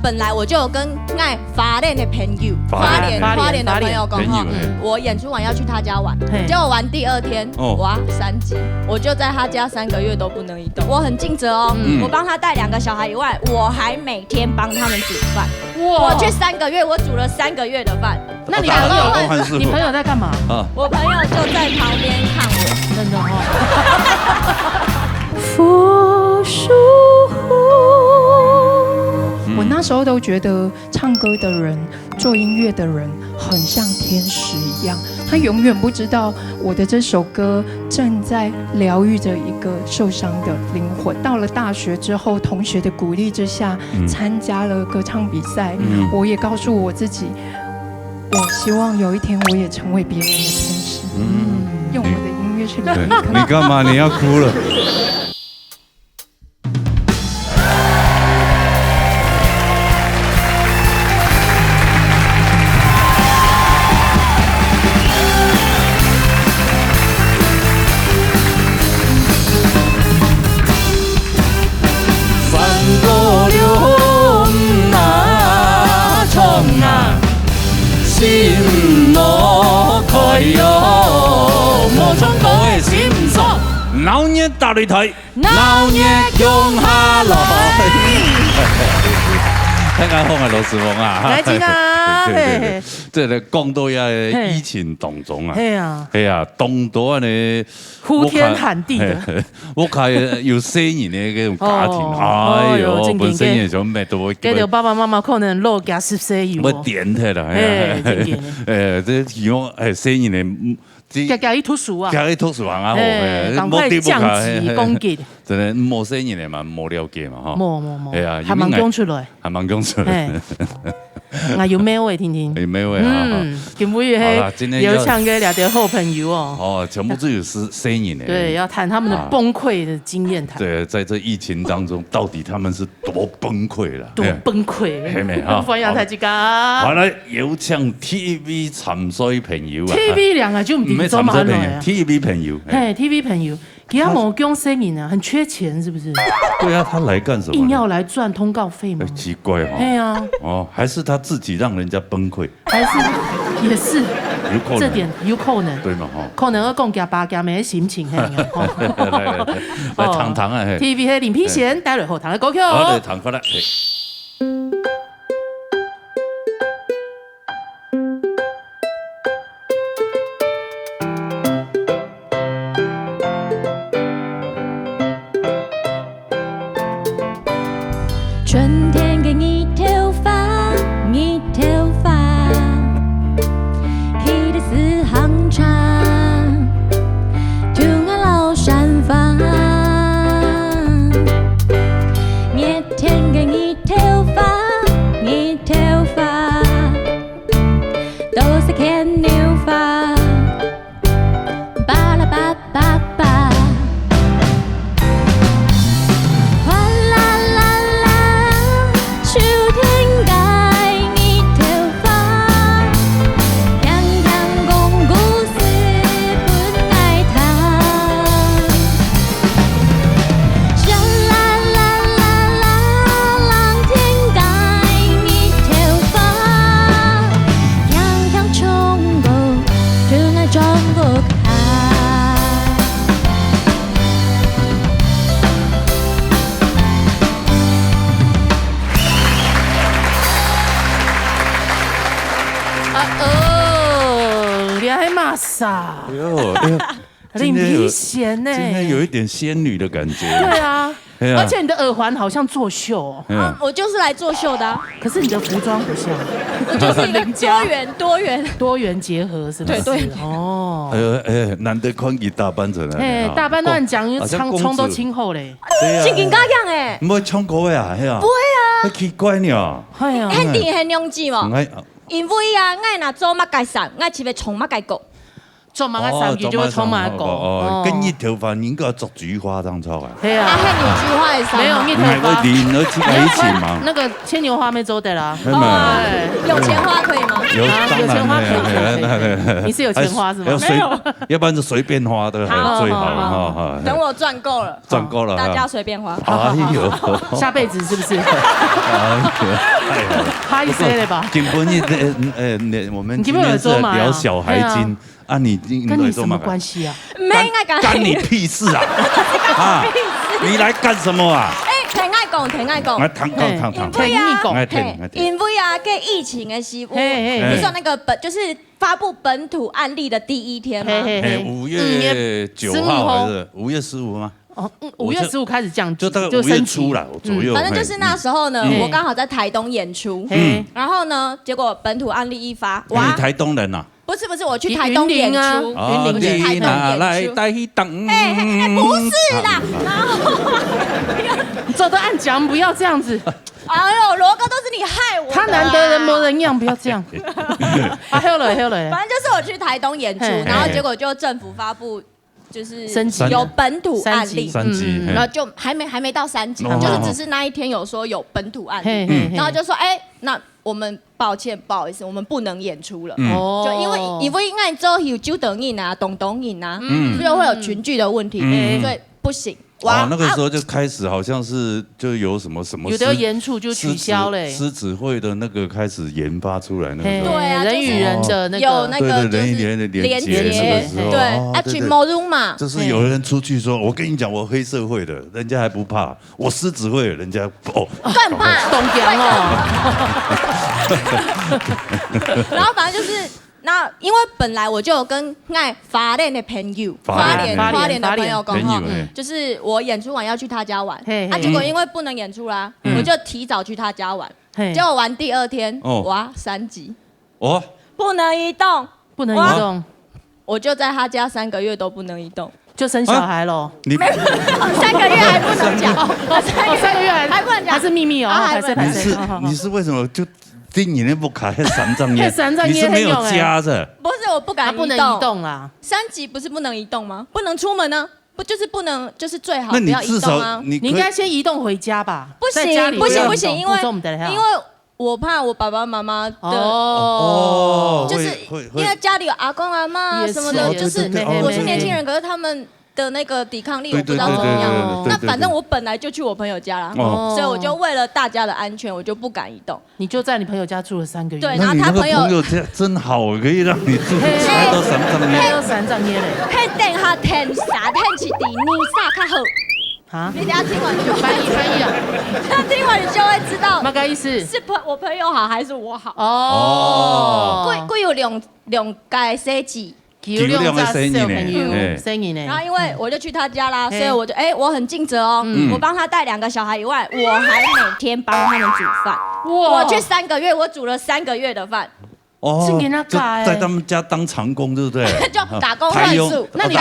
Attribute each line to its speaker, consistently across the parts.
Speaker 1: 本来我就有跟爱花莲的朋友，花莲的朋友讲哈，我演出完要去他家玩，结果玩第2天，哇3级，我就在他家3个月都不能移动。我很尽责哦，我帮他带2个小孩以外，我还每天帮他们煮饭。我去3个月，我煮了3个月的饭。
Speaker 2: 那你朋友在干嘛？
Speaker 1: 我朋友就在旁边看我，
Speaker 2: 真的哦。
Speaker 3: 佛树我那时候都觉得唱歌的人、做音乐的人很像天使一样，他永远不知道我的这首歌正在疗愈着一个受伤的灵魂。到了大学之后，同学的鼓励之下，参加了歌唱比赛，我也告诉我自己，我希望有一天我也成为别人的天使，用我的音乐去疗愈。
Speaker 4: 你干嘛？你要哭了？心路快乐，无冲过的心锁，老年大擂台，老年向下落。香港风啊，罗斯风啊，
Speaker 2: 来听啊，
Speaker 4: 对，这个讲到呀，疫情当中啊，系啊，当到呢
Speaker 2: 呼天喊地的，
Speaker 4: 我看有4人的嗰種家庭，哎呦，本身也就咩都會，
Speaker 2: 跟住爸爸媽媽可能落加14油，
Speaker 4: 我點睇啦，這如果係4人嘅。
Speaker 2: 加一圖書啊，
Speaker 4: 加一圖書啊，
Speaker 2: 趕快降級攻擊，
Speaker 4: 真係冇4人嚟嘛，冇了解嘛，嗬，
Speaker 2: 冇，
Speaker 4: 係啊，
Speaker 2: 還蠻講出來，
Speaker 4: 還蠻講出來。
Speaker 2: 我有咩位聽聽？
Speaker 4: 有咩位啊？
Speaker 2: 今日係有唱嘅2條好朋友哦。
Speaker 4: 哦，全部都有4人嘅。
Speaker 2: 對，要談他們的崩潰的經驗談。
Speaker 4: 對，在這疫情當中，到底他們是多崩潰啦？
Speaker 2: 多崩潰？係咪啊？歡迎大家。
Speaker 4: 好啦，有請 TV 沉水朋友啊。
Speaker 2: TV 兩個就唔係做乜嘢
Speaker 4: ？TV 朋友。
Speaker 2: 嘿 ，TV 朋友。其他某公司人啊，很缺錢，是不是？
Speaker 4: 對啊，他來幹什麼？
Speaker 2: 硬要來賺通告費嗎？
Speaker 4: 奇怪哈。
Speaker 2: 對啊。
Speaker 4: 哦，還是他自己讓人家崩潰？
Speaker 2: 還是也是，這點有可能。
Speaker 4: 對嘛哈？
Speaker 2: 可能要講加巴加咩心情嘿。
Speaker 4: 來糖糖啊
Speaker 2: ！TV 係林披賢帶來後糖嘅歌曲。
Speaker 4: 好，來糖過來。
Speaker 1: 春天給你頭髮，你頭髮，披的絲航長，圖案老山房。明天給你頭髮，你頭髮，都是牽牛髮，巴拉巴巴巴。
Speaker 2: 傻，
Speaker 4: 林
Speaker 2: 披賢呢？
Speaker 4: 今天有一點仙女的感覺。
Speaker 2: 對啊，而且你的耳環好像作秀。
Speaker 1: 我就是來作秀的。
Speaker 2: 可是你的服裝不像，
Speaker 1: 我就是一個多元結合，是不是？對。哦。
Speaker 4: 難得看佢大班陣啊！
Speaker 2: 大班段講唱都清後嘞。
Speaker 1: 真勁加樣誒！
Speaker 4: 唔會唱歌呀？係啊。
Speaker 1: 不會啊。
Speaker 4: 奇怪呢。
Speaker 2: 係啊。
Speaker 1: 很兩字嘛。因為啊，我若做乜介散，我是要從乜介講。
Speaker 2: 做满个3句就会充满个
Speaker 4: 哦，跟一头发应该做菊花当草啊。
Speaker 2: 对啊，
Speaker 1: 看你菊花的
Speaker 2: 没有一头发，
Speaker 4: 你一起嘛。
Speaker 2: 那个牵牛花没走的啦。
Speaker 1: 有钱花可以吗？
Speaker 2: 有钱花可以。你是有钱花是吗？
Speaker 1: 没有，
Speaker 4: 要不然就随便花的最好了。
Speaker 1: 等我赚够了，大家随便花。
Speaker 4: 哎呦，
Speaker 2: 下辈子是不是？
Speaker 4: 哎呦，太好了，
Speaker 2: 哈一些了吧？
Speaker 4: 根本我们今天是聊小孩经啊，你
Speaker 2: 跟你什么关系啊？
Speaker 1: 没应该
Speaker 4: 干你屁事啊！啊，你来干什么啊？
Speaker 1: 听爱讲，因为啊，个疫情的时候，不是说那个就是发布本土案例的第一天吗
Speaker 4: ？5月9号还是5月15吗？
Speaker 2: 哦，5月15开始降，
Speaker 4: 就大概5月初了左右。
Speaker 1: 反正就是那时候呢，我刚好在台东演出，然后呢，结果本土案例一发，哇！
Speaker 4: 你台东人呐？
Speaker 1: 不是，我去台东演出，
Speaker 2: 云林
Speaker 1: 去台东演出。不是啦，然后
Speaker 2: 走得按讲，不要这样子。
Speaker 1: 哎呦，罗哥都是你害我。
Speaker 2: 他难得人模人样，不要这样。啊，好了。
Speaker 1: 反正就是我去台东演出，然后结果就政府发布。就是有本土案例
Speaker 4: ，3级，
Speaker 1: 然后就还没到3级，就是只是那一天有说有本土案例，然后就说那我们抱歉，不好意思，我们不能演出了，就因为应该之后有酒等瘾啊、东瘾啊，所以会有群聚的问题，所以不行。
Speaker 4: 哇，那个时候就开始好像是就有什么
Speaker 2: 有的演出就取消了，
Speaker 4: 狮子会的那个开始研发出来那个，
Speaker 1: 对啊，
Speaker 2: 人与人的那个
Speaker 1: 有那个
Speaker 4: 人与人的连接，
Speaker 1: 对，啊，去某种嘛，
Speaker 4: 就是有人出去说，我跟你讲，我黑社会的，人家还不怕，我狮子会，人家
Speaker 1: 更怕，
Speaker 2: 懂讲哦。
Speaker 1: 然后反正就是。那因为本来我就有跟爱花莲的朋友，花莲的朋友讲哈，就是我演出完要去他家玩，结果因为不能演出啦，我就提早去他家玩，结果玩第2天，哇，3级，不能移动，我就在他家3个月都不能移动，
Speaker 2: 就生小孩喽。
Speaker 1: 3个月还不能讲
Speaker 2: ，3个月还不能讲，还是秘密哦，
Speaker 4: 你是为什么就？你那不卡3张烟，你是没有夹着？
Speaker 1: 不是，我不敢
Speaker 2: 不能移动啦。
Speaker 1: 3级不是不能移动吗？不能出门呢？不就是不能，就是最好不要移动啊。
Speaker 2: 你应该先移动回家吧？
Speaker 1: 不行，因为我怕我爸爸妈妈的就是因为家里有阿公阿嬷什么的，就是我是年轻人，可是他们。的那个抵抗力我不知道怎么样，那反正我本来就去我朋友家啦，所以我就为了大家的安全，我就不敢移动。
Speaker 2: 你就在你朋友家住了3个月，
Speaker 1: 对，然后他朋友
Speaker 4: 真好，可以让你住3到
Speaker 2: 3张耶嘞。
Speaker 1: 嘿，等下天啥天气地你啥较好？啊！你等下听完就
Speaker 2: 翻译啊！
Speaker 1: 他听完你就会知道，
Speaker 2: 那个意思
Speaker 1: 是我朋友好还是我好？贵有两届设计。
Speaker 4: 2个生
Speaker 2: 意呢，
Speaker 1: 然后因为我就去他家啦，所以我就我很尽责哦，我帮他带2个小孩以外，我还每天帮他们煮饭。我去3个月，我煮了3个月的饭。
Speaker 4: 就在他们家当长工，对不对？
Speaker 1: 就打工换宿。
Speaker 2: 那你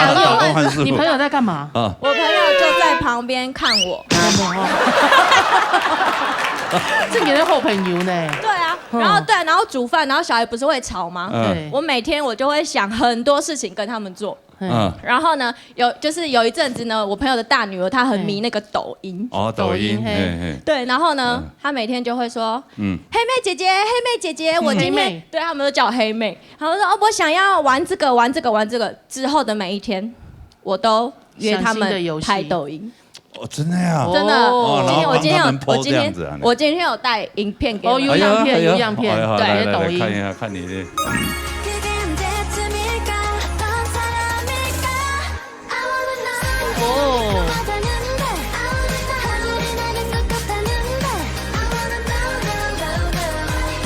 Speaker 2: 朋友在干嘛？
Speaker 1: 我朋友就在旁边看我。
Speaker 2: 这你的好朋友呢？
Speaker 1: 对啊，然后煮饭，然后小孩不是会吵吗？我每天我就会想很多事情跟他们做。然后呢，有一阵子呢，我朋友的大女儿她很迷那个抖音。
Speaker 4: 抖音。
Speaker 1: 对，然后呢，她每天就会说，黑妹姐姐，我今天对他们都叫我黑妹。然后说我想要玩这个，之后的每一天，我都约他们拍抖音。
Speaker 4: 真的呀，
Speaker 1: 真的。我今天有带影片给你。
Speaker 2: 有样片，
Speaker 4: 对，抖音看一下，看你的。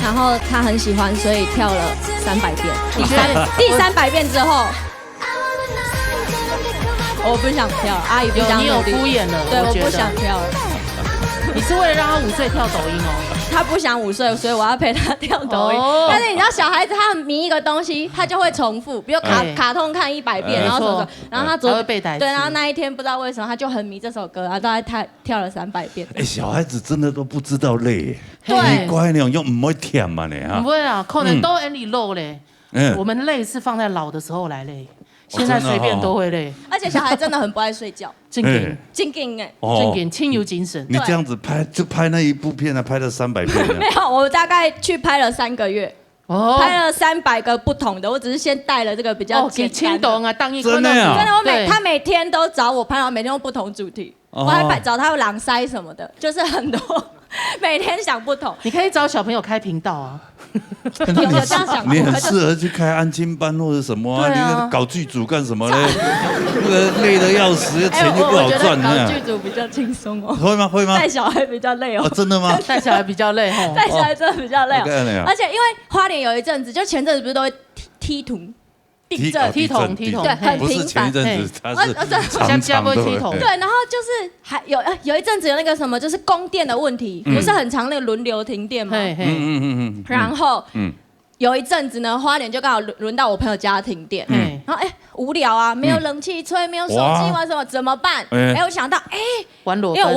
Speaker 1: 然后他很喜欢，所以跳了300遍。第300遍之后。我不想跳，阿姨不想。
Speaker 2: 你有敷衍了，
Speaker 1: 对，我不想跳了。
Speaker 2: 你是为了让他5岁跳抖音哦？
Speaker 1: 他不想5岁，所以我要陪他跳抖音。但是你知道，小孩子他迷一个东西，他就会重复，比如卡通看100遍，然后什么，然后他
Speaker 2: 会背台词。
Speaker 1: 对，然后那一天不知道为什么他就很迷这首歌，然后大概跳了300遍。
Speaker 4: 小孩子真的都不知道累，
Speaker 1: 对，
Speaker 4: 乖那种又唔会甜嘛你啊？
Speaker 2: 不会啊，可能都很累嘞。我们累是放在老的时候来累。现在随便都会累，
Speaker 1: 而且小孩真的很不爱睡觉，
Speaker 2: 正经
Speaker 1: 精进哎，
Speaker 2: 正经清有精神。
Speaker 4: 你这样子拍就拍那一部片啊，拍了300片。
Speaker 1: 没有，我大概去拍了3个月。拍了300个不同的，我只是先带了这个比较简单的
Speaker 2: 啊，当一
Speaker 4: 真的啊，
Speaker 1: 真的，他每天都找我拍，然后每天用不同主题，我还找他朗塞什么的，就是很多，每天想不同。
Speaker 2: 你可以找小朋友开频道啊，
Speaker 1: 有这样想过？
Speaker 4: 你很适合去开安亲班或者什么啊？你搞剧组干什么呢？那个累得要死，钱又不好赚。
Speaker 1: 搞剧组比较轻松哦。
Speaker 4: 会吗？会吗？
Speaker 1: 带小孩比较累哦。
Speaker 4: 真的吗？
Speaker 2: 带小孩比较累哦。
Speaker 1: 带小孩真的比较累哦。而且因为花莲有一阵子，就前阵子不是都会踢土。地震、
Speaker 2: 踢桶，
Speaker 1: 对，很
Speaker 4: 不是前一阵子，它是常常的。
Speaker 1: 对，然后就是还有一阵子有那个什么，就是供电的问题，不是很常那个轮流停电吗？然后有一阵子呢，花莲就刚好轮到我朋友家停电，然后无聊啊，没有冷气吹，没有手机玩什么，怎么办？我想到
Speaker 2: 玩裸
Speaker 1: 因为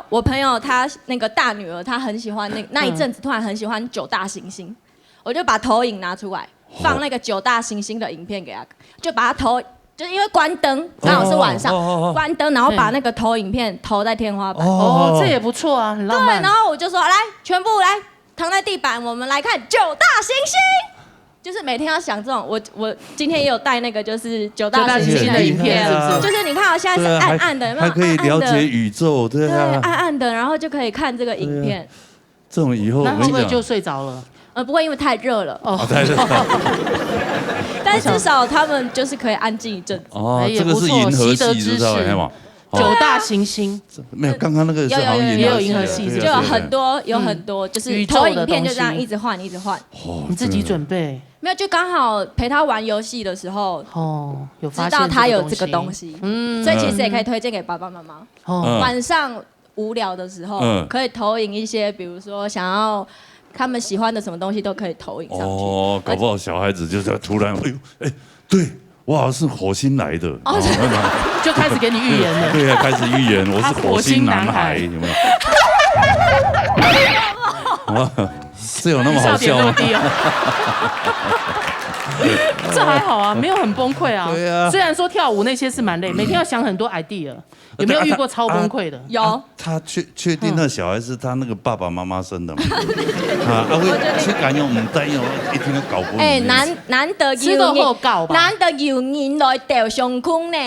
Speaker 1: 我朋友他那个大女儿，她很喜欢那一阵子突然很喜欢9大行星，我就把投影拿出来。放那个9大行星的影片给他，就把他就是因为关灯，刚好是晚上，关灯，然后把那个投影片投在天花板。
Speaker 2: 这也不错啊，很浪漫。
Speaker 1: 对，然后我就说，来，全部来躺在地板，我们来看9大行星。就是每天要想这种，我今天也有带那个就是9大行星的影片，就是你看我现在是暗暗的，有没有？
Speaker 4: 还可以了解宇宙，对啊，
Speaker 1: 暗暗的，然后就可以看这个影片。
Speaker 4: 这种以后
Speaker 2: 那会不会就睡着了？
Speaker 1: 不会，因为太热了。
Speaker 4: 太热。
Speaker 1: 但至少他们就是可以安静一阵子。
Speaker 4: 这个是银河系，知道吗
Speaker 2: ？9大行星
Speaker 4: 没有，刚刚那个是好像
Speaker 2: 也有银河系，
Speaker 1: 就有很多，就是投影片就这样一直换。
Speaker 2: 你自己准备？
Speaker 1: 没有，就刚好陪他玩游戏的时候，
Speaker 2: 有发现
Speaker 1: 知道他有这个东西，所以其实也可以推荐给爸爸妈妈。晚上无聊的时候，可以投影一些，比如说想要。他们喜欢的什么东西都可以投影上去。
Speaker 4: 搞不好小孩子就是突然，对我好像是火星来的，
Speaker 2: 就开始给你预言了。
Speaker 4: 对啊，开始预言，我是火星男孩，有没有？这有那么好笑吗？
Speaker 2: 这还好啊，没有很崩溃啊。
Speaker 4: 对啊，
Speaker 2: 虽然说跳舞那些是蛮累，每天要想很多 idea。有没有遇过超崩溃的？
Speaker 1: 有。
Speaker 4: 他确定那小孩是他那个爸爸妈妈生的吗？会去敢用唔得用，一天都搞不明。
Speaker 1: 难得有人来钓上空呢，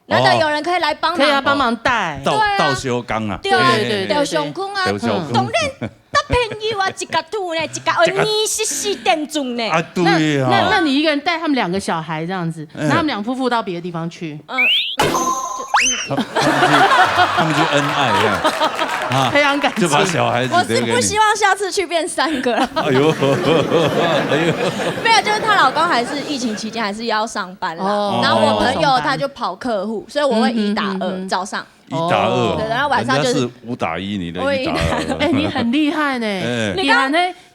Speaker 1: 难得有人可以来帮忙，
Speaker 2: 可以帮忙带
Speaker 4: 倒修缸啊，
Speaker 1: 对，钓上空啊，当然。朋友啊，一个土呢，一个2044点钟呢。
Speaker 4: 对啊。
Speaker 2: 那你一个人带他们2个小孩这样子，那他们2夫妇到别的地方去。
Speaker 4: 他们就恩爱这样，
Speaker 2: 培养感情，
Speaker 4: 就把小孩子。
Speaker 1: 我是不希望下次去变3个了。
Speaker 4: 哎呦，
Speaker 1: 没有，就是她老公还是疫情期间还是要上班啦。然后我朋友他就跑客户，所以我会1打2，早上。
Speaker 4: 1打2，
Speaker 1: 对，然后晚上就是
Speaker 4: 5打1，你的1打2。
Speaker 2: 你很厉害呢，你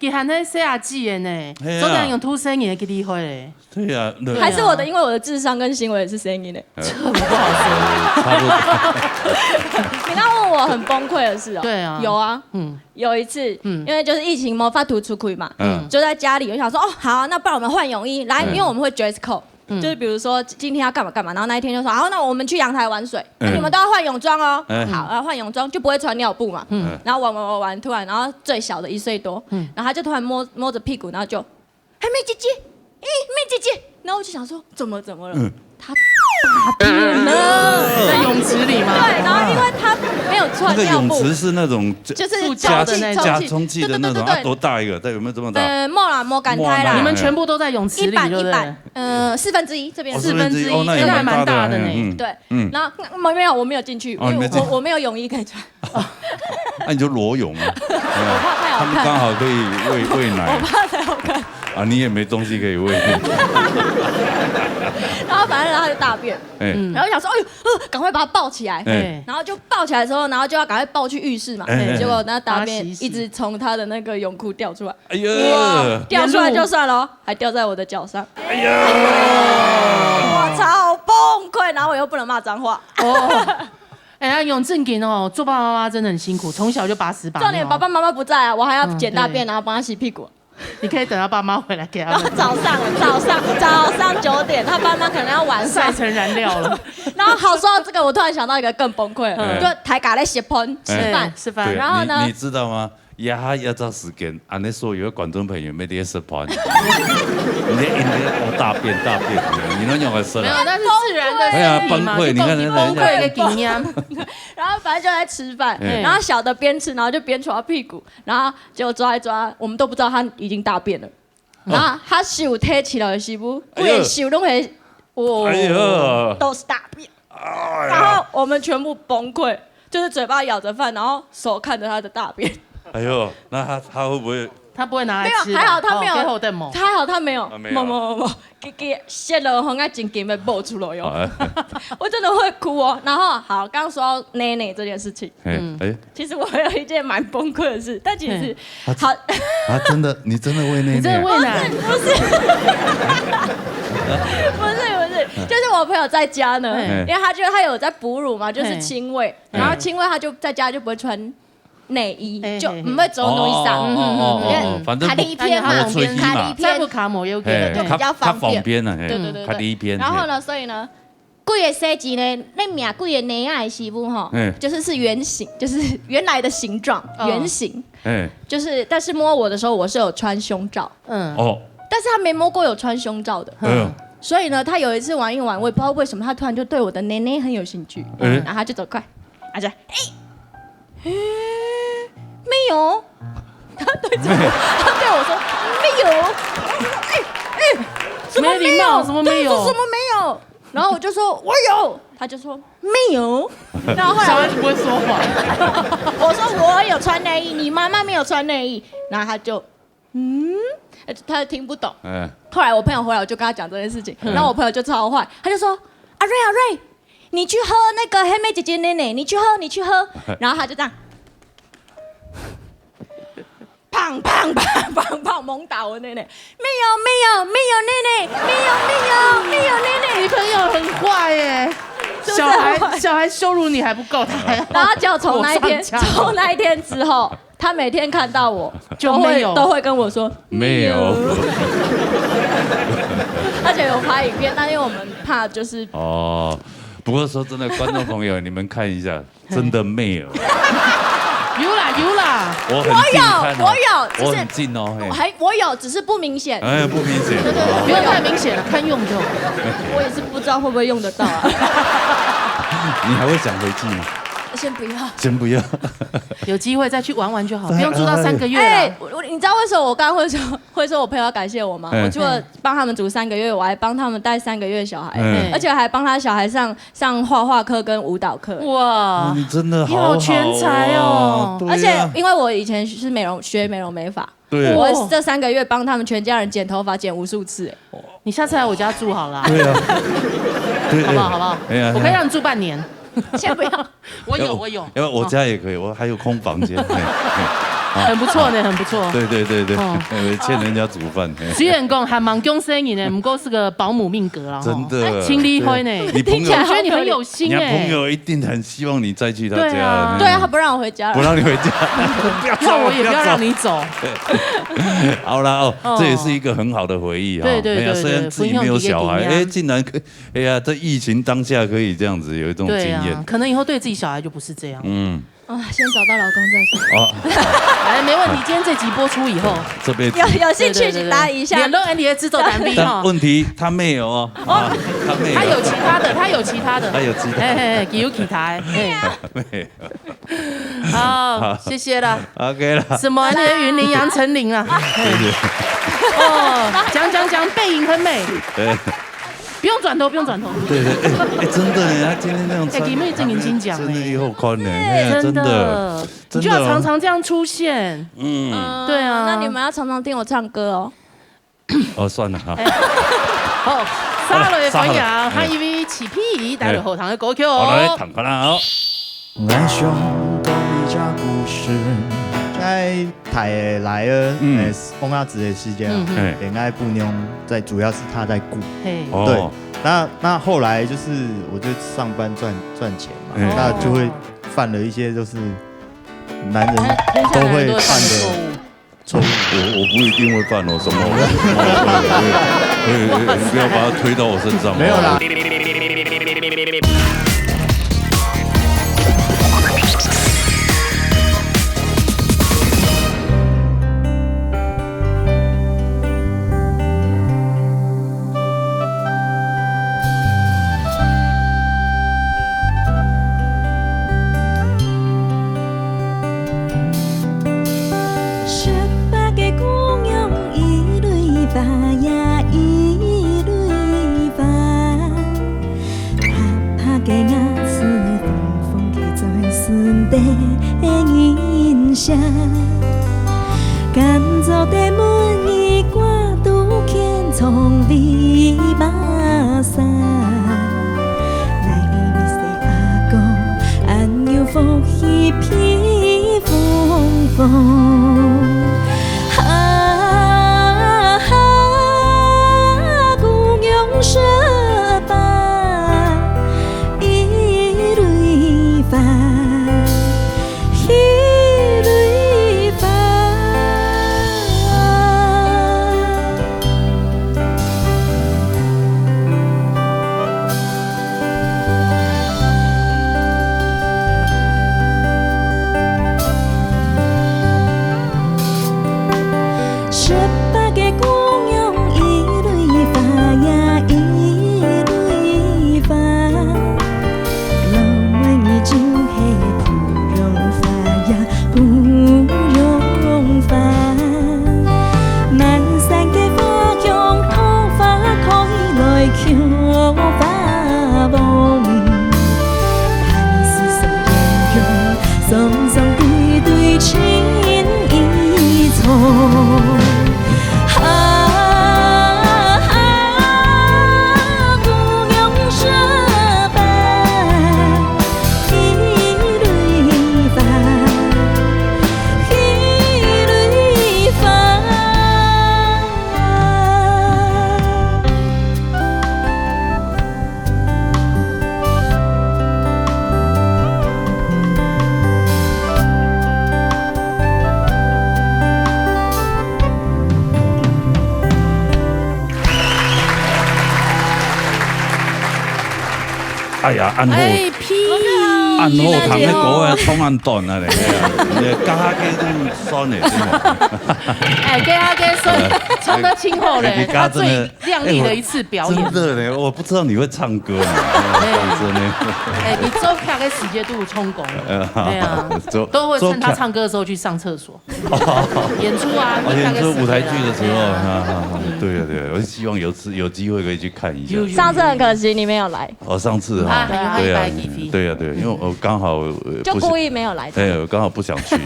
Speaker 2: 喊那写下字的呢，昨天用土生音给你会嘞。
Speaker 4: 对呀，
Speaker 1: 还是因为我的智商跟行为是声音呢，
Speaker 2: 这不好说。
Speaker 1: 你刚问我很崩溃的事哦，
Speaker 2: 对啊，
Speaker 1: 有啊，有一次，因为就是疫情没法图出轨嘛，就在家里，我想说，好，那不然我们换泳衣来，因为我们会 dress code。就是比如说今天要干嘛，然后那一天就说好，那我们去阳台玩水，你们都要换泳装哦。好，换泳装就不会穿尿布嘛。然后玩，突然，然后最小的1岁多，然后他就突然摸着屁股，然后就，妹姐姐，然后我就想说怎么了？他大便了，
Speaker 2: 在泳池里吗？
Speaker 1: 对，然后因为他没有穿尿布。
Speaker 4: 那个泳池是那种
Speaker 1: 就是
Speaker 4: 加充气的那种，多大一个？有没有这么大？
Speaker 1: 没敢开啦。
Speaker 2: 你们全部都在泳池里，对不对
Speaker 1: ？1/4，这边
Speaker 2: 1/4，那还蛮大的呢。
Speaker 1: 对，然后没有，我没有进去，因为我没有泳衣可以穿。
Speaker 4: 那你就裸泳啊？
Speaker 1: 我怕太好看。
Speaker 4: 他们刚好可以喂奶。
Speaker 1: 我怕太好看。
Speaker 4: 你也没东西可以喂。
Speaker 1: 然后反正他就大便，然后想说，赶快把他抱起来，然后就抱起来之后，然后就要赶快抱去浴室嘛，结果那大便一直从他的那个泳裤掉出来，哎呀，掉出来就算了，还掉在我的脚上，哎呀，我超崩溃，然后我又不能骂脏话。
Speaker 2: 永正经哦，做爸爸妈妈真的很辛苦，从小就把屎把尿。
Speaker 1: 重点爸爸妈妈不在啊，我还要捡大便，然后帮他洗屁股。
Speaker 2: 你可以等他爸妈回来给他们。
Speaker 1: 早上9点，他爸妈可能要晚上
Speaker 2: 晒成燃料了。
Speaker 1: 然后好说到这个，我突然想到一个更崩溃，就台咖在吃饭
Speaker 2: 吃饭。
Speaker 1: 然后呢，
Speaker 4: 你知道吗？要找时间，按那所有的观众朋友没得吃饭，你大便，你能用来吃？
Speaker 2: 没有，那是自然的。
Speaker 4: 哎呀，崩溃！你看人
Speaker 2: 崩溃一个经验。
Speaker 1: 然后反正就在吃饭，然后小的边吃，然后就边抓屁股，然后结果抓一抓，我们都不知道他已经大便了。然后他手提起来的时候，连手都会，都是大便。然后我们全部崩溃，就是嘴巴咬着饭，然后手看着他的大便。
Speaker 4: 哎呦，那他会不会？
Speaker 2: 他不会拿来吃。
Speaker 1: 还好他没有。
Speaker 2: 还
Speaker 1: 好他没有。没，给泄了红爱紧紧被爆出来哟。我真的会哭哦。然后好，刚刚说到奶奶这件事情，其实我有一件蛮崩溃的事，但其实好
Speaker 4: 真的，你真的喂奶奶？
Speaker 2: 你真的喂奶？
Speaker 1: 不是，就是我朋友在家呢，因为他有在哺乳嘛，就是亲喂，然后亲喂他就在家就不会穿内衣，就不会走路衣裳，
Speaker 4: 反正
Speaker 1: 卡第一篇嘛，
Speaker 2: 再不卡摩又给
Speaker 1: 就比较方便
Speaker 4: 啊，
Speaker 1: 对，
Speaker 4: 卡第一篇。
Speaker 1: 然后呢，所以呢，贵的设计呢，那命贵的内爱媳妇哈，就是圆形，就是原来的形状，圆形，就是但是摸我的时候我是有穿胸罩，但是他没摸过有穿胸罩的，所以呢，他有一次玩一玩，我也不知道为什么，他突然就对我的内内很有兴趣，然后他就走快，他就没有，他对我说没有，什么没有？
Speaker 2: 什么没有？
Speaker 1: 什么没有？然后我就说我有，他就说没有。然后后来
Speaker 2: 小孩子不会说谎，
Speaker 1: 我说我有穿内衣，你妈妈没有穿内衣，然后他就他听不懂。后来我朋友回来，我就跟他讲这件事情，然后我朋友就超坏，他就说阿瑞，你去喝那个黑妹姐姐奶奶，你去喝，然后他就这样。砰猛打我奶奶，没有奶奶，没有奶奶，
Speaker 2: 你朋友很坏耶，小孩羞辱你还不够，他还要。
Speaker 1: 然后就从那一天之后，他每天看到我都会跟我说
Speaker 4: 没有，
Speaker 1: 而且有拍影片，但因为我们怕就是
Speaker 4: 不过说真的，观众朋友你们看一下，真的没有。
Speaker 2: 有啦，
Speaker 1: 我
Speaker 4: 很近哦，
Speaker 1: 我有，只是不明显。
Speaker 4: 不明显，
Speaker 2: 对，不用太明显了，看用就好。
Speaker 1: 我也是不知道会不会用得到啊。
Speaker 4: 你还会想回去吗？先不要，
Speaker 2: 有机会再去玩玩就好，不用住到3个月了。
Speaker 1: 你知道为什么我刚刚会说我朋友要感谢我吗？我除了帮他们煮3个月，我还帮他们带3个月的小孩，而且还帮他小孩上画画课跟舞蹈课。
Speaker 4: 哇，你真的
Speaker 2: 你好全才哦！
Speaker 1: 而且因为我以前是学美容美发，我这3个月帮他们全家人剪头发剪无数次。
Speaker 2: 你下次来我家住好了。
Speaker 4: 对啊，
Speaker 2: 好不好？我可以让你住半年。
Speaker 1: 先不要，
Speaker 2: 我有，
Speaker 4: 因为我家也可以，我还有空房间，
Speaker 2: 很不错呢，很不错。
Speaker 4: 对，欠人家煮饭。
Speaker 2: 虽然讲还蛮公生意呢，不过是个保姆命格啊，
Speaker 4: 真的，
Speaker 2: 亲离婚呢。听起来觉得你很有心哎，
Speaker 4: 你朋友一定很希望你再去他家。
Speaker 1: 对啊，他不让我回家，
Speaker 4: 不让你回家，
Speaker 2: 要我也不要让你走。
Speaker 4: 好了这也是一个很好的回忆啊。
Speaker 2: 对，
Speaker 4: 虽然自己没有小孩，竟然可以，这疫情当下可以这样子有一种经验。
Speaker 2: 可能以后对自己小孩就不是这样。
Speaker 1: 先找到老公再说。
Speaker 2: 没问题。今天这集播出以后，
Speaker 4: 这边
Speaker 1: 有兴趣请答一下。
Speaker 2: 联络 Andy 的制作单兵
Speaker 4: 哈。问题他没有
Speaker 2: 他有其他的。有其他。好，谢谢了。
Speaker 4: OK 了。
Speaker 2: 什么？那云林杨丞琳啊。讲背影很美。
Speaker 4: 对。
Speaker 2: 不用转头。
Speaker 4: 对，真的他今天那样穿，
Speaker 2: 给妹正眼睛讲，
Speaker 4: 真的以后宽呢，真的，
Speaker 2: 你就要常常这样出现。对啊。
Speaker 1: 那你们要常常听我唱歌
Speaker 4: 哦。算了哈。
Speaker 2: 好，沙雷的朋友，他以为起屁，带着后堂的歌曲哦。
Speaker 4: 好来，躺过来哦。
Speaker 5: 俺想讲一个故事。在台来的翁阿子的时间，恋爱不妞主要是他在顾，对，那后来就是我就上班赚钱嘛，那就会犯了一些就是男人都会犯的
Speaker 4: 我不一定会犯哦，什么？不要把它推到我身上。
Speaker 5: 没有啦。
Speaker 6: 甘做地门伊挂拄牵葱味马山，来为西阿哥安有福气披风风。姑娘说吧，一蕊花。
Speaker 4: 哎呀，按后按后堂咧嗰個衝按斷啊！你加下雞都酸嘅，真係。
Speaker 2: 哎，加下雞酸，衝得清後嘞，他最亮麗的一次表演。
Speaker 4: 真的嘞，我不知道你會唱歌呢。真的。
Speaker 2: 哎，你周卡嘅時間都有充公。對啊，都會趁他唱歌的時候去上廁所。演出啊，
Speaker 4: 演出舞台劇的時候，對啊對啊，我希望有機會可以去看一下。
Speaker 1: 上次很可惜你沒有來。
Speaker 4: 哦，上次哈，對啊，對啊對啊，因為我剛好
Speaker 1: 就故意沒有來。
Speaker 4: 對，我剛好不想去。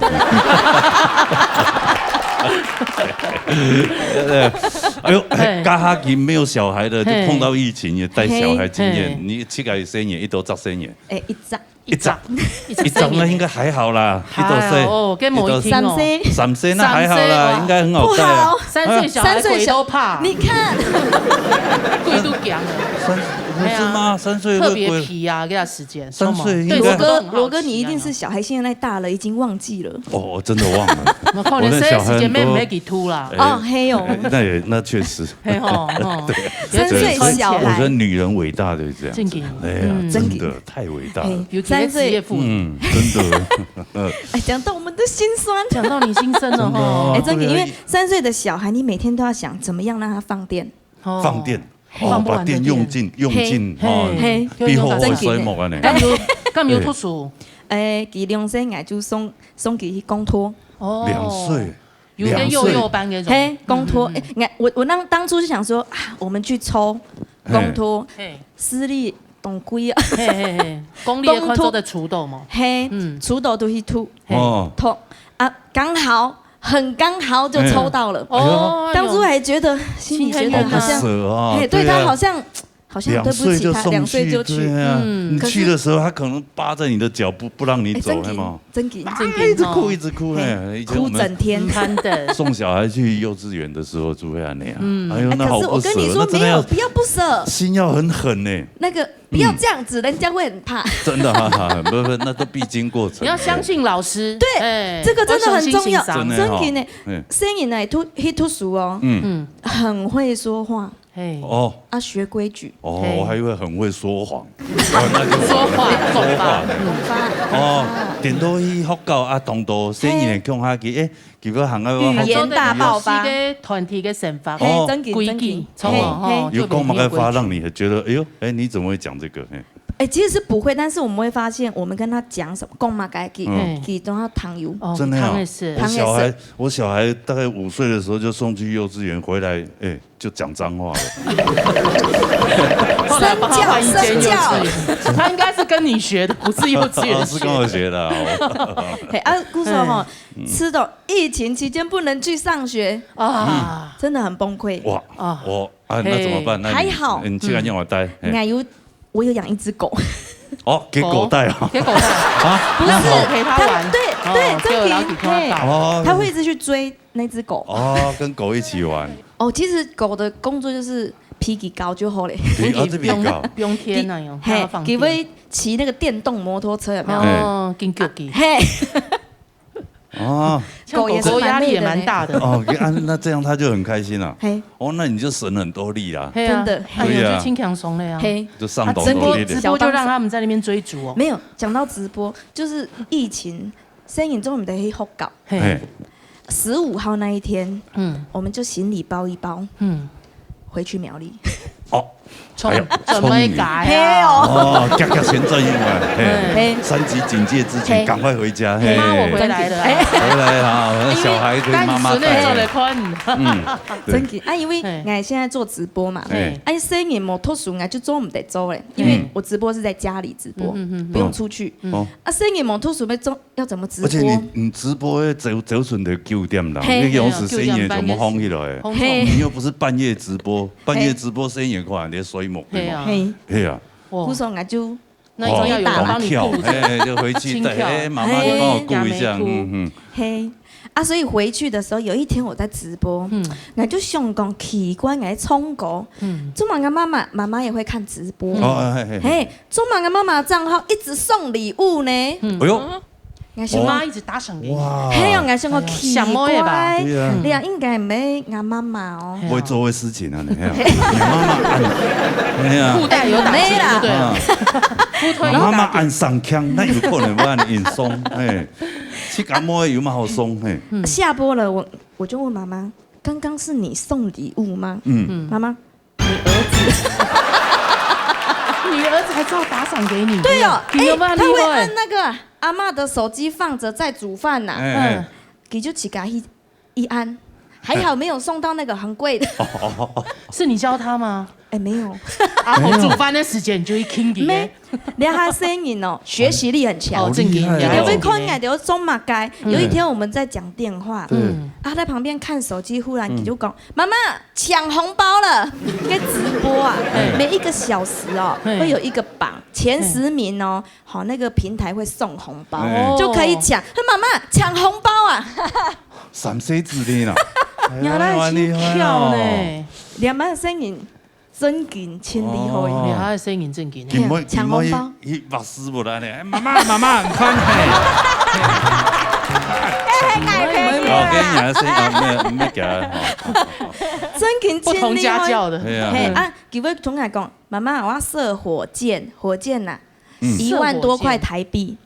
Speaker 4: 哎呦，加下件沒有小孩的，就碰到疫情也帶小孩經驗。你7個生日，一到10生日。
Speaker 1: 哎，
Speaker 4: 一張那應該還好啦，一到歲
Speaker 2: 哦，跟某一天哦
Speaker 4: ，3歲那還好啦，應該很好帶啊。
Speaker 2: 3歲小孩鬼都怕，
Speaker 1: 你看，
Speaker 2: 鬼都驚了。
Speaker 4: 不是嗎？3歲
Speaker 2: 特別皮啊，給他時間。
Speaker 4: 3歲應該。
Speaker 6: 羅哥，你一定是小孩現在大了，已經忘記了。
Speaker 4: 哦，真的忘了。
Speaker 2: 我連這時間沒給吐啦。
Speaker 6: 哦，嘿喲。
Speaker 4: 那確實。
Speaker 2: 嘿吼，
Speaker 6: 對，3歲小孩。
Speaker 4: 我覺得女人偉大的這樣。
Speaker 2: 真的。
Speaker 4: 哎呀，真的太偉大了。
Speaker 2: 有3歲婦女。
Speaker 4: 真的。
Speaker 6: 哎，講到我們的心酸，
Speaker 2: 講到你心聲了哈。
Speaker 6: 哎，真的，因為3歲的小孩，你每天都要想怎麼樣讓他放電。
Speaker 4: 放電。把電用盡哦，比好我水木啊你。
Speaker 2: 咁有讀書？
Speaker 6: 誒，佢2歲我就送佢去公托。
Speaker 2: 哦
Speaker 4: ，2歲。
Speaker 2: 有跟幼幼班嗰種。
Speaker 6: 嘿，公托。我當初是想說啊，我們去抽公托，私立當貴啊。
Speaker 2: 公立的寬州的鋤頭嘛。
Speaker 6: 嘿，鋤頭都去吐。吐啊，很剛好就抽到了。哦，當初還覺得心裡覺得好像，對他好像
Speaker 1: 好像对不起他，2岁就去。
Speaker 4: 你去的时候，他可能扒着你的脚不让你走，是吗？
Speaker 1: 真给，
Speaker 4: 一直哭一直哭，
Speaker 1: 哭整天。
Speaker 4: 送小孩去幼稚园的时候就会那样。哎呦，那好不舍。
Speaker 1: 可是我跟你说，没有，不要不舍，
Speaker 4: 心要很狠呢。
Speaker 1: 那个不要这样子，人家会很怕。
Speaker 4: 真的不，那都必经过程。
Speaker 2: 你要相信老师。
Speaker 1: 对，这个真的很重要。
Speaker 4: 真的
Speaker 1: 呢，声音呢，读书哦，很会说话。
Speaker 4: 哦，
Speaker 1: 学规矩。
Speaker 4: 我还以为很会说谎。
Speaker 2: 说话。
Speaker 4: 电到去福岛同道声音的讲下去，结果行到
Speaker 1: 语言大爆发。
Speaker 2: 团体的惩罚，
Speaker 1: 规矩，
Speaker 4: 有讲某个话让你觉得，哎呦，你怎么会讲这个？
Speaker 1: 其实是不会，但是我们会发现，我们跟他讲什么，讲嘛该给都要糖油。
Speaker 2: 真的啊，
Speaker 4: 我小孩大概5岁的时候就送去幼稚园，回来就讲脏话了。
Speaker 1: 身教，
Speaker 2: 他应该是跟你学的，不是幼稚园
Speaker 4: 是跟我学的。
Speaker 1: 姑说吃的疫情期间不能去上学啊，真的很崩溃。哇
Speaker 4: 那怎么办？
Speaker 1: 还好，
Speaker 4: 你居然让我带。
Speaker 1: 我有养一只狗。
Speaker 4: 给狗带啊？
Speaker 2: 给狗带啊？
Speaker 1: 不是
Speaker 2: 陪它玩。
Speaker 1: 对，真的。他会一直去追那只狗。
Speaker 4: 跟狗一起玩。
Speaker 1: 其实狗的工作就是脾气高就好嘞。
Speaker 2: 不用天那样。
Speaker 1: 给会骑那个电动摩托车有没有？
Speaker 2: 跟狗给。狗压力也蛮大的。
Speaker 4: 那这样他就很开心了。那你就省很多力啦。
Speaker 1: 真的。
Speaker 2: 对啊，就轻松松了呀。
Speaker 4: 就上抖
Speaker 2: 直播就让他们在那边追逐哦。
Speaker 1: 没有讲到直播，就是疫情，声音中我们的福岛。15号那一天，我们就行李包一包，回去苗栗。
Speaker 2: 准备改
Speaker 4: 夹前阵嘛，3级警戒之前赶快回家。
Speaker 2: 妈，我回来了，
Speaker 4: 回来啊！小孩可以妈妈带。
Speaker 1: 真的因为我现在做直播嘛，声音没特殊，我就做唔得做嘞，因为我直播是在家里直播，不用出去。声音没特殊要怎么直播？
Speaker 4: 而且你直播走顺的9点啦，你有时声音怎么轰起来？你又不是半夜直播，半夜直播声音也快，你水母。对啊，
Speaker 1: 姑说我就
Speaker 2: 那一定要有人帮你顾，
Speaker 4: 就回去带，妈妈就帮我顾一下。
Speaker 1: 所以回去的时候，有一天我在直播，我就想讲奇怪，我冲狗，中马的妈妈也会看直播，中马的妈妈账号一直送礼物呢。
Speaker 4: 哎呦。
Speaker 2: 我妈一直打赏给你，
Speaker 1: 嘿呀，我想我奇怪，
Speaker 4: 你
Speaker 1: 呀应该没我妈妈哦，
Speaker 4: 会做的事情啊，你妈妈，
Speaker 2: 附带有打击，对，
Speaker 4: 妈妈按上腔，那有可能把你引松，去感冒有嘛好松，
Speaker 1: 下播了，我就问妈妈，刚刚是你送礼物吗？妈妈，
Speaker 2: 你儿子还知道打赏给你，
Speaker 1: 对哦，他会按那个。阿嬷的手机放着在煮饭呐，给就起给一按，还好没有送到那个很贵的。
Speaker 2: 是你教他吗？
Speaker 1: 没有。
Speaker 2: 我煮饭的时间你就一听的。
Speaker 1: 连他声音哦，学习力很强。
Speaker 2: 正经。
Speaker 1: 有被看眼的中马街，有一天我们在讲电话，他在旁边看手机，忽然就讲：“妈妈抢红包了！”应该直播啊，每1个小时哦会有一个榜，前10名哦，好那个平台会送红包，就可以抢。妈妈抢红包啊
Speaker 4: ！3岁之内啦，
Speaker 2: 原来是跳呢，
Speaker 1: 两班声音。真紧，千里后
Speaker 2: 你他的声音真紧，
Speaker 1: 抢红包，
Speaker 4: 把师傅来呢，妈妈，很宽我跟你讲，声音没给
Speaker 1: 真紧，
Speaker 2: 不同家教的，
Speaker 1: 几位同学讲，妈妈，我要射火箭呐，1万多块台币。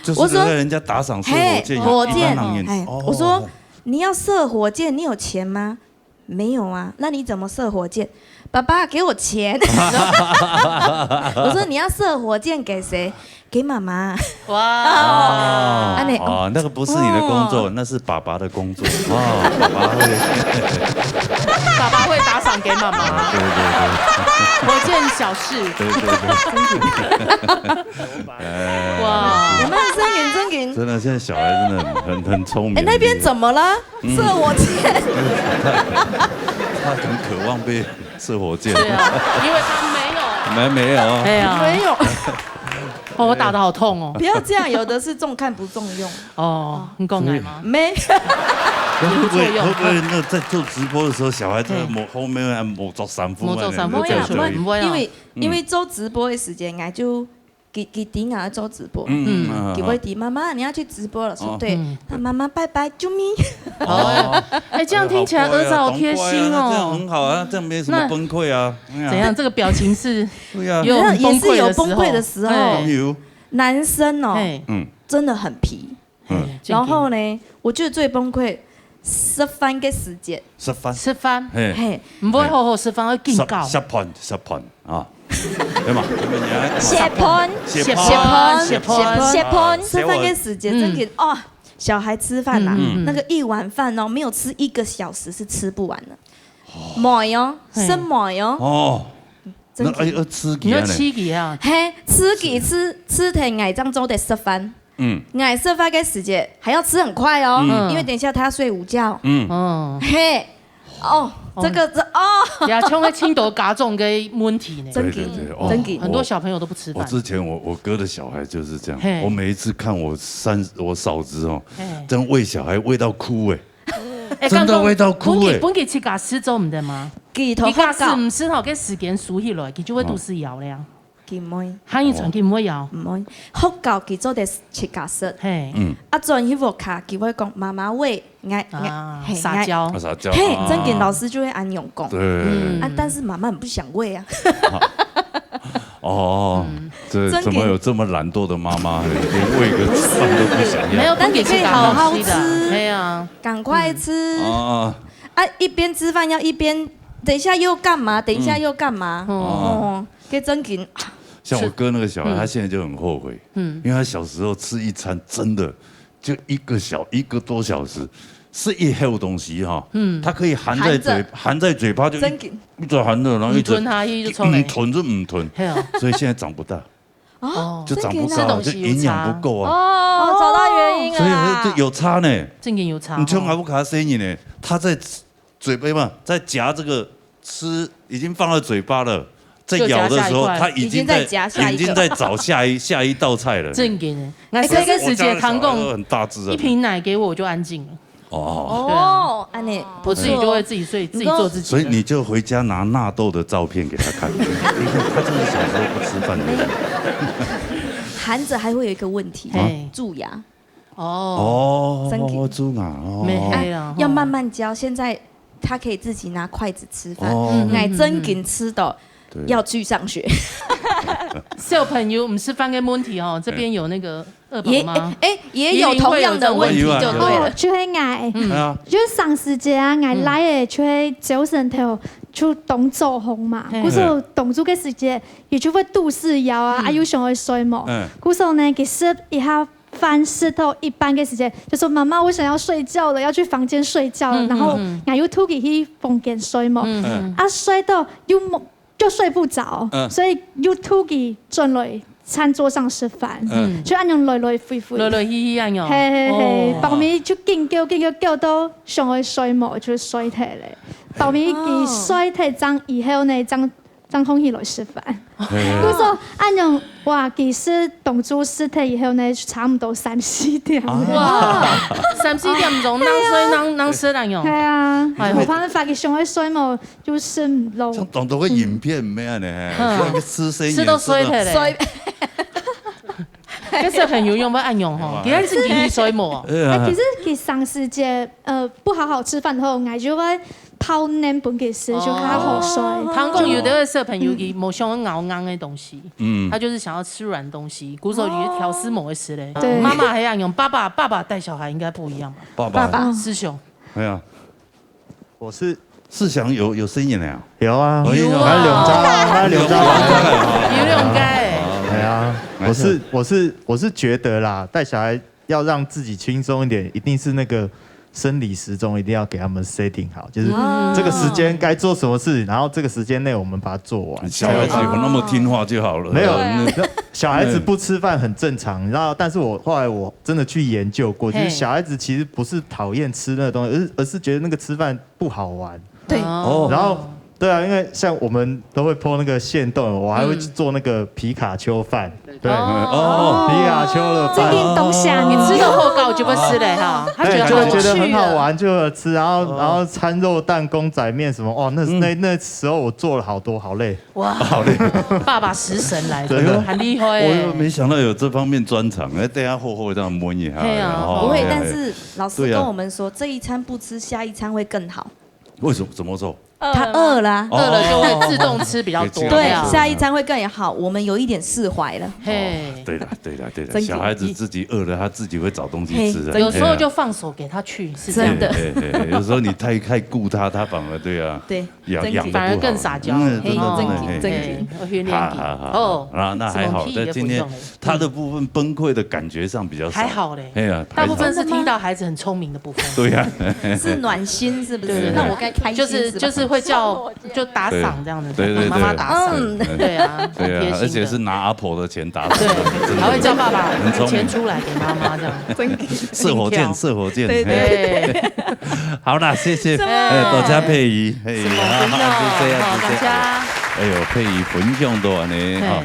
Speaker 4: 就是跟人家打赏射
Speaker 1: 火箭，我说你要射火箭，你有钱吗？没有啊，那你怎么射火箭？爸爸给我钱。我说你要射火箭给谁？给妈妈。
Speaker 2: 哇！
Speaker 4: 那个不是你的工作，那是爸爸的工作。
Speaker 2: 爸爸会打赏给妈妈。
Speaker 4: 对。
Speaker 2: 火箭小事。
Speaker 4: 对。
Speaker 1: 哇！有没有声音？
Speaker 4: 真的，现在小孩真的很聪明。
Speaker 1: 那边怎么了？射火箭。
Speaker 4: 他很渴望被射火箭。
Speaker 2: 对啊，因为他
Speaker 4: 没有啊。
Speaker 2: 哎呀，
Speaker 1: 没有。
Speaker 2: 哦，我打得好痛哦。
Speaker 1: 不要这样，有的是重看不重用。
Speaker 2: 哦，你讲来吗？
Speaker 1: 没。
Speaker 4: 会不会那在做直播的时候，小孩在后面摸做三副？
Speaker 2: 摸做三副，
Speaker 1: 因为做直播的时间，俺就给丁啊做直播。给我弟妈妈，你要去直播了，说对，妈妈拜拜，救命！
Speaker 2: 哦，哎，这样听起来儿子好贴心哦。
Speaker 4: 这样很好啊，这样没什么崩溃啊。
Speaker 2: 怎样？这个表情是？
Speaker 4: 对呀，
Speaker 1: 也是有崩溃的时候。男生哦，真的很皮。然後呢，我覺得最崩潰食飯嘅時節。
Speaker 4: 食飯，
Speaker 2: 嘿，唔會好好食飯，去見教。
Speaker 4: 食盤啊，對嘛？
Speaker 1: 食盤，食飯嘅時節，真嘅哦，小孩吃飯啦，那個一碗飯哦，沒有吃1個小時是吃不完的。沒哦，是沒哦。哦。
Speaker 4: 那要吃幾啊？
Speaker 2: 吃幾啊？
Speaker 1: 嘿，吃幾吃天矮這樣做的食飯。矮食飯嘅時節還要吃很快哦，因為等一下他要睡午覺。嘿，哦，這個
Speaker 2: 也像個青島加重嘅問題呢。
Speaker 1: 真嘅，
Speaker 2: 很多小朋友都不吃飯。
Speaker 4: 我之前我哥的小孩就是這樣，我每一次看我嫂子哦，這樣餵小孩餵到哭哎，真的餵到哭哎。
Speaker 2: 本期切假絲做唔得嗎？佢假絲唔適合嘅時間數起來，佢就會都是搖咧。
Speaker 1: 佢唔會，
Speaker 2: 喊伊傳佢唔會搖，
Speaker 1: 唔會。學教佢做啲切假絲，啊轉迄個卡，佢會講媽媽餵，
Speaker 2: 撒嬌，
Speaker 1: 嘿，真嘅老師就會按用講，
Speaker 4: 對，
Speaker 1: 但是媽媽很不想餵啊。
Speaker 4: 哦，這怎麼有這麼懶惰的媽媽，連餵個飯都不想要？
Speaker 2: 沒有，
Speaker 1: 但你可以好好吃，
Speaker 2: 對啊，
Speaker 1: 趕快吃啊！一邊吃飯要一邊，等一下又幹嘛？等一下又幹嘛？哦，給真緊。
Speaker 4: 像我哥那個小孩，他現在就很後悔，因為他小時候吃一餐真的就1個多小時。是一盒東西哈，它可以含在嘴巴就一直含着，然後一直吞就唔吞，所以現在長不大，就長不高，就營養不夠啊。
Speaker 1: 哦，找到原因
Speaker 4: 了，所以有差呢，
Speaker 2: 真的有差。
Speaker 4: 你像阿布卡聲音呢，他在嘴巴嘛，在夾這個吃，已經放在嘴巴了，在咬的時候，他已經在找下一道菜了。
Speaker 2: 真的，我這個時節糖貢
Speaker 4: 很大隻，
Speaker 2: 一瓶奶給我就安靜了。
Speaker 1: 哦，安妮，
Speaker 2: 我自己就會自己睡，自己做自己。
Speaker 4: 所以你就回家拿納豆的照片給他看，你看他就是小時候不吃飯的人。
Speaker 1: 含着還會有一個問題，蛀牙。
Speaker 4: 蛀牙哦，
Speaker 1: 要慢慢教。現在他可以自己拿筷子吃飯，奶真緊吃的要去上學。
Speaker 2: 小朋友唔吃飯嘅問題哦，這邊有那個。
Speaker 1: 也有同樣的問題就對了。
Speaker 7: 就係嗌，就是上時節啊，嗌來嘅就係早晨頭就動作紅嘛，嗰時候動作嘅時節，也就會肚是搖啊，又想去睡嘛。嗰時候呢，其實一下飯食到一半嘅時節，就說媽媽，我想要睡覺了，要去房間睡覺了。然後嗌又吐佢去房間睡嘛，啊睡到又就睡不着，所以又吐佢轉來。餐桌上吃飯，就按樣來來回回，
Speaker 2: 來來去去按樣，
Speaker 7: 嘿，後面就叫到上去睡冇就睡體咧，後面佢睡體張以後呢，張空氣來吃飯。嗰時候按樣哇，其實動作屍體以後呢，差唔多3-4點。
Speaker 2: 哇，3-4點鐘能睡能用。
Speaker 7: 係啊，冇辦法嘅上去睡冇就睡唔落。
Speaker 4: 像當到個影片咩啊呢？
Speaker 2: 吃到睡體咧。嗰小朋友用不按用吼，其實是給你睡冇。
Speaker 7: 其實上時節不好好吃飯後，我就會泡奶本給吃，就好好睡。
Speaker 2: 糖貢有的小朋友佢冇想咬硬嘅東西，他就是想要吃軟東西。古時候你調絲某會吃嘞，媽媽還要用，爸爸帶小孩應該不一樣吧？爸爸師兄，
Speaker 4: 係啊，我是世祥有聲音呀？
Speaker 5: 有啊，
Speaker 4: 有
Speaker 5: 兩張，
Speaker 2: 有兩個。
Speaker 5: 對啊，我是覺得啦，帶小孩要讓自己輕鬆一點，一定是那個生理時鐘一定要給他們 setting 好，就是這個時間該做什麼事，然後這個時間內我們把它做完。
Speaker 4: 小孩子有那麼聽話就好了。
Speaker 5: 沒有，小孩子不吃飯很正常，然後但是我後來我真的去研究過，就是小孩子其實不是討厭吃那個東西，而是覺得那個吃飯不好玩。
Speaker 7: 对，
Speaker 5: 然后。对啊，因为像我们都会po那个限动，我还会做那个皮卡丘饭。对，皮卡丘的饭。
Speaker 7: 这点东西啊，
Speaker 2: 你吃了后告就不吃了哈。
Speaker 5: 他觉得很好玩，就吃，然后掺肉蛋、公仔面什么，哇，那时候我做了好多，好累。
Speaker 2: 哇，好累。爸爸食神来的，很厉害。
Speaker 4: 我又没想到有这方面专长，等下后这样摸一下。
Speaker 1: 不会，但是老师跟我们说，这一餐不吃，下一餐会更好。
Speaker 4: 为什么？怎么说？
Speaker 1: 他饿了，
Speaker 2: 饿了就会自动吃比较多。
Speaker 1: 对，下一餐会更好。我们有一点释怀了。
Speaker 4: 对了，小孩子自己饿了，他自己会找东西吃的。
Speaker 2: 有时候就放手给他去，是真的。
Speaker 4: 有时候你太顾他反而对啊，养
Speaker 2: 反而更撒娇。
Speaker 1: 真
Speaker 4: 好，那还好。在今天他的部分崩溃的感觉上比较少，
Speaker 2: 还好嘞。大部分是听到孩子很聪明的部分。
Speaker 4: 对呀，
Speaker 1: 是暖心是不是？那我该开心
Speaker 2: 就是会叫就打赏这样子，对妈妈打赏，对啊，
Speaker 4: 而且是拿阿婆的钱打赏，
Speaker 2: 还会叫爸爸钱出来给妈妈这样，
Speaker 4: 射火箭，对，好啦，谢谢，多谢佩仪，就这样，
Speaker 2: 大家，
Speaker 4: 哎呦，佩仪分享到呢，哈，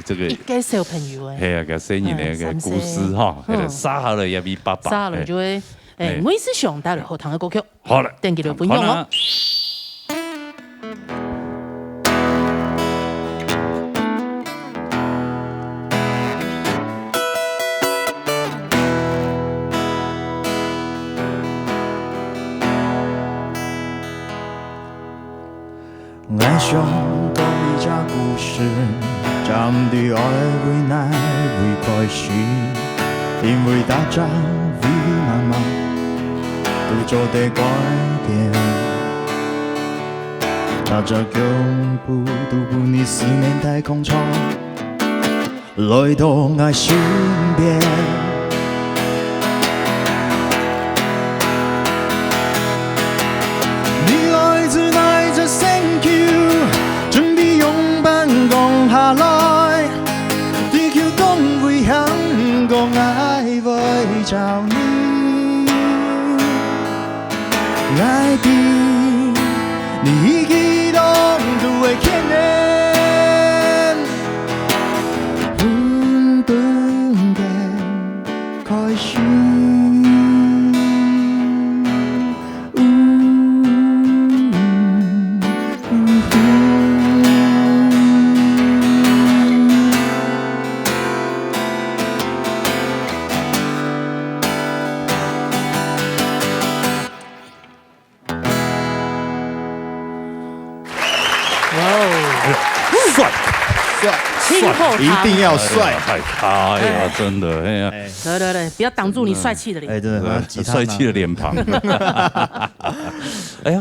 Speaker 4: 这个，
Speaker 2: 给小朋友
Speaker 4: 哎，呀，给生意的个故事哈，撒下了也比爸爸，
Speaker 2: 撒下了就会，每次上带来后堂的歌曲，
Speaker 4: 好了，
Speaker 2: 点击就分享哦。
Speaker 5: 爱上到一只故事，站伫爱为难为开始，因为大家迷迷茫茫，都做得改变。大家恐怖都不你思念太空舱，来到我身边。你来自哪只星球？准备用板讲下来，地球讲为香港爱会找你，爱比你激动都会骗人，分分的开始。一定要帅，
Speaker 4: 哎呀，真的，哎呀，
Speaker 2: 对，不要挡住你帅气的脸，
Speaker 5: 哎，真的，
Speaker 4: 帅气的脸庞，哎呀，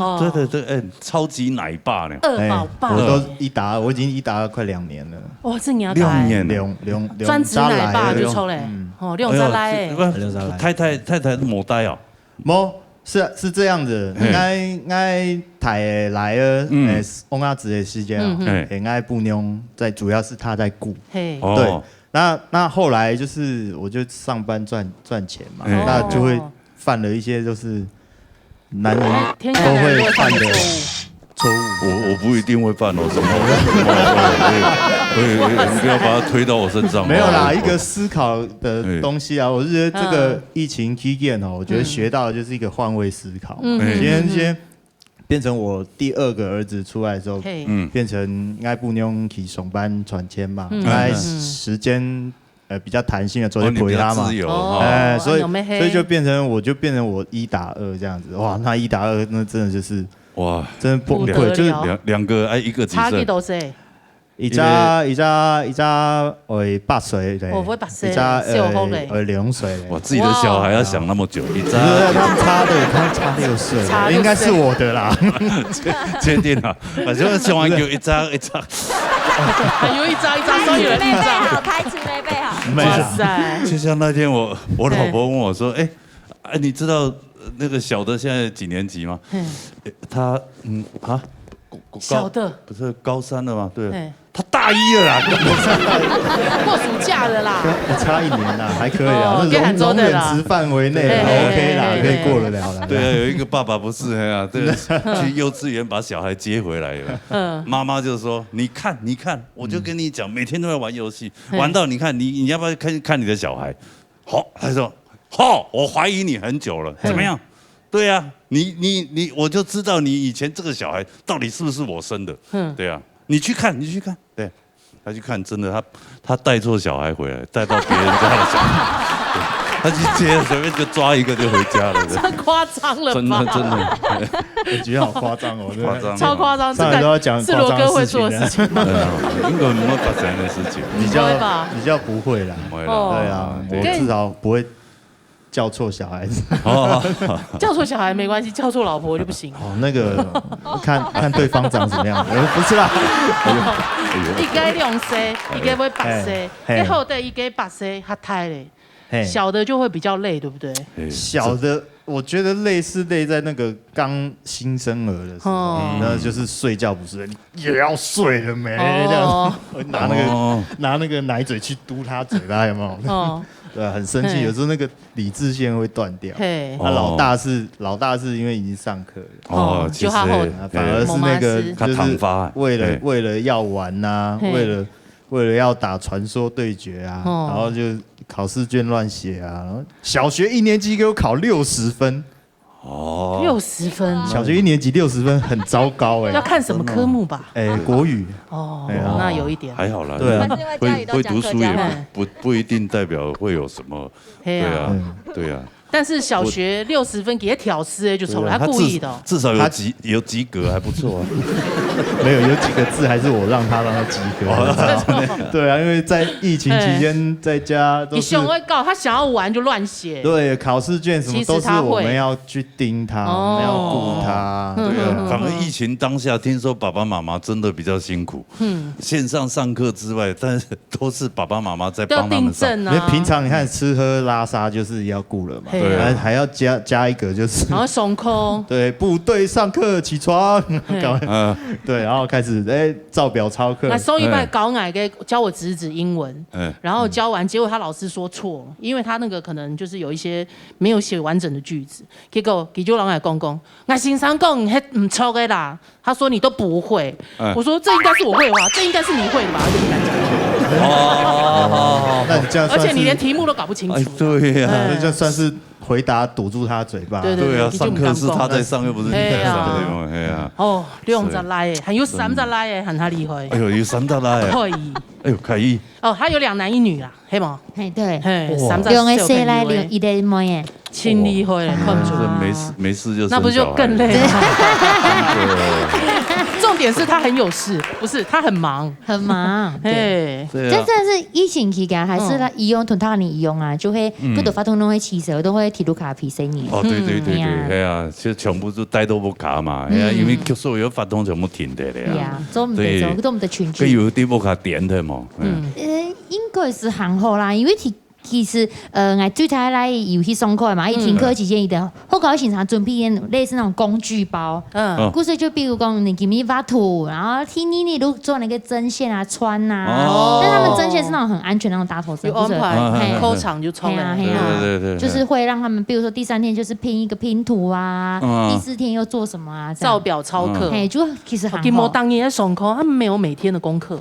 Speaker 4: 对，哎，超级奶爸呢，
Speaker 2: 二宝爸，
Speaker 5: 我都1打2，我已经1打2快2年了，
Speaker 2: 哇，这你要打
Speaker 4: 2年，
Speaker 2: 专职奶爸就抽嘞，哦，2再来，
Speaker 4: 太太莫呆哦，
Speaker 5: 莫。是这样子，爱台来的，翁阿子的时间啊，爱布妞在，主要是他在顾，对，那后来就是我就上班赚钱嘛，那就会犯了一些就是男人都会犯的错误。
Speaker 4: 我不一定会犯哦，什么？你不要把它推到我身上。
Speaker 5: 没有啦，一个思考的东西啊，我是觉得这个疫情期间哦，我觉得学到的就是一个换位思考。今天变成我第2个儿子出来之后，变成爱不用去上班传签嘛，爱时间比较弹性的做些回他嘛，所以就变成我1打2这样子，哇，那1打2那真的就是哇，真的崩溃，就是
Speaker 4: 两个一个几岁？
Speaker 2: 差几多岁？
Speaker 5: 一家会8岁的，
Speaker 2: 我会8岁，
Speaker 5: 一家2岁。
Speaker 4: 我自己的小孩要想那么久，一家
Speaker 5: 他差6岁，应该是我的啦，
Speaker 4: 确定了，反正小孩有一家，
Speaker 2: 还有一张，都有人
Speaker 1: 没备好，台词没备好。
Speaker 2: 哇塞！
Speaker 4: 就像那天我老婆问我说：“哎，你知道那个小的现在几年级吗？”他
Speaker 2: 小的
Speaker 4: 不是高3了吗？对，他大大一了啦，
Speaker 2: 过暑假的啦，
Speaker 5: 我差1年啦，还可以啊，那容忍值范围内，OK 啦，可以过得了啦。
Speaker 4: 对啊，有一个爸爸不是啊，对，去幼稚园把小孩接回来了，妈妈就说：“你看，我就跟你讲，每天都要玩游戏，玩到你看你要不要看你的小孩？”好，他说：“好，我怀疑你很久了，怎么样？”对啊，你，我就知道你以前这个小孩到底是不是我生的。对啊，你去看。对，他去看，真的，他带错小孩回来，带到别人家的小孩，他去接，随便就抓一个就回家了。
Speaker 2: 太夸张了吧？
Speaker 4: 真的，
Speaker 5: 我觉得好夸张哦，
Speaker 4: 夸张，
Speaker 2: 超夸张。
Speaker 5: 上来都要讲
Speaker 2: 是罗哥会做的事情吗？
Speaker 4: 应该没有发生的事情。
Speaker 5: 比较不会啦。对啊，我至少不会。叫错小孩子，
Speaker 2: 叫错小孩没关系，叫错老婆就不行。
Speaker 5: 那个看对方长什么样，不是啦。
Speaker 2: 一个两岁，一个会白岁，一后的一个白岁还太嘞。小的就会比较累，对不对？
Speaker 5: 小的我觉得累是累在那个刚新生儿的时候，那就是睡觉不是，你也要睡了没？这样拿那个奶嘴去嘟他嘴巴，有没有？对，很生气，有时候那个理智线会断掉。他老大是因为已经上课了，
Speaker 2: 就他后
Speaker 5: 反而是那个就是为了要玩呐，为了要打传说对决啊，然后就考试卷乱写啊，然后小学1年级给我考60分。
Speaker 2: 60分，
Speaker 5: 小学1年级60分很糟糕
Speaker 2: 要看什么科目吧？
Speaker 5: 国语。
Speaker 2: 那有一点
Speaker 4: 还好啦。
Speaker 5: 对啊，
Speaker 4: 会读书也不一定代表会有什么。对啊。
Speaker 2: 但是小学60分给他挑丝就从来他故意的，
Speaker 4: 至少有及格还不错啊。
Speaker 5: 没有几个字还是我让他及格。对啊，因为在疫情期间在家都是。你
Speaker 2: 熊会告他想要玩就乱写。
Speaker 5: 对，考试卷什么都是我们要去盯他，我们要顾他。
Speaker 4: 对啊，反而疫情当下，听说爸爸妈妈真的比较辛苦。线上上课之外，但是都是爸爸妈妈在帮他们上。
Speaker 5: 因为平常你看吃喝拉撒就是要顾了嘛。对，还要加一个就是，
Speaker 2: 然后松空，
Speaker 5: 对，部队上课起床，对，然后开始照表操课。
Speaker 2: 那收一半搞矮给教我侄子英文，然后教完，结果他老师说错，因为他那个可能就是有一些没有写完整的句子，结果给就老矮公公，我先生讲还唔错的啦，他说你都不会，我说这应该是我会的吧，这应该是你会的吧，就不敢讲。
Speaker 5: 那你这样，
Speaker 2: 而且你连题目都搞不清楚。
Speaker 4: 对呀，
Speaker 5: 那就算是回答堵住他嘴巴。
Speaker 4: 对啊，上课是他在上，又不是你在上，对呀。
Speaker 2: 200来诶，还有300来诶，很他厉害。
Speaker 4: 哎呦，有300来诶。
Speaker 2: 可以。
Speaker 4: 哎呦，可以。
Speaker 2: 他有2男1女啦，嘿吗？
Speaker 8: 嘿，对。
Speaker 2: 嘿
Speaker 8: ，2个谁来2一个么耶？
Speaker 2: 真厉害，看不出来。
Speaker 4: 没事就
Speaker 2: 那不就更累了？重点是他很有事，不是他很忙，
Speaker 8: 对，这真的是疫情期间，还是他医用同他你医用啊，就会不得发通都会起手，都会提路卡皮生意。
Speaker 4: 对，哎呀，其实全部都带都不卡嘛，哎呀，因为所有发动全部停的了呀，
Speaker 8: 对，都我们的群聚，
Speaker 4: 有啲不卡点的嘛，
Speaker 8: 应该是还好啦，因为其实我最早来游戏上课嘛，停课期间一定好搞现场准备类似那种工具包，故事就比如讲你给你挖土，然后听你都做那个针线啊穿啊，但他们针线是那种很安全那种大头针，
Speaker 2: 有安排，扣场就冲了，
Speaker 4: 对，
Speaker 8: 就是会让他们，比如说第3天就是拼一个拼图啊，第4天又做什么啊，
Speaker 2: 照表操课，
Speaker 8: 就其实还好。
Speaker 2: 给我当年在上课，他们没有每天的功课。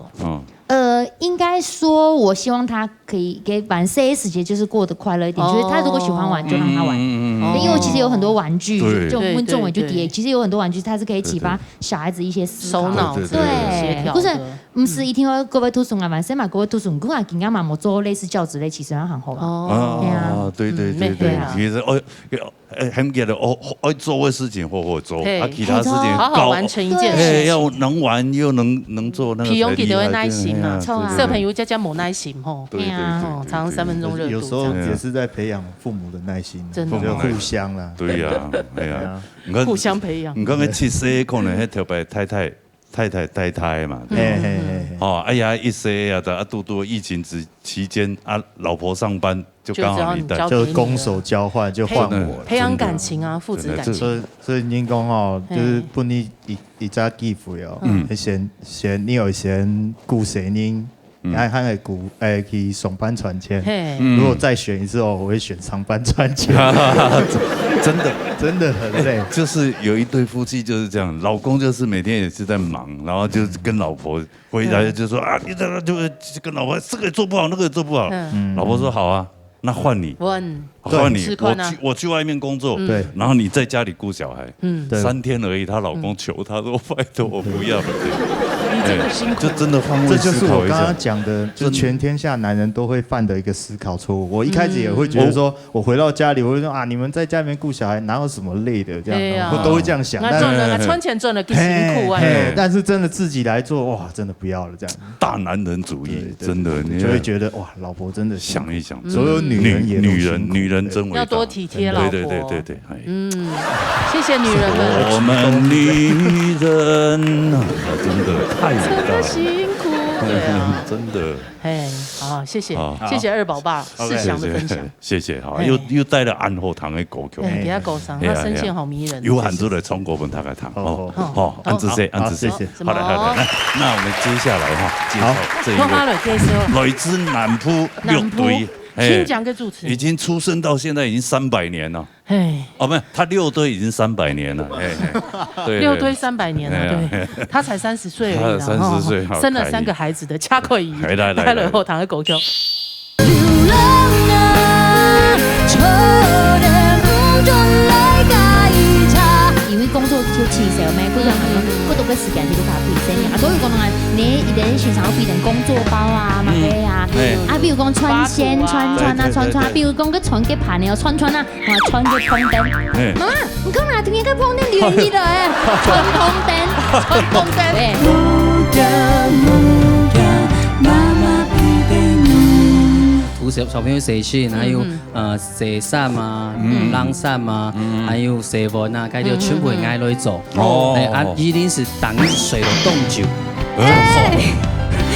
Speaker 8: 应该说，我希望他可以给玩 CS 节，就是过得快乐一点。就是他如果喜欢玩，就让他玩。因为我其实有很多玩具，就问中文就叠。其实有很多玩具，它是可以启发小孩子一些
Speaker 2: 手脑
Speaker 8: 对，不是一定要各位图书馆玩，先把各位图书馆，跟人家嘛冇做类似教职类，其实它很好玩。
Speaker 4: 对，其实很记得爱做的事情或做，其他事情
Speaker 2: 好好完成一件事，
Speaker 4: 要能玩又能做那个。
Speaker 2: 皮勇给的耐心嘛，小朋友加冇耐心吼，
Speaker 4: 对，
Speaker 2: 常常3分钟热度。
Speaker 5: 有时候也是在培养父母的耐心，
Speaker 2: 真的
Speaker 5: 互相啦。
Speaker 4: 对呀，
Speaker 2: 互相培养。
Speaker 4: 你讲个70可能迄条白太太太太带胎嘛，哦，哎呀，一些呀的，都疫情期间啊，老婆上班就刚好你带，
Speaker 5: 就攻守交换，就换我
Speaker 2: 培养感情啊，父子感情。
Speaker 5: 所以您讲哦，就是不你一家继父哟，你有先顾谁呢？还会顾去上班传签。如果再选一次哦，我会选上班传签。真的很累。
Speaker 4: 就是有一对夫妻就是这样，老公就是每天也是在忙，然后就跟老婆回来就说啊，你这个就跟老婆这个也做不好，那个也做不好。老婆说好啊，那换你，我去外面工作，对，然后你在家里顾小孩，3天而已。她老公求她说拜托我不要了。就真的换位思考一下，这就是
Speaker 5: 我刚刚讲的，就全天下男人都会犯的一个思考错误。我一开始也会觉得说，我回到家里，我会说啊，你们在家里面顾小孩，哪有什么累的这样，我都会这样想。
Speaker 2: 那赚了，存钱赚了，辛苦啊。
Speaker 5: 但是真的自己来做，哇，真的不要了这样。
Speaker 4: 大男人主义，真的，
Speaker 5: 你就会觉得哇，老婆真的
Speaker 4: 想一想，
Speaker 5: 所有女
Speaker 4: 人真伟大，
Speaker 2: 要多体贴老婆。
Speaker 4: 对，
Speaker 2: 谢谢女人们。
Speaker 4: 我们女人真的太伟大了。
Speaker 2: 辛苦，对啊，
Speaker 4: 真的。
Speaker 2: 好，谢谢二宝爸思想的分享，
Speaker 4: 谢谢哈，又带了安后堂的歌曲，
Speaker 2: 给他勾上，他声线好迷人。
Speaker 4: 有很多的中国文他来唱哦，安子谢，谢谢，好的，那我们接下来哈，介绍这一位来自南部乐队。
Speaker 2: 请讲个主持，
Speaker 4: 已经出生到现在已经300年了。哦，没有，他6堆已经300年了。
Speaker 2: 对，6堆300年了。对，他才30岁而已。
Speaker 4: 他30岁，
Speaker 2: 生了3个孩子的恰可以。来后堂的狗叫。
Speaker 8: 因为工作就起勢咩，嗰陣嗰度嘅時間佢都怕陪身啊，所以講啊，你一定先想要備定工作包啊、乜嘢啊，比如講穿線、穿，比如講個穿嘅盤你要穿啊，我穿嘅碰燈。媽媽，你講哪點解碰燈亂啲嘞？穿碰燈。
Speaker 9: 图小朋友写信，还有写扇啊、浪扇啊，还有写文啊，佢哋全部嗌嚟做。一定是挡水的冻酒。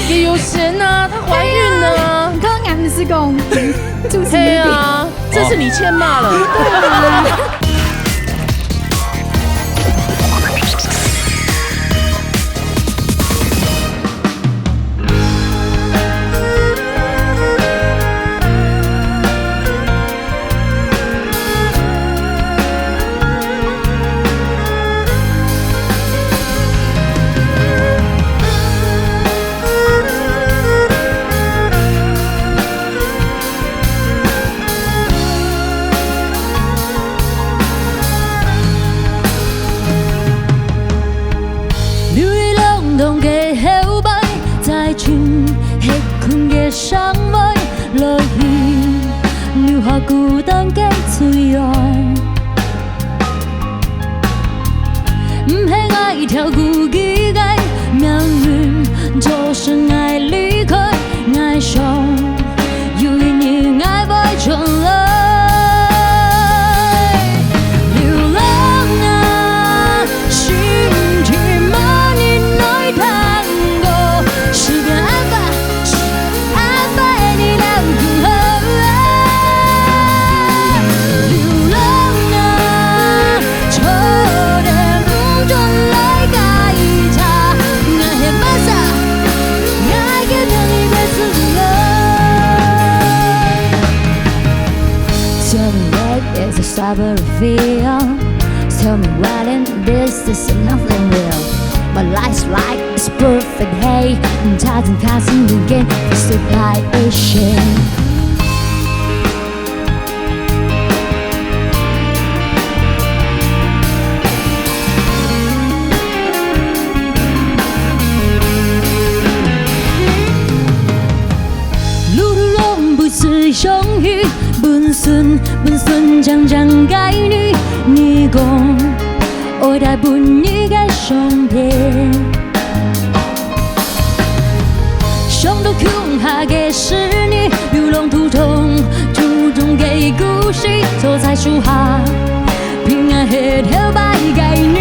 Speaker 2: 也有神啊，她怀孕了。
Speaker 7: 刚刚俺是讲主持人
Speaker 2: 啊，这是你欠骂了。
Speaker 6: 上位落雨，留下孤單嘅嘴唇。唔係愛跳孤寂嘅命運，就是愛離開，愛上有一年愛被轉來。流浪啊，心情把你內tango，是個安排。Cyber feel. Tell me what in this is nothing real. My life's like it's perfect. Hey, I'm tired and casting again. It's by Asian. 是相遇，本身将改女，你讲爱在本你的相片，想到空下的是你，流浪途中途中的故事，坐在树下，平安黑条白改女。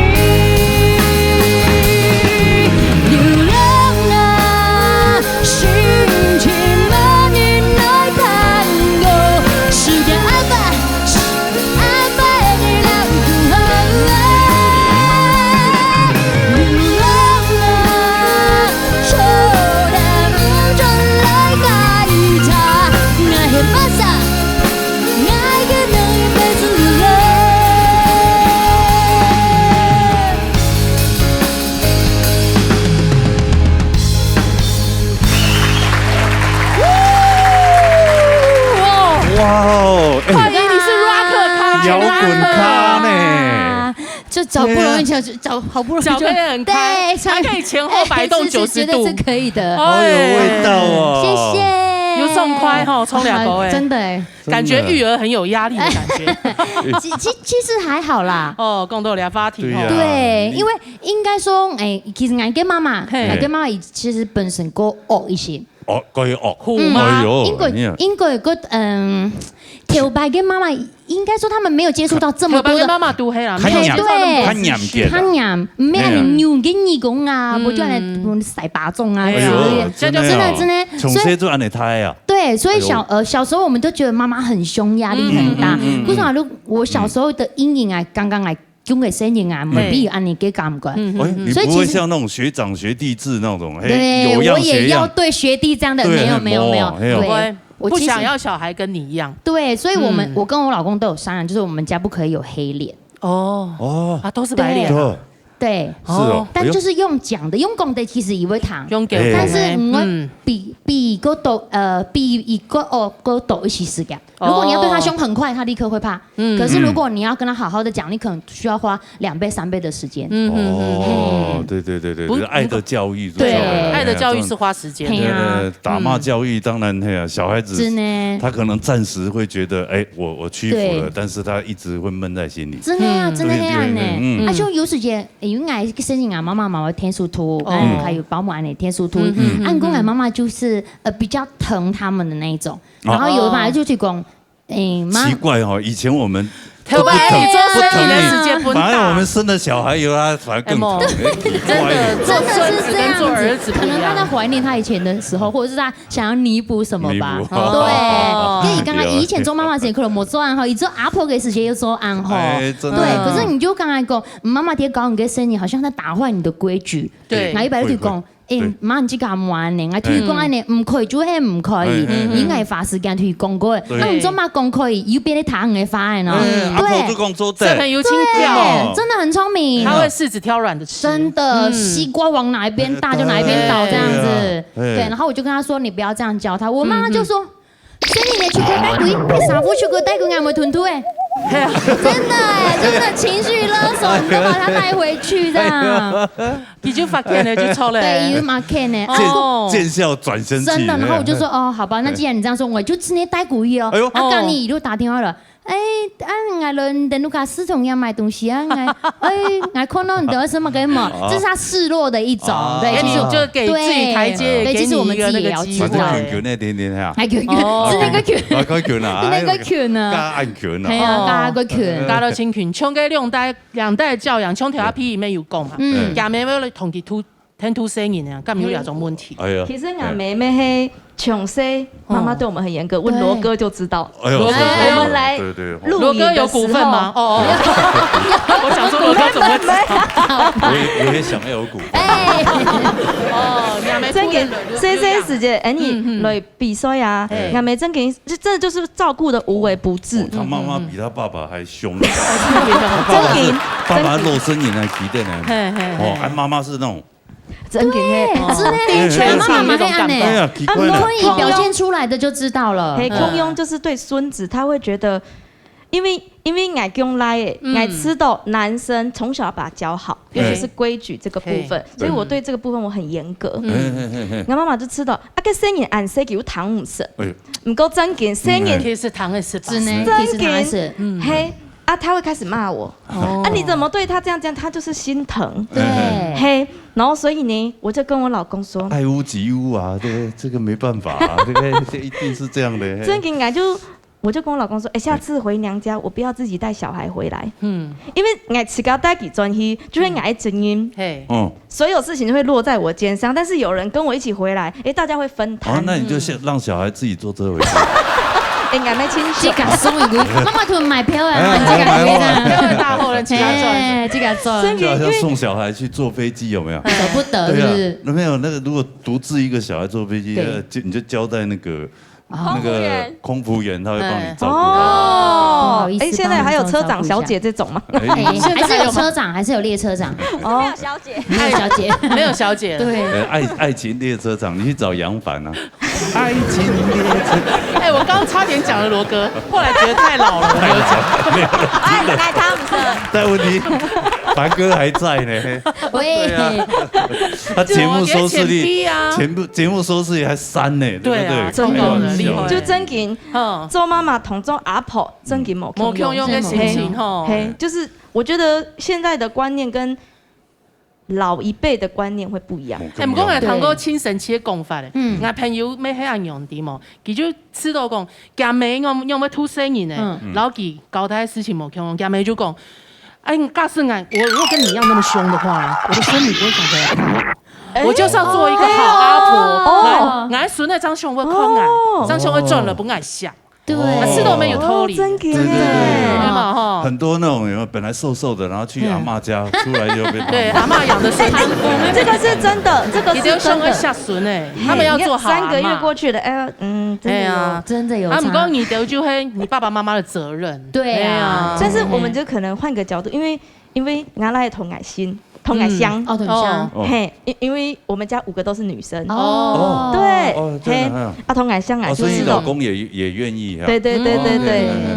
Speaker 4: 滚咖呢，
Speaker 8: 就好不容易找好不容易
Speaker 2: 脚可以很开，还可以前后摆动90度，
Speaker 8: 是可以的。
Speaker 4: 好有味道哦，
Speaker 8: 谢谢。
Speaker 2: 有送快哈，冲2口哎，
Speaker 8: 真的哎，
Speaker 2: 感觉育儿很有压力的感觉。
Speaker 8: 其实还好啦。
Speaker 2: 哦，共斗俩发题哦。
Speaker 8: 对，因为应该说，其实俺跟妈妈其实本身够恶一些。
Speaker 4: 哦，可以哦，
Speaker 2: 吗？
Speaker 8: 因为个头白跟妈妈，应该说他们没有接触到这么多的。
Speaker 2: 妈妈都黑啦，
Speaker 4: 对，
Speaker 8: 他娘没很牛跟你讲啊，我就来塞巴种啊，
Speaker 4: 真的，从小就按你胎啊。
Speaker 8: 对，所以小时候我们都觉得妈妈很凶，压力很大。为什么？我小时候的阴影啊，刚刚来。中嘅声音啊，未必按你给感觉。
Speaker 4: 你不会像那种学长学弟制那种，
Speaker 8: 对，我也要对学弟这样的，没有，
Speaker 2: 对，我不想要小孩跟你一样。
Speaker 8: 对，所以我跟我老公都有商量，就是我们家不可以有黑脸。
Speaker 2: 哦，都是白脸。
Speaker 8: 对，
Speaker 4: 是哦，
Speaker 8: 但就是用讲的，用讲的其实以为糖，
Speaker 2: 但
Speaker 8: 是比个抖比一个抖一起死掉。如果你要对他凶很快，他立刻会怕。可是如果你要跟他好好的讲，你可能需要花2倍3倍的时间。
Speaker 4: 对，爱的教育，
Speaker 2: 对，爱的教育是花时间。
Speaker 4: 对，打骂教育当然小孩子他可能暂时会觉得我屈服了，但是他一直会闷在心里。
Speaker 8: 真的呀，真的那样呢。而且有时间。因为俺生日俺妈妈天书图，还有保姆俺的天书图，按公俺妈妈就是比较疼他们的那一种，然后有嘛就去讲，
Speaker 4: 奇怪哈，以前我们。
Speaker 2: 不疼你，
Speaker 4: 反正我们生了小孩以后，他反而更疼。
Speaker 8: 真的是这样子，可能他在怀念他以前的时候，或者是他想要弥补什么吧。对，因为你刚刚以前做妈妈时可能没做安好，你做阿婆的时间又做安好。对，可是你就刚才讲，妈妈爹搞你个生日，好像在打坏你的规矩。
Speaker 2: 对，
Speaker 8: 那100就讲。媽唔知咁玩呢，我推講安尼唔可以就係唔可以，應該花時間去講過。那唔做嘛講可以，又俾你談嘅法案哦。
Speaker 4: 對，
Speaker 2: 這很有情調，
Speaker 8: 真的很聰明。
Speaker 2: 他會柿子挑軟的吃，
Speaker 8: 真的，西瓜往哪一邊大就哪一邊倒這樣子。對，然後我就跟他說，你不要這樣教他。我媽媽就說，所以你去個帶鬼，三夫去個帶鬼，俺們吞吐誒。真的情緒勒索，你都把他帶回去這樣。
Speaker 2: 你就發現了就錯了。
Speaker 8: 對，就發現了。
Speaker 4: 見笑轉生氣。
Speaker 8: 真的，然後我就說好吧，那既然你這樣說，我就直接帶鬼哦。剛你就打電話了。俺倫敦盧卡斯同樣買東西啊，俺看到你的什麼跟什麼，這是他示弱的一種，對，
Speaker 2: 就給自己台階，
Speaker 8: 對，其實我們自己也要知道。
Speaker 4: 拳呢？點係
Speaker 8: 拳，是那個拳，
Speaker 4: 那個拳啊，
Speaker 8: 那個拳啊，
Speaker 4: 加暗拳啊，
Speaker 8: 係啊，加個拳，
Speaker 2: 加到清拳，像嘅兩代教養，像條阿 P 裡面有講嘛，廿妹妹同佢聽吐聲音啊，咁有兩種問題。
Speaker 1: 其實俺妹妹係。窮 C 媽媽對我們很嚴格，問羅哥就知道。我們來
Speaker 2: 羅哥有股份嗎？我想說羅哥怎麼會知道？
Speaker 4: 我也想要有股份。
Speaker 1: 真嘅，這時間你來比賽啊，俺妹真嘅，這就是照顧的無微不至。
Speaker 4: 他媽媽比他爸爸還兇。真爸爸露身也來提的呢。俺媽媽是那種。
Speaker 8: 真嘅，的確，媽媽會安呢，可以表現出來的就知道了。
Speaker 1: 空庸就是對孫子，他會覺得，因為愛公來誒，愛知道男生從小把他教好，尤其是規矩這個部分，所以我對這個部分我很嚴格。我媽媽就知道，啊個生日按時叫糖唔食，唔夠真嘅生日，
Speaker 2: 其實糖係食，
Speaker 8: 真嘅，
Speaker 1: 嘿。啊，他會開始罵我，啊，你怎麼對他這樣？他就是心疼，
Speaker 8: 對，
Speaker 1: 嘿，然後所以呢，我就跟我老公說，
Speaker 4: 愛屋及烏啊，對，這個沒辦法啊，這一定是這樣的。
Speaker 1: 真嘅，我就跟我老公說，下次回娘家，我不要自己帶小孩回來，因為我自己帶佢轉去，就會愛爭音，所有事情就會落在我肩上，但是有人跟我一起回來，大家會分攤。
Speaker 4: 那你就先讓小孩自己坐車回去。
Speaker 1: 俺妹親戚，
Speaker 8: 這個送一個，媽媽突然買票啊，這個
Speaker 2: 票大貨人自己賺，
Speaker 8: 這個賺，
Speaker 4: 就好像送小孩去坐飛機，有沒有？
Speaker 8: 捨不得，是。
Speaker 4: 沒有那個，如果獨自一個小孩坐飛機，你就交代那個那个空服员他会帮你照顾。
Speaker 10: 哦，哎，现在还有车长小姐这种吗？
Speaker 8: 还是有车长，还是有列车长？
Speaker 1: 没有小姐，
Speaker 8: 没有小姐，
Speaker 2: 没有小姐。
Speaker 8: 对，
Speaker 4: 爱情列车长，你去找杨凡啊。爱情列车，
Speaker 2: 哎，我刚刚差点讲了罗哥，后来觉得太老了，没有讲。
Speaker 4: 没有，
Speaker 1: 来他们的。
Speaker 4: 但问题，凡哥还在呢。
Speaker 8: 喂，
Speaker 4: 他节目收视率，节目收视率还3呢，对不对？
Speaker 2: 真的厉害。
Speaker 10: 就真紧，做妈妈同做阿婆，真紧某
Speaker 2: 用跟心情吼，
Speaker 10: 就是我觉得现在的观念跟老一辈的观念会不一样。
Speaker 2: 唔讲係堂哥親神奇嘅講法咧，我朋友咩喺人用啲嘛，佢就知道講，夾尾我有冇出聲音咧，然後佢交代事情冇用，夾尾就講，哎，假設我如果跟你一樣那麼兇的話，我的孫女不會想回來看。我就是要做一個好阿婆，我孫那張胸會空啊，張胸會轉了不愛笑。
Speaker 8: 对，
Speaker 2: 吃都没有偷理，
Speaker 10: 真给
Speaker 4: 对，很多那种有本来瘦瘦的，然后去阿嬷家出来就被
Speaker 2: 对阿嬷养的孙子，
Speaker 10: 这个是真的，这个是真的。
Speaker 2: 下孙哎，他们要做好
Speaker 10: 3个月过去了，
Speaker 8: 真的有。
Speaker 2: 他们讲你得就会你爸爸妈妈的责任，
Speaker 8: 对啊。
Speaker 10: 但是我们就可能换个角度，因为俺来同爱心。同感香
Speaker 8: 哦，同香
Speaker 10: 嘿，因为我们家5个都是女生哦，对，嘿，同感香啊，
Speaker 4: 所以老公也愿意啊，
Speaker 10: 对，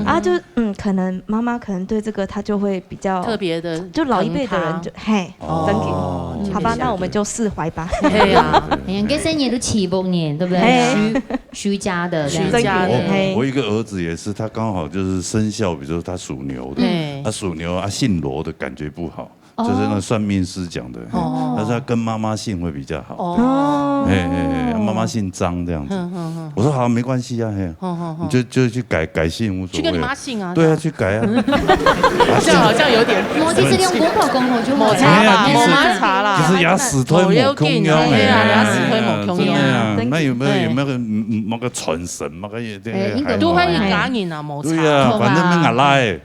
Speaker 10: 啊，就可能妈妈可能对这个她就会比较
Speaker 2: 特别的，
Speaker 10: 就老一辈的人就嘿，真给，好吧，那我们就释怀吧，
Speaker 8: 对啊，你跟生年都7年，对不对？徐家的，
Speaker 4: 我一个儿子也是，他刚好就是生肖，比如说他属牛的，他属牛啊，姓罗的感觉不好。就是那算命师讲的，但是他跟妈妈姓会比较好。哦，妈妈姓张这样子。我说好，没关系啊，你就去改姓无所谓。
Speaker 2: 去跟你妈姓啊？
Speaker 4: 对啊，去改啊。
Speaker 2: 这样好像有点。
Speaker 8: 我其实用国口公口就
Speaker 2: 抹茶吧，抹茶啦。
Speaker 4: 就是牙齿推抹空腰
Speaker 2: 牙齿推抹空腰。
Speaker 4: 那有没有那个传神嘛？个也
Speaker 2: 都可以假人啊，抹茶。
Speaker 4: 对啊，反正没牙拉诶，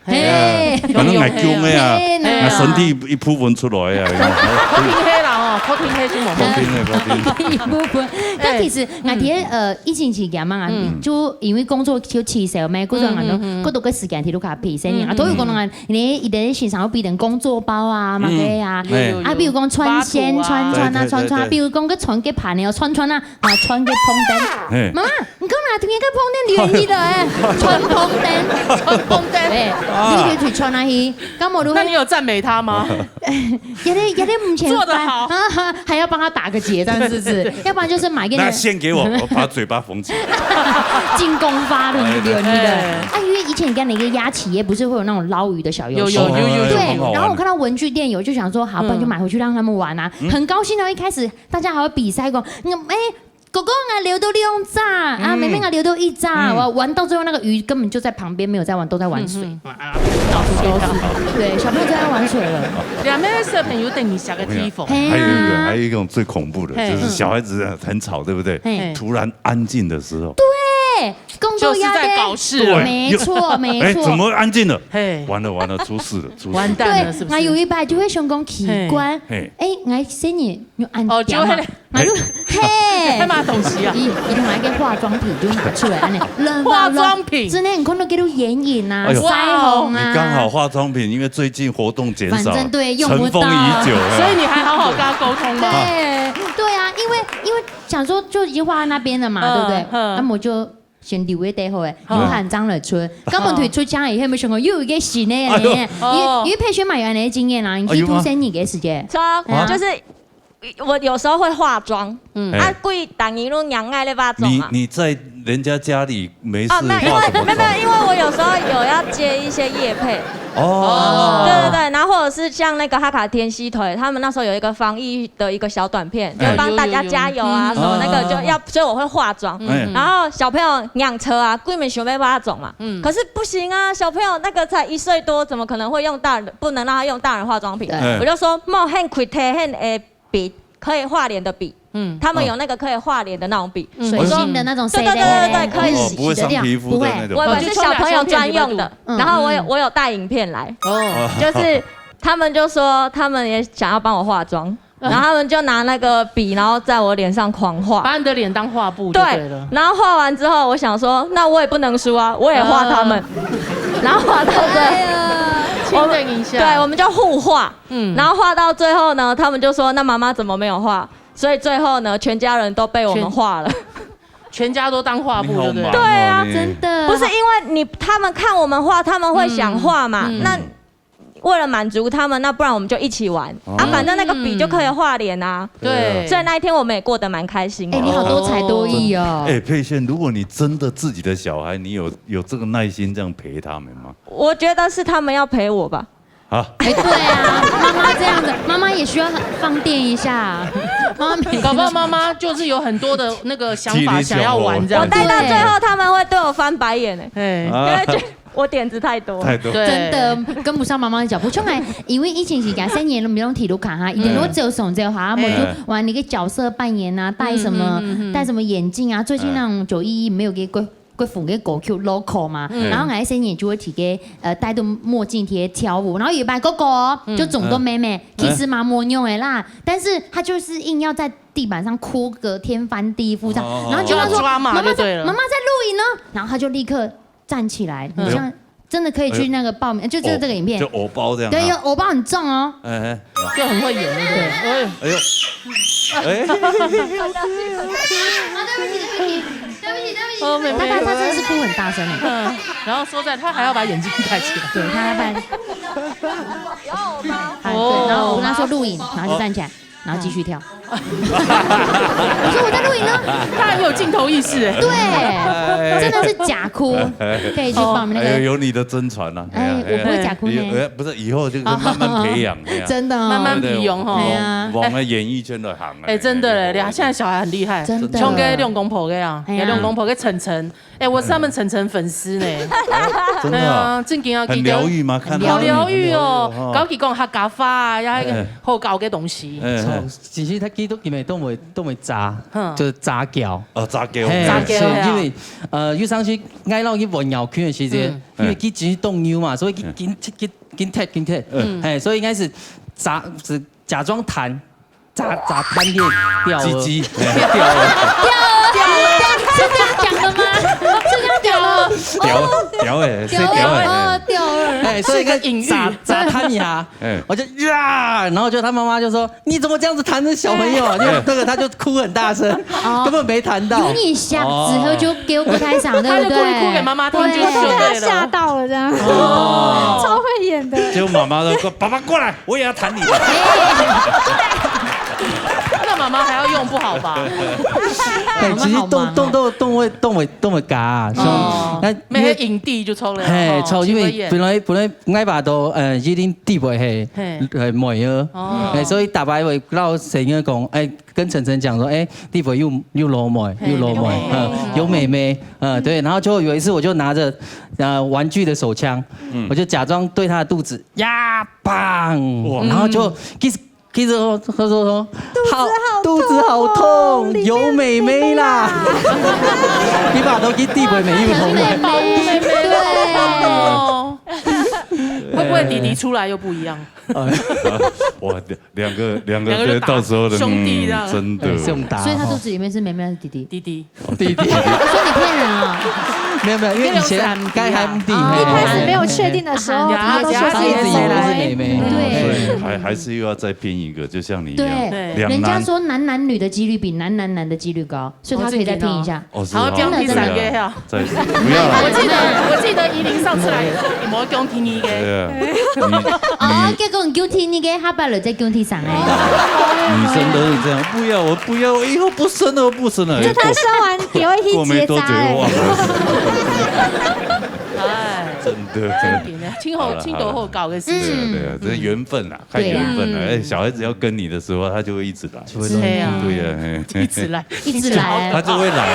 Speaker 4: 反正牙姜诶啊，牙身体一部分出来啊。
Speaker 2: 口听黑啦哦，口听黑就冇。
Speaker 4: 口听。
Speaker 8: 一部分。但其實我哋以前時間嘛，就因為工作就遲少咩，嗰陣我嗰度嘅時間睇到卡皮先啊，都有講啊，你一定欣賞必定工作包啊，乜嘅啊，比如講穿線穿，比如講個穿嘅盤又穿啊，穿嘅碰釘。媽媽，你講哪條嘢嘅碰釘連意的誒？穿碰釘，你要去穿哪去？咁我都。
Speaker 2: 那你有讚美他嗎？
Speaker 8: 有啲唔前
Speaker 2: 做得好，
Speaker 8: 還要幫他打個結，這樣是不是？要不然就是買個。
Speaker 4: 那獻給我，我把嘴巴縫起來。
Speaker 8: 進攻發的，你的。因為以前跟那個鴨企業不是會有那種撈魚的小遊戲？有。對，然後我看到文具店有，就想說好，不然就買回去讓他們玩啊，很高興。然後一開始大家還會比賽講，哥哥啊，留到2炸啊，妹妹啊，留到1炸，我玩到最後那個魚根本就在旁邊，沒有在玩，都在玩水。到處都是。對，小朋友都在玩水了。
Speaker 2: 兩邊小朋友等你下個地方。
Speaker 4: 還有一種最恐怖的，就是小孩子很吵，對不對？突然安靜的時候。
Speaker 8: 對，工作壓力。
Speaker 2: 就是在搞事了。
Speaker 8: 沒錯。
Speaker 4: 怎麼安靜了？完了，出事了。
Speaker 2: 完蛋了，是不是？
Speaker 8: 我有一擺就會想講奇怪，我生日要安靜嘛，我就
Speaker 2: 幹嘛東西啊？
Speaker 8: 一同埋個化妝品就拿出來，
Speaker 2: 化妝品
Speaker 8: 真的很看到給到眼影啊，腮紅啊。
Speaker 4: 你剛好化妝品，因為最近活動減少，
Speaker 8: 反正對用不到，
Speaker 4: 塵封已久，
Speaker 2: 所以你還好好跟他溝通嗎？
Speaker 8: 對啊，因為想說就已經畫在那邊了嘛，對不對？那我就。先留一地好誒，有限張嚟出，根本退出家以後冇想過又一個新嘅嘢，因為培訓嘛有你嘅經驗啦，你去出生你嘅時間，
Speaker 1: 就是我有時候會化妝，貴等於都娘愛咧化妝嘛。
Speaker 4: 你在人家家裡沒事化什麼妝？
Speaker 1: 沒有，因為我有時候有要接一些業配。對，然後或者是像那個哈卡天西腿，他們那時候有一個防疫的一個小短片，就幫大家加油啊什麼，那個就要，所以我會化妝。然後小朋友養車啊，貴們想要化妝嘛，可是不行啊，小朋友那個才1歲多，怎麼可能會用大人？不能讓他用大人化妝品。我就說，冇很貴的很筆，可以畫臉的筆。他們有那個可以畫臉的那種筆，
Speaker 8: 水性的那種。
Speaker 1: 對，可以洗
Speaker 4: 不會傷皮膚的那種。
Speaker 1: 我是小朋友專用的，然後我有帶影片來，就是他們就說他們也想要幫我化妝，然后他们就拿那个笔，然后在我脸上狂画，
Speaker 2: 把你的脸当画布就对了。
Speaker 1: 然后画完之后，我想说，那我也不能输啊，我也画他们。然后画到
Speaker 2: 亲人一下，
Speaker 1: 对，我们就互画。然后画到最后呢，他们就说，那妈妈怎么没有画？所以最后呢，全家人都被我们画了。
Speaker 2: 全家都当画布，对不对？
Speaker 1: 对啊，
Speaker 8: 真的。
Speaker 1: 不是因为他们看我们画，他们会想画嘛？那为了满足他们，那不然我们就一起玩啊！反正那个笔就可以画脸啊。
Speaker 2: 对，
Speaker 1: 所以那一天我们也过得蛮开心的。
Speaker 8: 你好多才多艺哦。
Speaker 4: 佩萱，如果你真的自己的小孩，你有这个耐心这样陪他们吗？
Speaker 1: 我觉得是他们要陪我吧。
Speaker 4: 啊，
Speaker 8: 对啊，妈妈这样子，妈妈也需要放电一下。妈妈
Speaker 2: 搞不好妈妈就是有很多的那个想法，想要玩这样。
Speaker 1: 我带到最后，他们会对我翻白眼因为觉得我点子太多，
Speaker 8: 真的跟不上妈妈的脚步。从来因为以前是讲3年都没用体育卡哈，一点都只有手这哈，我就玩那个角色扮演啊，戴什么眼镜啊。最近那种911没有给贵妇给狗 Q local 嘛，然后3年就会提给戴着墨镜贴跳舞，然后有一班狗狗就总个妹妹，其实蛮模用的啦，但是她就是硬要在地板上哭个天翻地覆这样，然后就说妈妈在录影呢，然后她就立刻站起来，你像真的可以去那个报名，就是这个影片，
Speaker 4: 就偶包这样，
Speaker 8: 对，有偶包很重哦，
Speaker 2: 就很会演，对，
Speaker 4: 哎呦，
Speaker 8: 对不起，他真的是哭很大声哎，
Speaker 2: 然后说在他还要把眼镜戴起来，
Speaker 8: 对，他还把，对，然后我跟他说录影，然后就站起来。然后继续跳。我说我在录影呢，
Speaker 2: 他很有镜头意识哎。
Speaker 8: 对，真的是假哭，可以去报名那个。
Speaker 4: 有你的真传啊！
Speaker 8: 哎，我不会假哭呢。
Speaker 4: 不是，以后就慢慢培养。
Speaker 8: 真的，
Speaker 2: 慢慢培养哈。
Speaker 4: 往那演艺圈的行。
Speaker 2: 哎，真的嘞，现在小孩很厉害，
Speaker 8: 真的。
Speaker 2: 像给六公婆这样，给六公婆给晨晨，哎，我是他们晨晨粉丝呢。
Speaker 4: 真的。
Speaker 2: 正经要
Speaker 4: 很疗愈吗？看
Speaker 2: 好疗愈哦，搞起讲客家话啊，然后好搞嘅东西。
Speaker 9: 其实他基督因为都会炸，就是炸胶。
Speaker 4: 炸胶。
Speaker 2: 炸胶。
Speaker 9: 因为要上去挨到去玩摇圈的时间，因为佢只动腰嘛，所以紧踢，所以应该是假装弹，炸弹掉了，鸡掉了。
Speaker 8: 是这样讲的吗？是这样讲的。
Speaker 4: 屌哎，
Speaker 8: 屌
Speaker 9: 哎，所以个隐喻砸弹呀，我就呀，然后就他妈妈就说你怎么这样子弹着小朋友？因为那个他就哭很大声，根本没弹到。
Speaker 8: 有你下之后就给我不太想，对不对？
Speaker 2: 他就故意哭给妈妈听，就
Speaker 7: 被他吓到了这样，超会演的。
Speaker 4: 结果妈妈都说：“爸爸过来，我也要弹你。”
Speaker 2: 那妈妈还要用不好吧？
Speaker 9: 对，其实动会假，
Speaker 2: 那没影帝就抽了，
Speaker 9: 嘿，抽，因为本来挨把都一定地位系妹啊，所以大白会老成日讲，跟晨晨讲说，地位又老妹，有妹妹，对，然后就有一次我就拿着玩具的手枪，我就假装对他的肚子呀砰，然后就其实他说肚子好痛，有妹妹啦，你把都给地位没有红了，
Speaker 2: 对，会不会弟弟出来又不一样？
Speaker 4: 哇，两个到时候的
Speaker 2: 兄弟的，
Speaker 4: 真的，
Speaker 8: 所以他肚子里面是妹妹还是弟弟？
Speaker 2: 弟弟。
Speaker 8: 我说你骗人啊！
Speaker 9: 没有，因为以前该还弟，
Speaker 7: 一开始没有确定的时候，他都说是
Speaker 9: 妹妹，
Speaker 8: 对，
Speaker 4: 还是又要再编一个，就像你一样，
Speaker 8: 对，人家说男女的几率比男的几率高，所以他可以再拼一下。
Speaker 2: 好，讲第三个哈，
Speaker 4: 不要了。
Speaker 2: 我记得依林上次来，你冇讲听一个。
Speaker 8: 哦，结果你叫听一个，他把了再叫听上哎。
Speaker 4: 女生都是这样，不要，我以后不生了，我不生了。
Speaker 7: 就他生完也会去结扎
Speaker 4: 真的，
Speaker 2: 亲头后搞个事情，
Speaker 4: 对啊，这是缘分啦，看缘分啦。小孩子要跟你的时候，他就会一直来，
Speaker 2: 对呀，
Speaker 8: 一直来，
Speaker 4: 他就会来，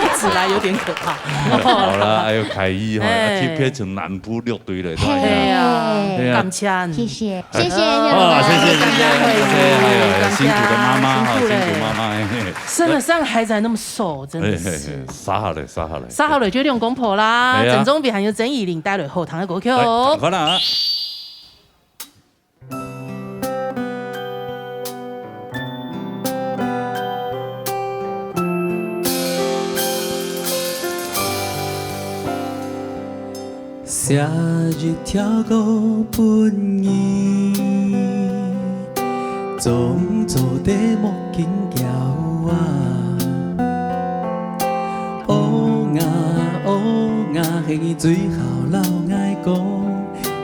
Speaker 2: 一直来有点可怕。
Speaker 4: 好了，还有凯伊哈，去变成南部6队了，
Speaker 2: 对呀，感谢，
Speaker 8: 谢谢，
Speaker 4: 谢谢，还有辛苦的妈妈，辛苦妈妈，
Speaker 2: 生了3个孩子还那么瘦，真的是
Speaker 4: 杀好了，
Speaker 2: 就用公婆啦，正宗比还有曾以玲带来后堂的歌曲。
Speaker 4: 好了。
Speaker 9: 射日跳舞本意，总做地木紧桥啊，乌鸦乌鸦，迄最后老爱讲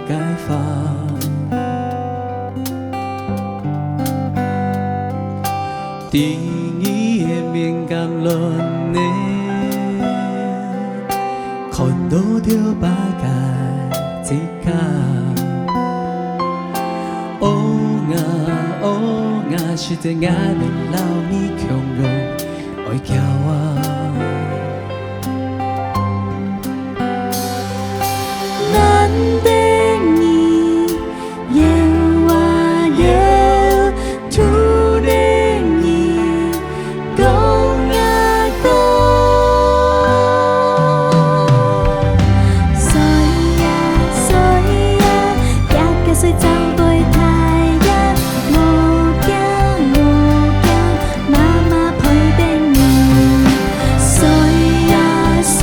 Speaker 9: 解放。定义的敏感乱的，看到着巴甲一角。乌鸦乌鸦，是只眼的老咪强弱爱叫啊。
Speaker 6: 难得你夜啊夜，突然你讲啊讲，水啊水啊，行到水涨杯太阳，无惊无惊，妈妈陪着你。水啊水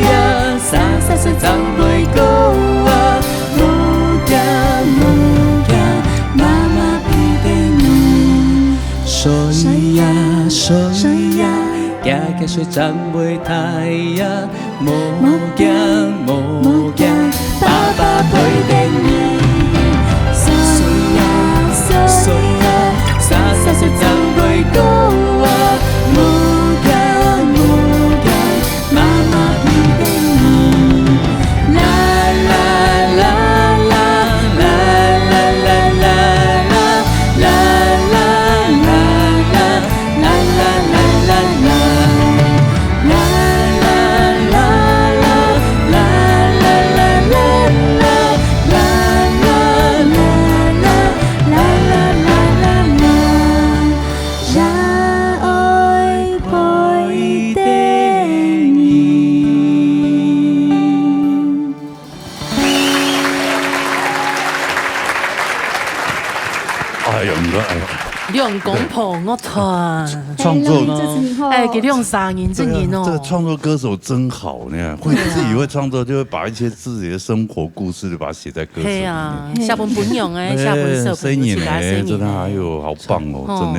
Speaker 6: 啊，洒洒水涨杯高啊，无惊无惊，妈妈陪着你。
Speaker 9: 水呀水呀，行行水涨袂太阳，无惊无惊，爸爸陪着你。水呀水呀，洒洒水涨袂高啊，无惊无惊，妈妈陪着你。啦啦啦啦啦啦啦啦啦啦啦啦啦啦啦啦
Speaker 2: 用公婆我团
Speaker 4: 创作
Speaker 2: 哎，给你用3年1年哦。
Speaker 4: 这个创作歌手真好呢，会自己会创作，就会把一些自己的生活故事就把它写在歌词里面。
Speaker 2: 对啊，下本本用哎，下本社
Speaker 4: 声音呢，真的还有好棒哦，真的。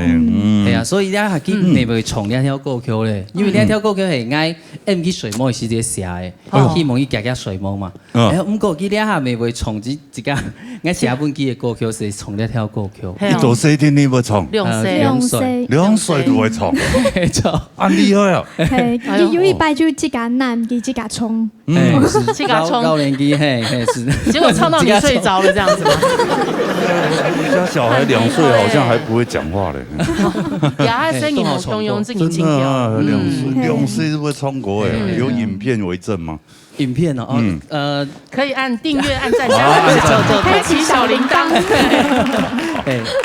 Speaker 9: 系啊，所以咧学记你袂创两条歌曲咧，因为两条歌曲系爱 M 去水母时节写的，希望伊夹夹水母嘛。哎，不过佢俩下面会创一个爱写本记的歌曲是创两条歌曲。
Speaker 4: 你做细天你会创
Speaker 7: 2
Speaker 4: 岁就会创，
Speaker 9: 错，
Speaker 4: 啊厉害啊！
Speaker 7: 係，有一擺就自家男，自家衝，
Speaker 2: 自家衝。
Speaker 9: 高年級嘿是。
Speaker 2: 結果唱到你睡着了這樣子嗎？
Speaker 4: 我家小孩2歲好像還不會講話嘞。
Speaker 2: 呀，聲音好中庸，自己精雕。
Speaker 4: 2歲是不會衝過誒？有影片為證嗎？
Speaker 9: 影片哦，
Speaker 2: 可以按訂閱、按讚、加開啟小鈴鐺。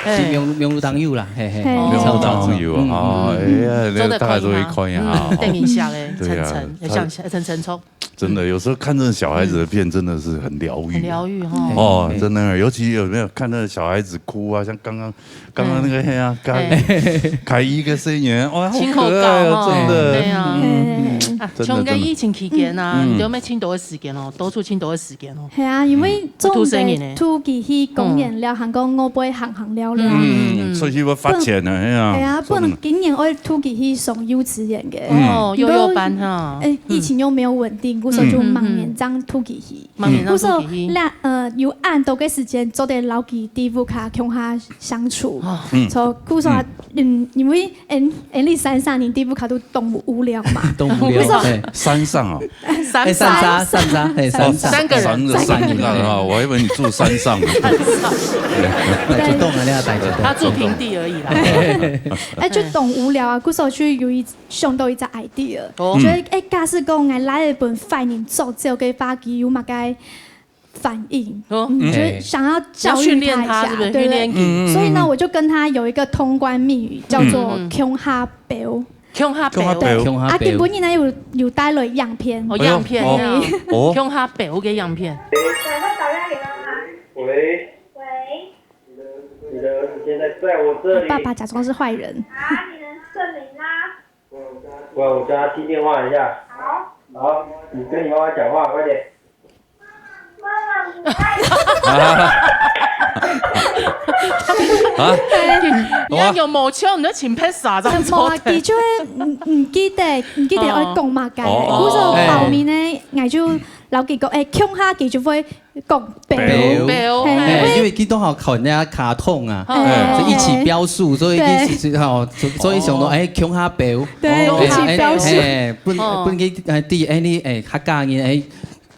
Speaker 9: 是用路當友啦，嘿嘿，
Speaker 4: 用當友啊，哎呀，那大概都會看一下。
Speaker 2: 電影下嘞，層層抽。
Speaker 4: 真的，有時候看這小孩子的片，真的是很療癒。
Speaker 2: 很療癒哈。
Speaker 4: 哦，真的，尤其有沒有看那小孩子哭啊？像剛剛那個嘿啊，凱一個聲音，哇，好可愛啊，真的。
Speaker 2: 對啊。像個疫情期間啊，你都咩青島嘅時間咯，多處青島嘅時間咯。
Speaker 7: 係啊，因為總係突擊去公演了，韓國我不會行了了。
Speaker 4: 所以要發錢啊，係啊。
Speaker 7: 係啊，不能今年我突擊去上幼稚園嘅。
Speaker 2: 哦，幼幼班哈。
Speaker 7: 疫情又沒有穩定，故說就忙年張突擊去。故說有按到嘅時間做啲老記地府卡共下相處。所以故說因為你3年地府卡都動物無聊嘛。
Speaker 9: 動物無聊。
Speaker 4: 山上啊，
Speaker 2: 三個人
Speaker 4: 啊，我還以為你住山上。
Speaker 9: 就動了那帶着。
Speaker 2: 他住平地而已啦。
Speaker 7: 就動無聊啊，故所去有一想到一隻 idea，覺得假使講我來一本反應做，只有給發給有乜嘅反應，就想要教育他一下，對不對？所以呢，我就跟他有一個通關密語，叫做強哈表。
Speaker 2: 強哈表，
Speaker 7: 啊，基本呢有帶來樣片，
Speaker 2: 樣片啊，強哈表嘅樣片。
Speaker 11: 喂，你的兒子現在在我這裡。
Speaker 7: 爸爸假裝是壞人。
Speaker 11: 啊，你能證明嗎？我叫他聽電話一下。好，你跟你媽媽講話，快點。
Speaker 2: 啊！你有毛枪，你都请拍啥？这样做？
Speaker 7: 佢就唔記得我講乜嘅，嗰時候後面咧，我就老幾個強下佢就會講標，
Speaker 9: 因為佢都好看人家卡通啊，一起標數，所以所以想到強下標，
Speaker 7: 對，一起標數，
Speaker 9: 本佢啲你客家人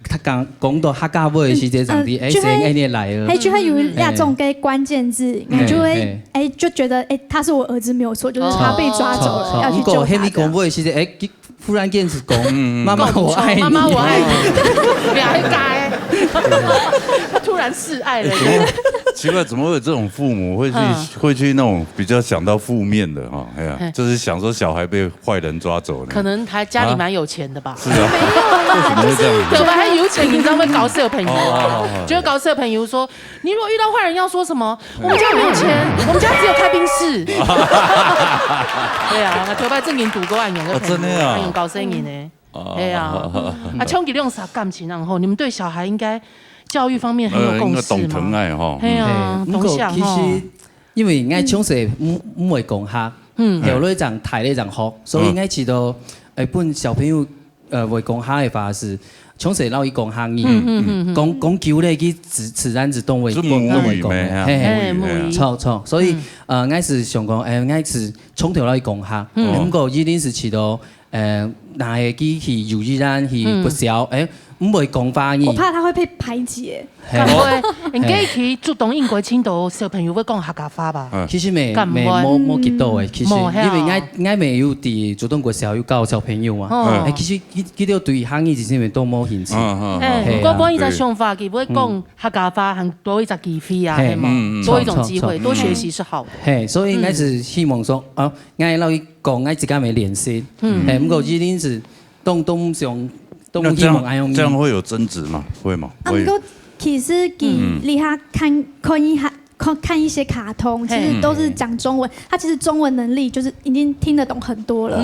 Speaker 9: 他講到客家話的時間上啲聲音來了，
Speaker 7: 就會有那種嘅關鍵字，你就會就覺得他是我兒子沒有錯，就是他被抓走了，要去救他。
Speaker 9: 你講話的時間忽然間是講媽媽我愛你，
Speaker 2: 媽媽我愛你，兩個他突然示愛了。
Speaker 4: 奇怪，怎麼會有這種父母會去那種比較想到負面的哈？哎呀，就是想說小孩被壞人抓走呢。
Speaker 2: 可能他家裡蠻有錢的吧？
Speaker 4: 是啊，為什麼會這樣？
Speaker 2: 對吧？還有錢，你知道會搞小朋友啊？就會搞小朋友說，你如果遇到壞人要說什麼？我們家沒有錢，我們家只有開賓士。對啊，我頭擺正經讀過案用個朋友，案用搞生意呢。對啊，청기用啥感情？然後你們對小孩應該。教育方面很有共識嘛？
Speaker 4: 懂疼愛哈，
Speaker 2: 係啊，懂想
Speaker 9: 其實因為我從細唔會講客，後來就睇呢就學，所以我知道本小朋友會講客嘅話是從細老伊講客語，講久咧佢自然自動會講。
Speaker 4: 母語咩？
Speaker 9: 母語。錯，所以我是想講我是從頭老伊講客，不過一定是知道哪個佢去幼兒園去不少唔會講華語，
Speaker 7: 我怕他會被排擠。
Speaker 2: 應該去主動應該青島小朋友會講客家話吧？
Speaker 9: 其實冇見到嘅，其實因為我沒有啲主動過小有教小朋友嘛。其實佢哋對客語其實都冇興趣。
Speaker 2: 我幫一隻想法，佢會講客家話，很多一隻機會啊，係嘛？多一種機會，多學習是好的。
Speaker 9: 所以我是希望說，我老講我自己咪練習，不過一定是都想。
Speaker 4: 這樣會有爭執嗎？會嗎？
Speaker 7: 不過其實你看一些卡通，其實都是講中文，他其實中文能力就是已經聽得懂很多了，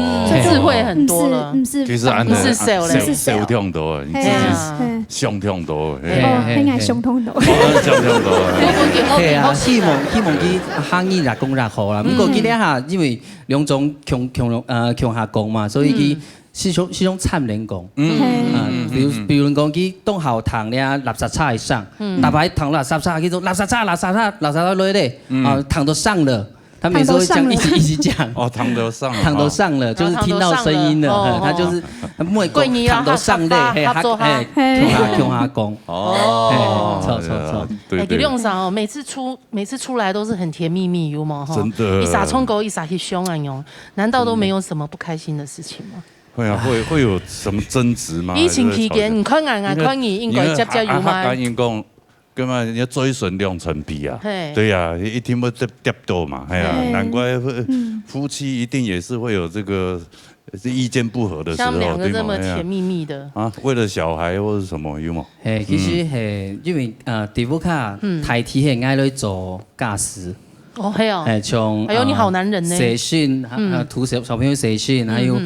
Speaker 2: 智慧很多了。
Speaker 4: 其實小聽到啊，你自己上聽到。
Speaker 7: 應該上聽到。
Speaker 9: 係啊，希望佢客語來講來好啦。不過佢哋下因為兩種強下講嘛，所以佢。是種參連講，比如講佢當校堂咧垃圾車上，大排堂垃圾車，佢種垃圾車落咧，堂都上了，他每次會講一直講，
Speaker 4: 哦，堂
Speaker 9: 都上了，就是聽到聲音了，他就是每個堂都上咧，強下講，
Speaker 2: 錯，佢用上哦，每次出來都是很甜蜜蜜，有冇？
Speaker 4: 真的，
Speaker 2: 一撒蔥狗，一撒去凶啊喲，難道都沒有什麼不開心的事情嗎？
Speaker 4: 會有什麼爭執嗎？
Speaker 2: 疫情期間，唔可能抗議應該接有嗎？
Speaker 4: 客家人講，咁嘛，要追順良辰皮啊，對呀，一定會跌到嘛，係啊，難怪夫妻一定也是會有這個意見不合的時候，
Speaker 2: 像兩個這麼甜蜜蜜的
Speaker 4: 啊，為了小孩或者什麼有冇？
Speaker 9: 其實係因為地方卡太體係愛嚟做駕駛。
Speaker 2: 哦，係啊，
Speaker 9: 從
Speaker 2: 還有你好男人呢，
Speaker 9: 寫信，圖小朋友寫信，還有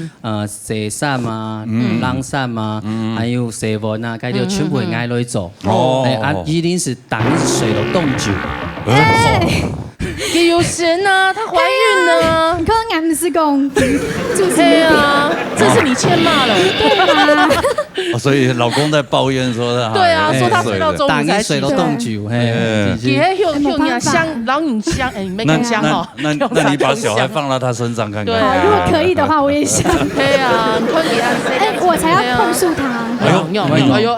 Speaker 9: 寫衫啊、冷衫啊，還有寫文啊，嗰啲全部係愛嚟做。一定是當水都凍住。
Speaker 2: 也有錢啊，她懷孕了。
Speaker 7: 你看俺不是講，
Speaker 2: 就是啊，這是你欠罵了，對嗎？
Speaker 4: 所以老公在抱怨說他，
Speaker 2: 對啊，說他睡到中午才
Speaker 9: 水都凍住，
Speaker 2: 也有你香，老女香，沒更香哦。
Speaker 4: 那你把小孩放到他身上看看。
Speaker 7: 對，如果可以的話，我也想。
Speaker 2: 對啊，
Speaker 7: 我才要控訴他。
Speaker 2: 哎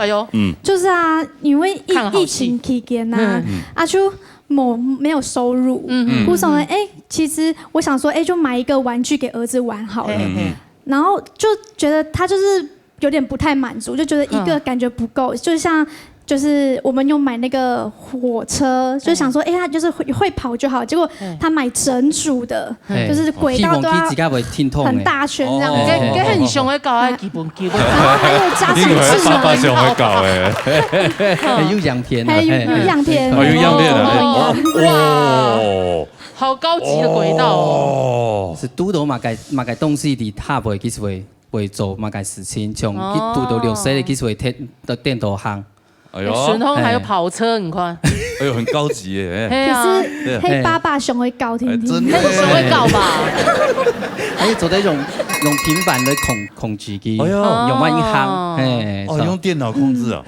Speaker 2: 呦，
Speaker 7: 就是啊，因為疫情期間啊，就沒有收入，我想呢，其實我想說，就買一個玩具給兒子玩好了，然後就覺得他就是有點不太滿足，就覺得一個感覺不夠，就像就是我們有買那個火車，就想說，他就是會跑就好，結果他買整組的，就是軌道都要很大圈這樣，
Speaker 2: 跟很熊會搞基本，
Speaker 7: 然後還有加上智能，
Speaker 4: 爸熊會搞
Speaker 9: 有樣片，
Speaker 7: 還有樣片，
Speaker 4: 有樣片
Speaker 2: 哇，好高級的軌道哦，
Speaker 9: 是拄到嘛個東西的下背其實會做嘛個事情，從拄到綠色的其實會貼到電導行。
Speaker 2: 顺丰还有跑车很快，
Speaker 4: 哎呦，很高级耶！
Speaker 7: 可是黑爸爸上会搞听听，
Speaker 2: 黑上会搞吧？
Speaker 9: 还有做那种平板的控制机，用万一行，
Speaker 4: 用电脑控制啊，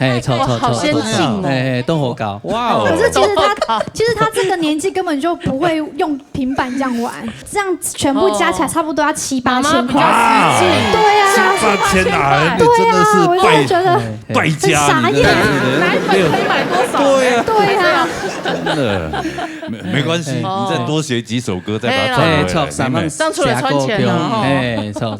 Speaker 2: 好先进哦，
Speaker 9: 都好搞，
Speaker 7: 哇哦！可是其实他这个年纪根本就不会用平板这样玩，这样全部加起来差不多要7-8千块。对啊
Speaker 4: ，7-8千啊！
Speaker 7: 对啊，我就觉得
Speaker 4: 败家，
Speaker 2: 傻眼，奶粉可以买多少？
Speaker 7: 对啊，
Speaker 4: 真的没关系，你再多学几首歌，再把它赚回来。
Speaker 2: 上出来穿钱了，
Speaker 9: 错，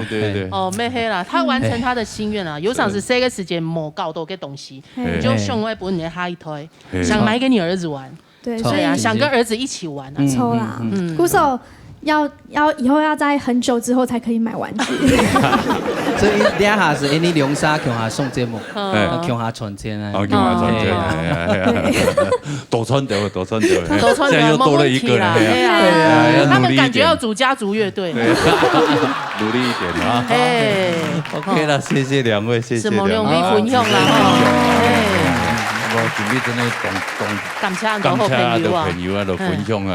Speaker 4: 对。
Speaker 2: 哦，没黑了，他完成他的心愿了。有场是这个时间某搞多个东西，你就向外把你的哈一推，想买给你儿子玩。
Speaker 7: 对，
Speaker 2: 所以啊，想跟儿子一起玩啊，
Speaker 7: 抽啦。鼓手要以后要在很久之后才可以买玩具。
Speaker 9: 所以两下是你龙沙向下送节目，向下传钱啊，
Speaker 4: 向下传钱，多穿掉，现在又多了一个人，
Speaker 2: 他们感觉要组家族乐队，
Speaker 4: 努力一点啊。OK 了，谢谢两位，谢谢两位。
Speaker 2: 什么两位分享啦？
Speaker 4: 我今日真的
Speaker 2: 感谢的朋友啊，
Speaker 4: 就分享啊，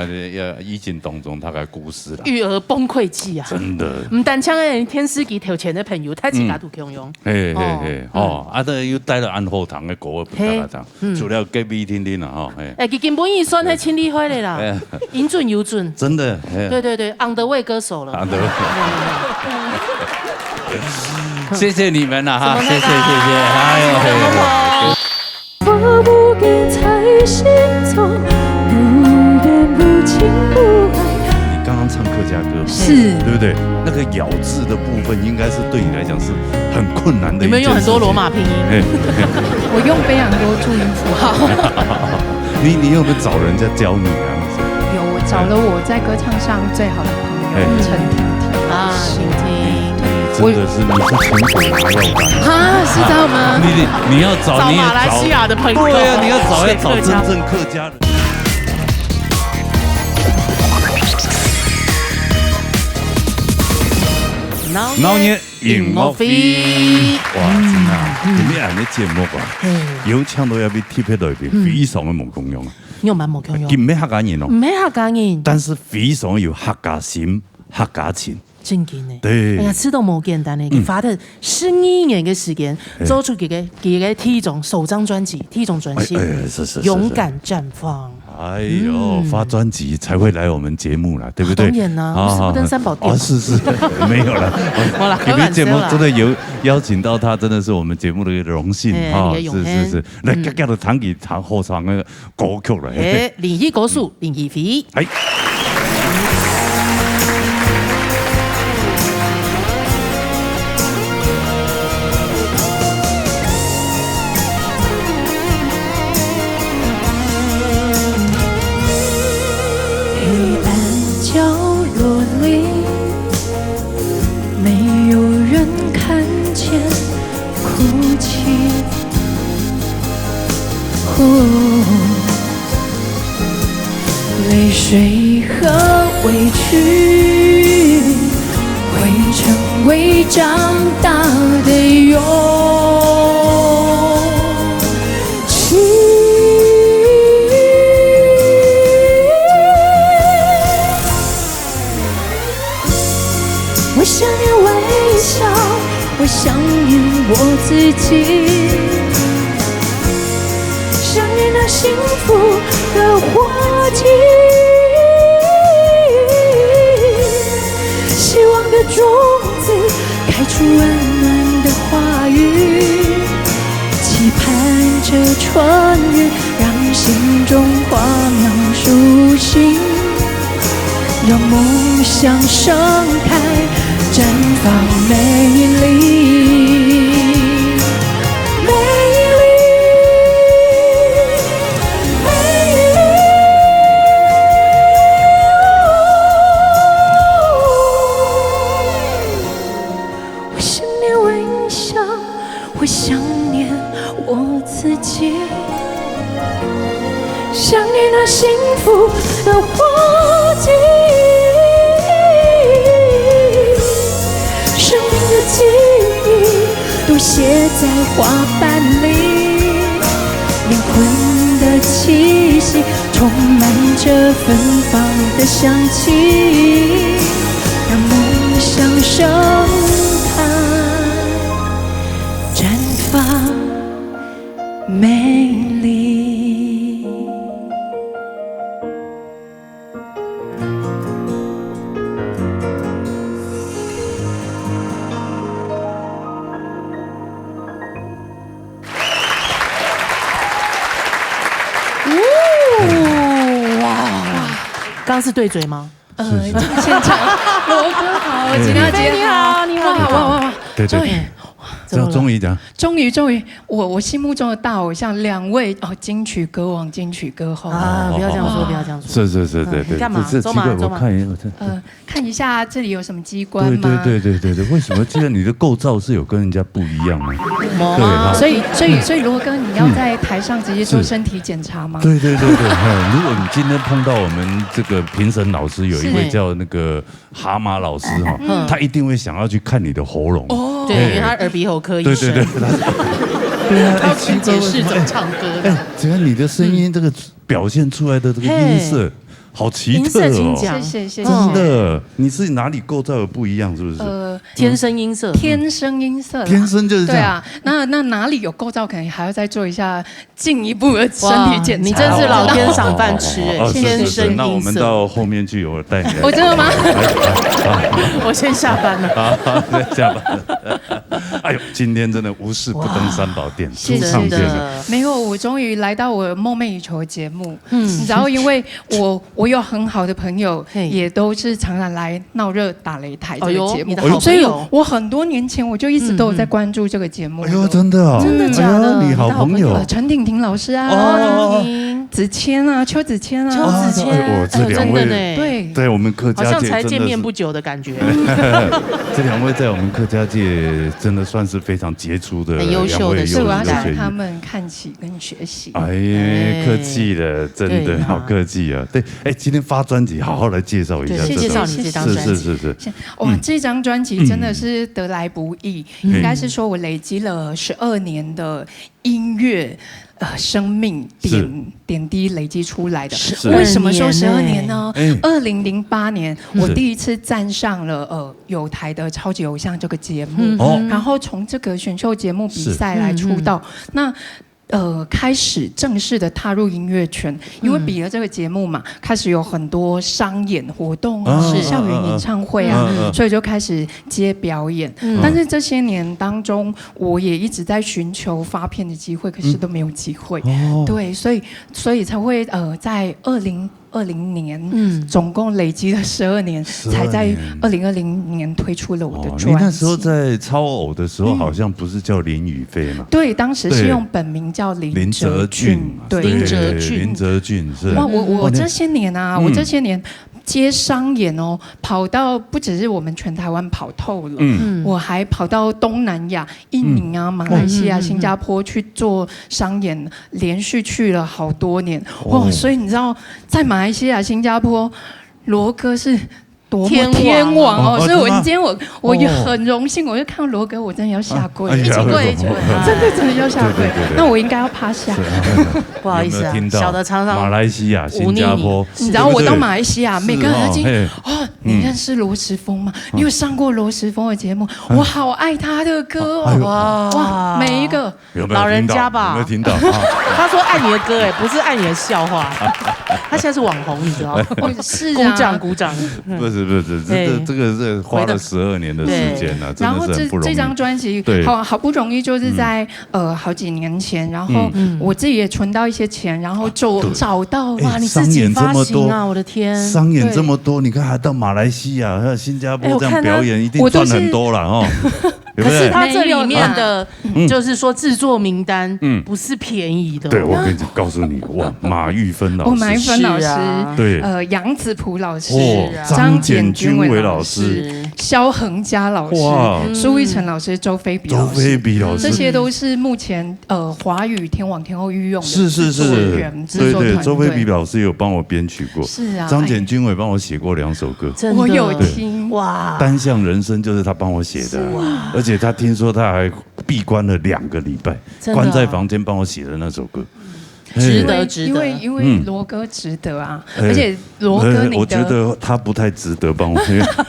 Speaker 4: 疫情当中他的故事啦。
Speaker 2: 育儿崩溃记啊，
Speaker 4: 真的。
Speaker 2: 唔单唱的天师给投钱的朋友，太自家都强用。
Speaker 4: 这又带了安后堂的歌给大家唱，除了隔壁听听啦，
Speaker 2: 佢根本已算係千里花的啦，音准有准。
Speaker 4: 真的。
Speaker 2: 对 ，on the way 歌手了。
Speaker 4: 谢谢你们啦哈，谢谢，哎呦。
Speaker 6: 我不敢太心痛，不言不情不爱。
Speaker 4: 你刚刚唱客家歌，
Speaker 2: 是，
Speaker 4: 对不对？那个咬字的部分，应该是对你来讲是很困难的。
Speaker 2: 你们用很多罗马拼音，
Speaker 3: 我用非常多注音符号。
Speaker 4: 你有没有找人家教你啊？
Speaker 3: 有，我找了我在歌唱上最好的朋友陈婷婷
Speaker 2: 啊，婷婷。
Speaker 4: 真的是你是纯手拿药感
Speaker 2: 啊？是这样吗？
Speaker 4: 你要找
Speaker 2: 马来西亚的朋友，
Speaker 4: 对啊，你要找真正客家人。老年音乐会，哇，真啊！你们按的节目吧，有唱到要被贴喺裏邊，非常嘅冇共用啊！
Speaker 2: 有蠻冇共用，
Speaker 4: 唔係客家人哦，
Speaker 2: 唔係客家人，
Speaker 4: 但是非常有客家心、客家情。
Speaker 2: 真嘅呢，
Speaker 4: 对，
Speaker 2: 哎呀，吃都冇簡單呢，佢花了11年嘅時間，做出佢嘅第一種首張專輯，第一種專輯，
Speaker 4: 是
Speaker 2: 勇敢綻放。
Speaker 4: 哎呦，发专辑才会来我们节目啦，对不对？
Speaker 2: 当然啦，我是不登三宝殿。
Speaker 4: 是，没有了。
Speaker 2: 好了，
Speaker 4: 你们节目真的有邀请到他，真的是我们节目的一个荣幸啊！是，来家家的弹吉他合唱的歌曲了。
Speaker 2: 灵异歌手林依菲。哎。
Speaker 6: 泪水和委屈会成为长大的勇气。我想念微笑，我想念我自己，想念那幸福的花季，希望的种子开出温暖的花语，期盼着春日让心中花苗苏醒，让梦想盛开绽放美丽。我想念我自己，想念那幸福的花季，生命的记忆都写在花瓣里，
Speaker 3: 气息，充满着芬芳的香气，让梦想盛开，绽放美丽。
Speaker 2: 刚刚是对嘴吗？
Speaker 3: 现场罗哥好，吉娜姐
Speaker 2: 你好，你好，
Speaker 3: 哇，
Speaker 4: 对对。终于讲，
Speaker 3: 终于，我心目中的大偶像2位金曲歌王、金曲歌后
Speaker 2: 啊！不要这样说，不要这样说。
Speaker 4: 是，对。
Speaker 2: 干嘛？走马。
Speaker 4: 我看一下，
Speaker 3: 看一下这里有什么机关吗？
Speaker 4: 对，为什么既然你的构造是有跟人家不一样呢？
Speaker 3: 对，所以罗哥，你要在台上直接做身体检查吗？
Speaker 4: 对。如果你今天碰到我们这个评审老师，有一位叫那个蛤蟆老师哈，他一定会想要去看你的喉咙。
Speaker 2: 对，因为他耳鼻喉科医生。对，他要去解释怎么唱歌。
Speaker 4: 只要你的声音这个表现出来的这个音色。好奇特哦！
Speaker 3: 谢谢，
Speaker 4: 真的，你是哪里构造的不一样，是不是？
Speaker 2: 天生音色，
Speaker 3: 天生
Speaker 4: 就是这样。
Speaker 3: 对啊，那哪里有构造，可能还要再做一下进一步的身体检查。
Speaker 2: 你真是老天赏饭吃，天生音色。
Speaker 4: 那我们到后面去，我带你来。
Speaker 3: 我真的吗？
Speaker 2: 我先下班了。
Speaker 4: 好，下班了。哎呦，今天真的无事不登三宝殿，
Speaker 3: 谢谢的。没有，我终于来到我梦寐以求的节目。然后因为我有很好的朋友，也都是常常来闹热打擂台这个节目，所以我很多年前我就一直都有在关注这个节目。
Speaker 4: 哎呦，真的哦，
Speaker 3: 真的假的？
Speaker 4: 你好朋友
Speaker 3: 陈婷婷老师啊，子谦啊，邱子谦啊，
Speaker 4: 我这2位
Speaker 3: 对，
Speaker 4: 在我们客家界
Speaker 2: 好像才见面不久的感觉。
Speaker 4: 这2位在我们客家界真的算是非常杰出的、
Speaker 2: 很优秀的，
Speaker 3: 是我要向他们看齐跟学习。
Speaker 4: 哎，客气了，真的好客气啊！对，今天发专辑，好好来介绍一下。
Speaker 2: 介绍你这张专辑。
Speaker 4: 是。
Speaker 3: 哇，这张专辑真的是得来不易，应该是说我累积了12年的音乐。生命点滴累积出来的。为什么说12年呢？2008年我第一次站上了有台的超级偶像这个节目，然后从这个选秀节目比赛来出道。那开始正式的踏入音乐圈，因为比了这个节目嘛，开始有很多商演活动啊，校园演唱会啊，所以就开始接表演。但是这些年当中，我也一直在寻求发片的机会，可是都没有机会。对，所以才会在2020年，总共累积了12年，才在2020年推出了我的专辑。
Speaker 4: 你那时候在超偶的时候，好像不是叫林宇飞嘛？
Speaker 3: 对，当时是用本名叫林哲俊。
Speaker 2: 对，
Speaker 4: 林哲俊是。
Speaker 3: 哇，我这些年啊，我这些年接商演哦，跑到不只是我们全台湾跑透了，我还跑到东南亚、印尼啊、马来西亚、新加坡去做商演，连续去了好多年。哇，所以你知道，在马来西亚、新加坡，罗哥是多么天王哦！所以我今天我也很荣幸，我就看到罗哥，我真的要下跪，一起跪，真的要下跪。那我应该要趴下。
Speaker 2: 不好意思啊，小的常常
Speaker 4: 马来西亚、新加坡，
Speaker 3: 你知道我到马来西亚，每个人都进你认识罗时丰吗？你有上过罗时丰的节目？我好爱他的歌哦！哇，每一个
Speaker 2: 老人家吧，
Speaker 4: 有没有听到？
Speaker 2: 他说爱你的歌，不是爱你的笑话。他现在是网红，你知道吗？
Speaker 3: 是啊，
Speaker 2: 鼓掌。
Speaker 4: 不是，这个是花了12年的时间啊，真的是很不容易。
Speaker 3: 然后这张专辑好不容易就是在好几年前，然后我自己也存到一些钱，然后就找到
Speaker 2: 哇，你自己发行啊！我的天，
Speaker 4: 商演这么多，你看还到马来西亚还有新加坡这样表演，一定赚很多了哦。
Speaker 2: 可是他这里面的，就是说制作名单，不是便宜的。
Speaker 4: 对，我跟你告诉你，哇，马玉芬老师，
Speaker 3: 马玉芬老师，
Speaker 4: 对，
Speaker 3: 杨子璞老师，
Speaker 4: 张简君伟老师，
Speaker 3: 萧恒嘉老师，苏玉成老师，周菲比老师，这些都是目前华语天王天后御用的制作人，
Speaker 4: 对，周菲比老师也有帮我编曲过，
Speaker 3: 是啊，
Speaker 4: 张简君伟帮我写过2首歌，
Speaker 3: 我有听哇，
Speaker 4: 单向人生就是他帮我写的，而且他听说他还闭关了2个礼拜，关在房间帮我写的那首歌。
Speaker 2: 值得，
Speaker 3: 因为罗哥值得啊，而且罗哥
Speaker 4: 我觉得他不太值得帮我，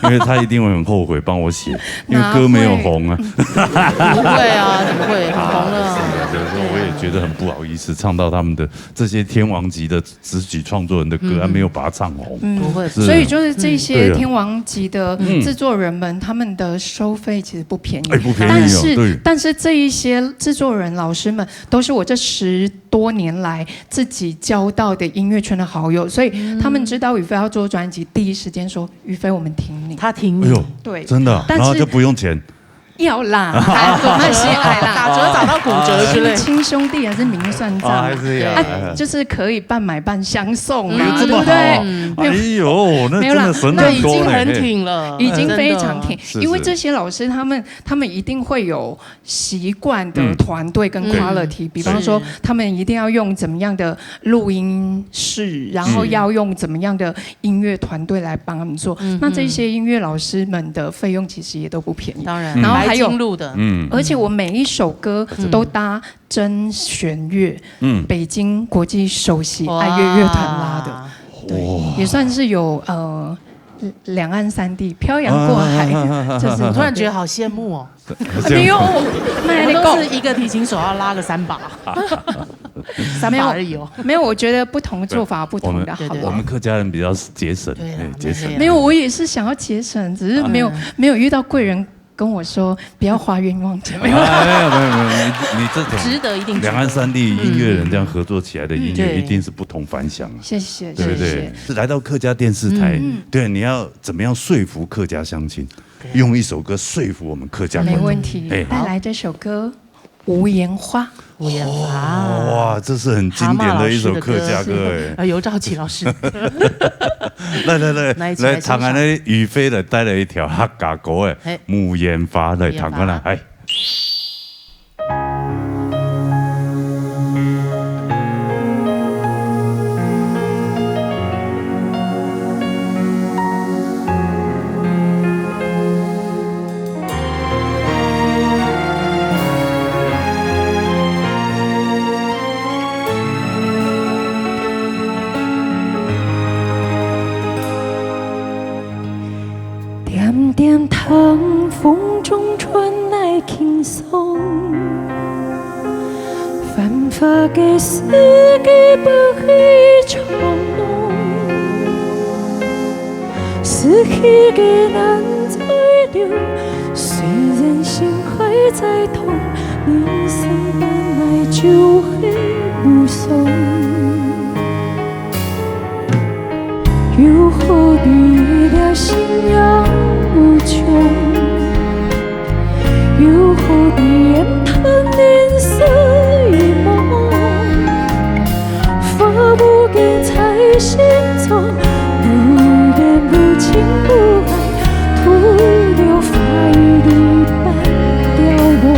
Speaker 4: 因为他一定会很后悔帮我写，因为歌没有红啊。
Speaker 2: 不会啊，怎么会很红了？
Speaker 4: 有时候我也觉得很不好意思，唱到他们的这些天王级的词曲创作人的歌，还没有把它唱红。
Speaker 2: 不会，
Speaker 3: 所以就是这些天王级的制作人们，他们的收费其实不便宜，
Speaker 4: 不便宜。
Speaker 3: 但是这一些制作人老师们，都是我这10多年来自己交到的音乐圈的好友，所以他们知道宇飞要做专辑，第一时间说宇飞，我们挺你，
Speaker 2: 他挺你，
Speaker 3: 对，
Speaker 4: 真的，然后就不用钱。
Speaker 3: 要啦，那些爱啦，
Speaker 2: 打折找到骨折之类，
Speaker 3: 亲兄弟还是明算账，
Speaker 4: 还是要，
Speaker 3: 就是可以半买半相送嘛，对不对？
Speaker 4: 哎呦，那真的省很多
Speaker 2: 已经很挺了，
Speaker 3: 已经非常挺，因为这些老师他们一定会有习惯的团队跟 quality， 比方说他们一定要用怎么样的录音室，然后要用怎么样的音乐团队来帮他们做，那这些音乐老师们的费用其实也都不便宜，
Speaker 2: 当然，
Speaker 3: 然后还有
Speaker 2: 录的，
Speaker 3: 而且我每一首歌都搭真弦乐，北京国际首席爱乐乐团拉的，对，也算是有两岸三地漂洋过海，
Speaker 2: 就是我突然觉得好羡慕哦。
Speaker 3: 没有，
Speaker 2: 我都是一个提琴手要拉个3把，3把而已哦。
Speaker 3: 没有，我觉得不同做法不同的好。
Speaker 4: 我们客家人比较节省，节省。
Speaker 3: 没有，我也是想要节省，只是没有遇到贵人。跟我说不要花冤枉钱，没有，
Speaker 4: 你这种
Speaker 2: 值得一定
Speaker 4: 两岸三地音乐人这样合作起来的音乐，一定是不同凡响啊！
Speaker 3: 谢谢，
Speaker 4: 对不对？是来到客家电视台，对，你要怎么样说服客家乡亲？用一首歌说服我们客家观众，
Speaker 3: 没问题。带来这首歌《无言花》。
Speaker 2: 无言花，
Speaker 4: 哇，这是很经典的一首客家歌
Speaker 2: 哎。尤兆琪老师，
Speaker 4: 来，唱下那宇飞的带了一条客家歌的无言花来唱下来，哎。
Speaker 6: 点点糖，风中传来轻松。繁华的世界不去闯动，失去的难再留。虽然心还在痛，人生本来就是目送。又何必了心仰无穷？又何必言叹年岁一梦？发不给在心中，不变不惊不爱，徒留发一缕半凋落。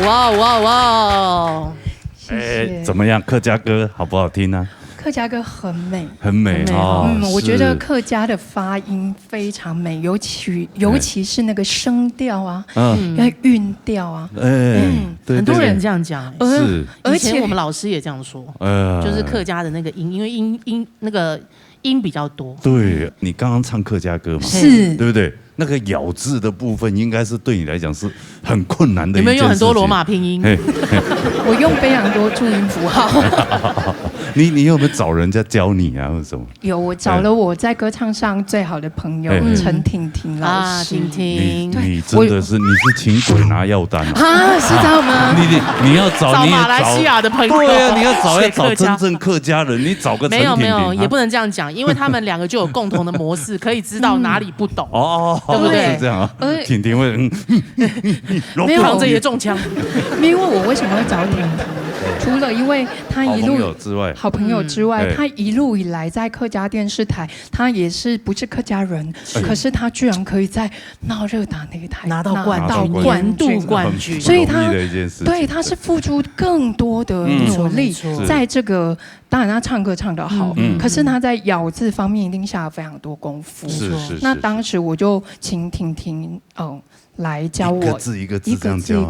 Speaker 2: 哇哇哇！
Speaker 3: 谢谢。
Speaker 4: 怎么样？客家歌好不好听呢？
Speaker 3: 客家歌很美，
Speaker 4: 很美哦。
Speaker 3: 我觉得客家的发音非常美，尤其是那个声调啊，要韵调啊，
Speaker 2: 很多人这样讲，
Speaker 4: 是，
Speaker 2: 而且我们老师也这样说，就是客家的那个音，因为音那个音比较多。
Speaker 4: 对，你刚刚唱客家歌嘛，
Speaker 3: 是，
Speaker 4: 对不对？那个咬字的部分，应该是对你来讲是很困难的。
Speaker 2: 有没有用很多罗马拼音？
Speaker 3: 我用非常多注音符号。
Speaker 4: 你有没有找人家教你啊，或者什么？
Speaker 3: 有，我找了我在歌唱上最好的朋友陈婷婷老师。
Speaker 2: 婷婷，
Speaker 4: 你真的是你是请鬼拿药单
Speaker 3: 啊？是这样吗？
Speaker 4: 你要找
Speaker 2: 马来西亚的朋友，
Speaker 4: 对啊，你要找真正客家人，你找个陈婷婷。
Speaker 2: 没有，也不能这样讲，因为他们两个就有共同的模式，可以知道哪里不懂。
Speaker 4: 哦，
Speaker 2: 对不对？
Speaker 4: 是这样啊。婷婷会
Speaker 2: 扛着也中枪。
Speaker 3: 因为我为什么会找婷婷？除了因为他一路好朋友之外，他一路以来在客家电视台，他也是不是客家人，可是他居然可以在闹热打那一台
Speaker 2: 拿到冠军，
Speaker 3: 所以他是付出更多的努力，在这个当然他唱歌唱得好，可是他在咬字方面一定下了非常多功夫。
Speaker 4: 是。
Speaker 3: 那当时我就请婷婷来教我
Speaker 4: 一个字一个字这样教，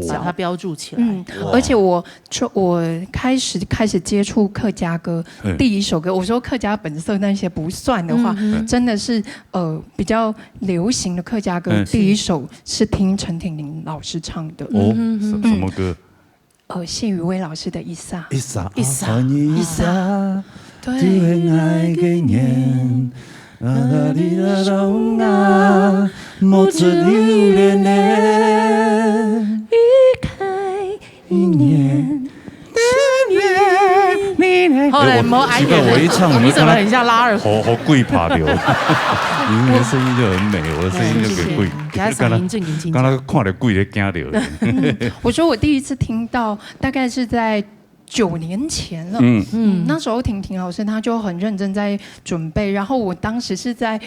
Speaker 2: 把它标注起来。
Speaker 3: 而且我开始接触客家歌，第一首歌我说客家本色那些不算的话，真的是比较流行的客家歌，第一首是听陈婷婷老师唱的。
Speaker 4: 什么歌？
Speaker 3: 谢宇威老师的《一撒》。
Speaker 4: 一撒，对爱给念。啊啦哩啦啦啊，莫只留恋恋，离开一年。
Speaker 2: 后来没挨着
Speaker 4: 我一唱，
Speaker 2: 你怎么很像拉二胡？
Speaker 4: 好贵怕掉，你的声音就很美，我的声音就给贵。刚才看到贵的惊掉。
Speaker 3: 我说我第一次听到，大概是在9年前了。那时候婷婷老师她就很认真在准备，然后我当时是在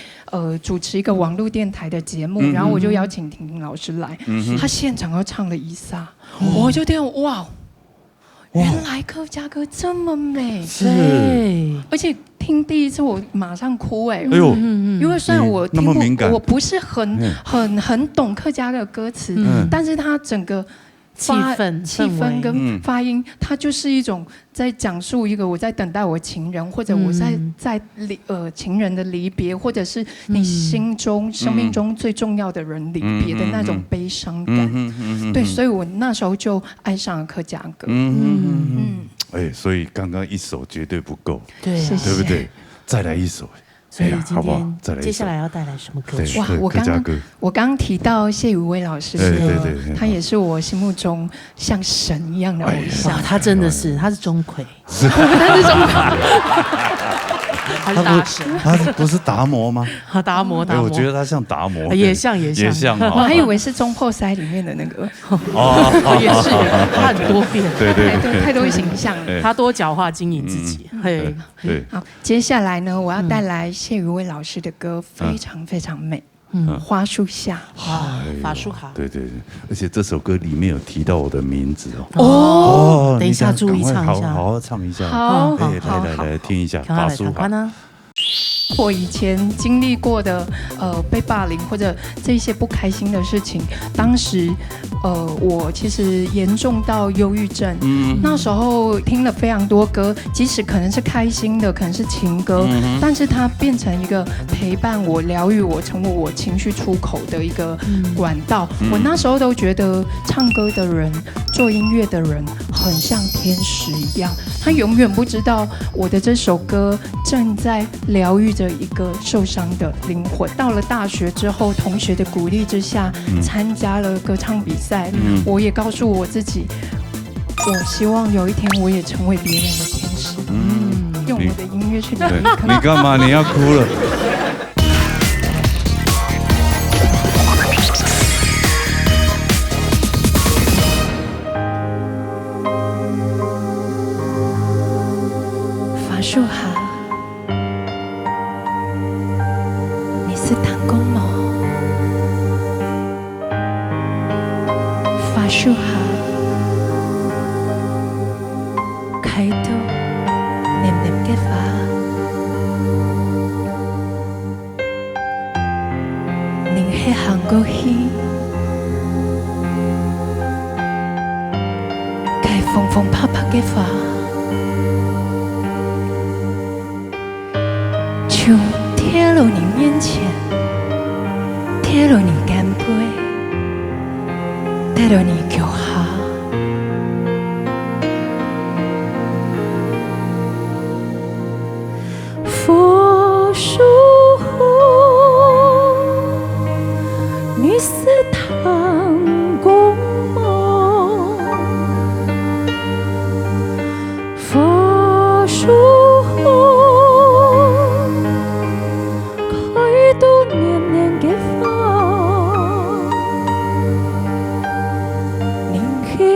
Speaker 3: 主持一个网络电台的节目，然后我就邀请婷婷老师来，她现场又唱了一撒，我就听哇。原来客家歌这么美，
Speaker 2: 对，
Speaker 3: 而且听第一次我马上哭哎，因为虽然我听我不是很懂客家的歌词，但是它整个气氛跟发音，它就是一种在讲述一个我在等待我情人，或者我在情人的离别，或者是你心中生命中最重要的人离别的那种悲伤感。对，所以我那时候就爱上了客家歌。
Speaker 4: 所以刚刚一首绝对不够，
Speaker 2: 对
Speaker 4: 不对？再来一首。
Speaker 2: 所以今天接下来要带来什么歌曲？
Speaker 3: 哇，我刚提到谢宇威老师的歌，他也是我心目中像神一样的偶像。
Speaker 2: 他真的是，他是钟馗，
Speaker 3: 他是钟馗。
Speaker 4: 他不是达摩吗？
Speaker 2: 达摩，
Speaker 4: 我觉得他像达摩，
Speaker 2: 也像。
Speaker 3: 我还以为是中破塞里面的那个。
Speaker 2: 也是，他很多变，
Speaker 3: 对，太多形象了。
Speaker 2: 他多角化经营自己。
Speaker 4: 对。
Speaker 3: 好，接下来呢，我要带来谢宇威老师的歌，非常非常美。花树下，
Speaker 2: 法术好。
Speaker 4: 对，而且这首歌里面有提到我的名字
Speaker 2: 等一下注意唱一下，
Speaker 4: 好好唱一下。
Speaker 3: 好，
Speaker 4: 来听一下法术好。
Speaker 3: 我以前经历过的被霸凌或者这些不开心的事情，当时我其实严重到忧郁症。那时候听了非常多歌，即使可能是开心的，可能是情歌，但是它变成一个陪伴我、疗愈我、成为我情绪出口的一个管道。我那时候都觉得唱歌的人、做音乐的人很像天使一样，他永远不知道我的这首歌正在疗愈着一个受伤的灵魂。到了大学之后，同学的鼓励之下，参加了歌唱比赛。我也告诉我自己，我希望有一天我也成为别人的天使。用我的音乐去疗愈。
Speaker 4: 你干嘛？你要哭了？
Speaker 3: 法术好。是唐公吗？法树下，开到黏黏嘅花，宁迄行过去，开风风啪啪嘅花，像贴入你面前，贴入你肩背。带着你脚下，佛树后，你是唐公梦，佛树后，开到年年嘅花。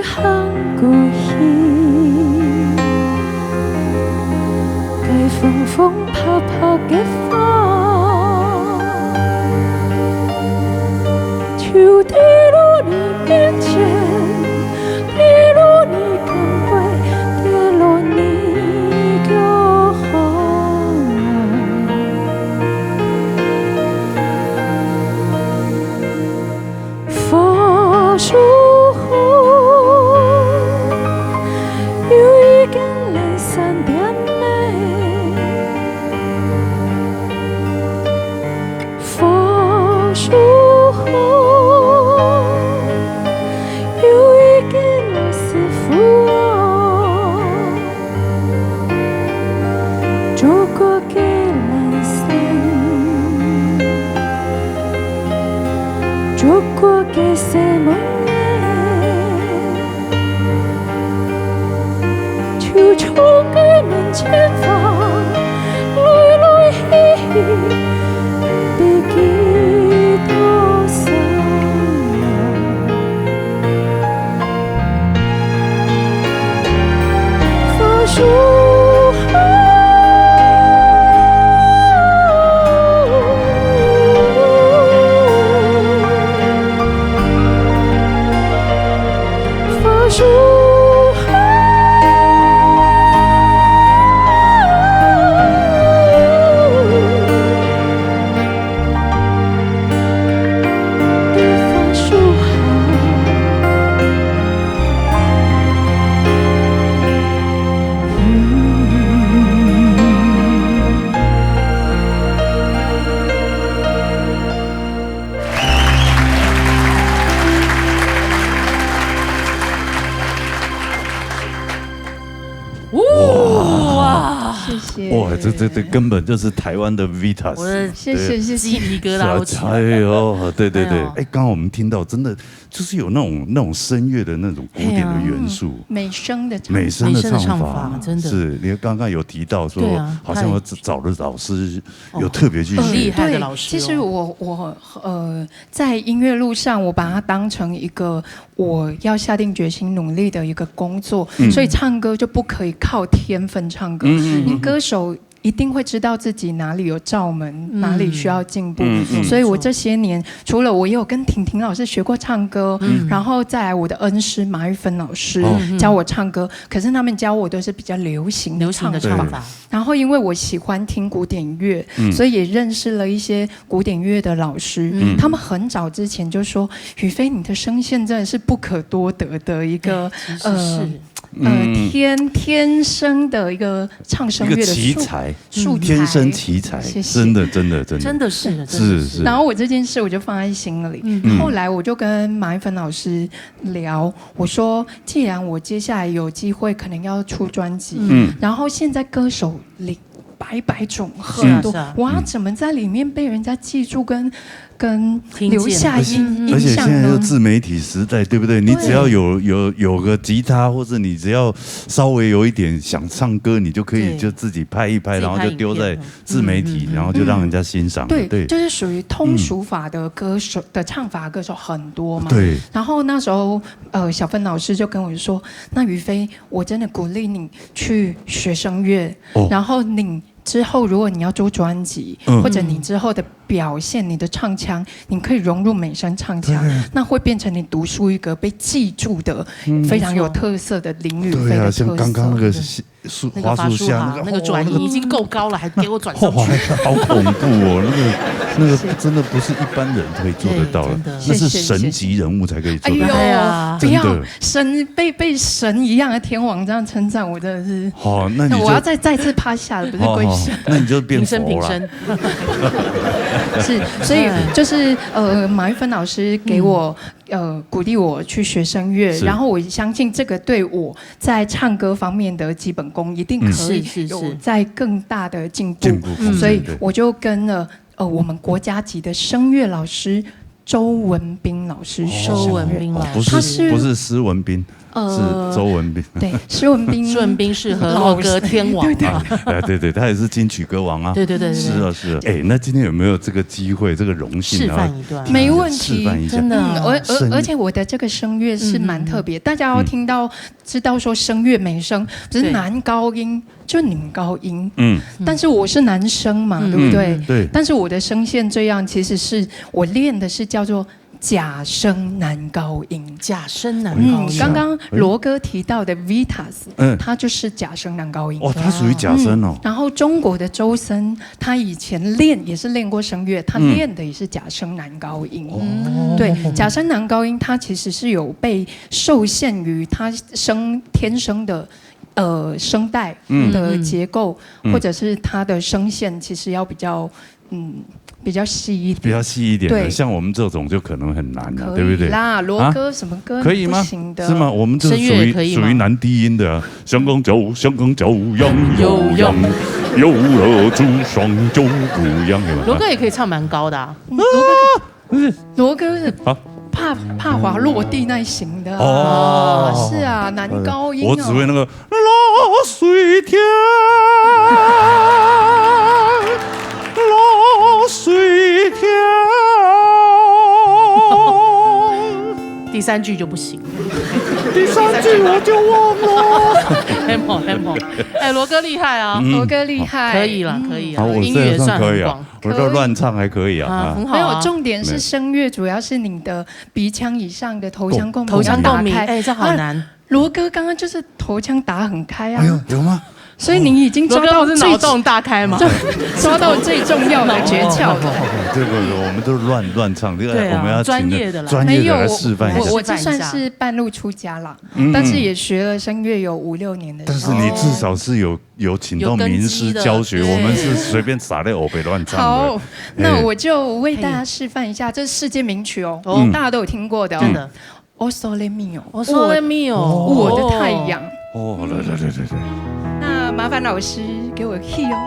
Speaker 3: 行过去，该风风泡泡的花，就跌入你面前，跌入你肩背，跌落你脚下。佛树这
Speaker 4: 根本就是台湾的 Vitas。
Speaker 3: 谢谢，
Speaker 2: 鸡皮疙瘩都起来了。
Speaker 4: 哎呦，对，哎，刚刚我们听到，真的就是有那种声乐的那种古典的元素，
Speaker 3: 美声的
Speaker 4: 唱法，
Speaker 2: 真的
Speaker 4: 是。你刚刚有提到说，好像我找的老师有特别去
Speaker 2: 厉害的老师。
Speaker 3: 其实我在音乐路上，我把它当成一个我要下定决心努力的一个工作，所以唱歌就不可以靠天分唱歌，你歌手一定会知道自己哪里有罩门，哪里需要进步。所以我这些年，除了我也有跟婷婷老师学过唱歌，然后再来我的恩师马玉芬老师教我唱歌，可是他们教我都是比较流行的唱法。然后因为我喜欢听古典乐，所以也认识了一些古典乐的老师。他们很早之前就说：“宇飞，你的声线真的是不可多得的一个天生的一个唱声乐的
Speaker 4: 奇才，天生奇才，真的是。
Speaker 3: 然后我这件事我就放在心里。后来我就跟马一芬老师聊，我说既然我接下来有机会可能要出专辑，然后现在歌手里百种很多，我要怎么在里面被人家记住跟留下印象呢？
Speaker 4: 而且现在又自媒体时代，对不对？你只要有个吉他，或者你只要稍微有一点想唱歌，你就可以就自己拍一拍，然后就丢在自媒体，然后就让人家欣赏。
Speaker 3: 对，就是属于通俗法的歌手的唱法歌手很多嘛。
Speaker 4: 对。
Speaker 3: 然后那时候小芬老师就跟我说，那于飞，我真的鼓励你去学声乐，然后你之后如果你要做专辑，或者你之后的表现，你的唱腔，你可以融入美声唱腔，那会变成你独树一格、被记住的非常有特色的林宇飞的特色。对啊，
Speaker 4: 像刚刚那个
Speaker 2: 花树下那个转移已经够高了，还给我转上去，
Speaker 4: 好恐怖哦！那个真的不是一般人可以做得到的，那是神级人物才可以做得到。
Speaker 3: 哎呀，不要神被神一样的天王这样称赞，我真的是。
Speaker 4: 好，那你
Speaker 3: 我要再次趴下了，不是跪下。
Speaker 4: 那你就变佛了。
Speaker 2: 平身。
Speaker 3: 是，所以就是马玉芬老师给我鼓励我去学声乐，然后我相信这个对我在唱歌方面的基本功一定可以有在更大的进步，所以我就跟了我们国家级的声乐老师周文彬老师学声乐，
Speaker 4: 不是施文彬。是周文彬，
Speaker 3: 对，施文彬
Speaker 2: 是和罗歌天王，
Speaker 4: 对，他也是金曲歌王啊，
Speaker 2: 对，
Speaker 4: 是啊。哎，那今天有没有这个机会、这个荣幸
Speaker 2: 示范一段？
Speaker 3: 没问题，
Speaker 2: 真的。
Speaker 3: 而且我的这个声乐是蛮特别，大家要知道说声乐美声不是男高音就女高音，但是我是男生嘛，对不对？
Speaker 4: 对。
Speaker 3: 但是我的声线这样，其实是我练的是叫做假声男高音，
Speaker 2: 假声男高音。
Speaker 3: 刚刚罗哥提到的 Vitas，他就是假声男高音。
Speaker 4: 哦，他属于假声哦。
Speaker 3: 然后中国的周深，他以前也是练过声乐，他练的也是假声男高音。对，假声男高音，他其实是有被受限于他天生的声带的结构，或者是他的声线，其实要比较细一点，
Speaker 4: 比较细一点的，像我们这种就可能很难了，对不对？
Speaker 3: 啦，罗歌什么歌
Speaker 4: 可以吗？是吗？我们这属于男低音的啊。香港脚，香港脚，样有了珠双就不一样。
Speaker 2: 罗歌也可以唱蛮高的啊。
Speaker 3: 罗歌是怕滑落地那型的是啊，男高音。
Speaker 4: 我只会那个落水天。水天，
Speaker 2: 第三句就不行，
Speaker 4: 第三句我就忘了。
Speaker 2: Tempo， 哎，罗哥厉害啊，
Speaker 3: 罗哥厉害，
Speaker 2: 可以了，
Speaker 4: 音乐也算可以啊，我这乱唱还可以啊，
Speaker 3: 很好。没有，重点是声乐，主要是你的鼻腔以上的头腔共鸣，
Speaker 2: 哎，这好难。
Speaker 3: 罗哥刚刚就是头腔打很开啊，
Speaker 4: 哎呦，有吗？
Speaker 3: 所以你已经抓到
Speaker 2: 脑洞大开吗？
Speaker 3: 抓到最重要的诀窍了。
Speaker 4: 这个我们都乱唱，这个我们要
Speaker 2: 专业的
Speaker 4: 来示范一下。
Speaker 3: 我这算是半路出家了，但是也学了声乐有5-6年的时间。
Speaker 4: 但是你至少是有请到名师教学，我们是随便撒在欧北乱唱的。
Speaker 3: 好，那我就为大家示范一下，这是世界名曲哦，大家都有听过的。
Speaker 2: 真的。
Speaker 3: O Sole Mio，O
Speaker 2: Sole Mio，
Speaker 3: 我的太阳。
Speaker 4: 哦，对。
Speaker 3: 那麻烦老师给我 key 哦。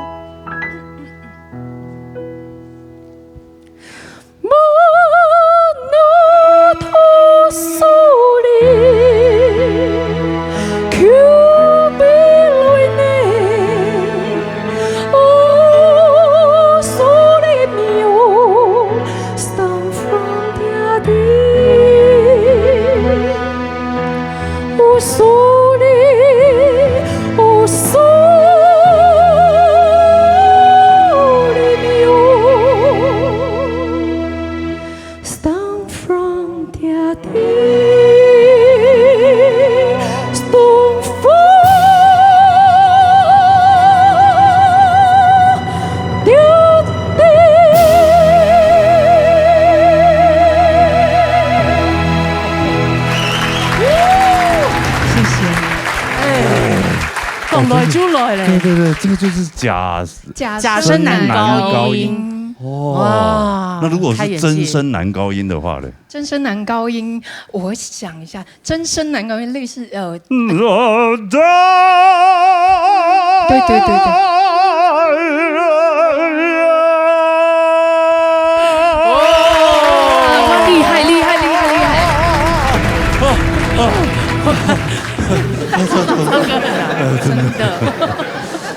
Speaker 4: 对，这个就是假
Speaker 3: 声男
Speaker 4: 高音。哇，那如果是真声男高音的话呢？
Speaker 3: 真声男高音，我想一下，真声男高音类似对。真的。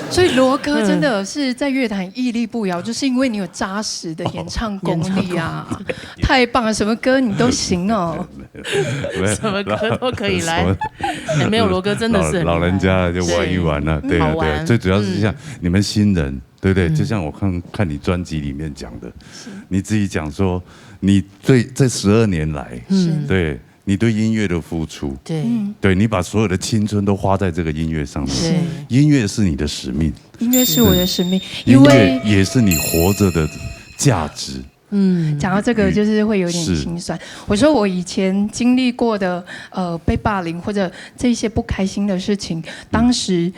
Speaker 3: 所以罗罗哥真的是在乐坛屹立不摇，就是因为你有扎实的演唱功力啊，太棒了，什么歌你都行哦，
Speaker 2: 什么歌都可以来。没有罗哥真的是
Speaker 4: 老人家就玩一玩了，对啊对啊，最主要是像你们新人，对不对？就像我看你专辑里面讲的，你自己讲说你对这12年来，对。你对音乐的付出，对你把所有的青春都花在这个音乐上面，音乐是你的使命，
Speaker 3: 音乐是我的使命，
Speaker 4: 音乐也是你活着的价值。
Speaker 3: 讲到这个就是会有点心酸。我说我以前经历过的被霸凌或者这些不开心的事情，当时。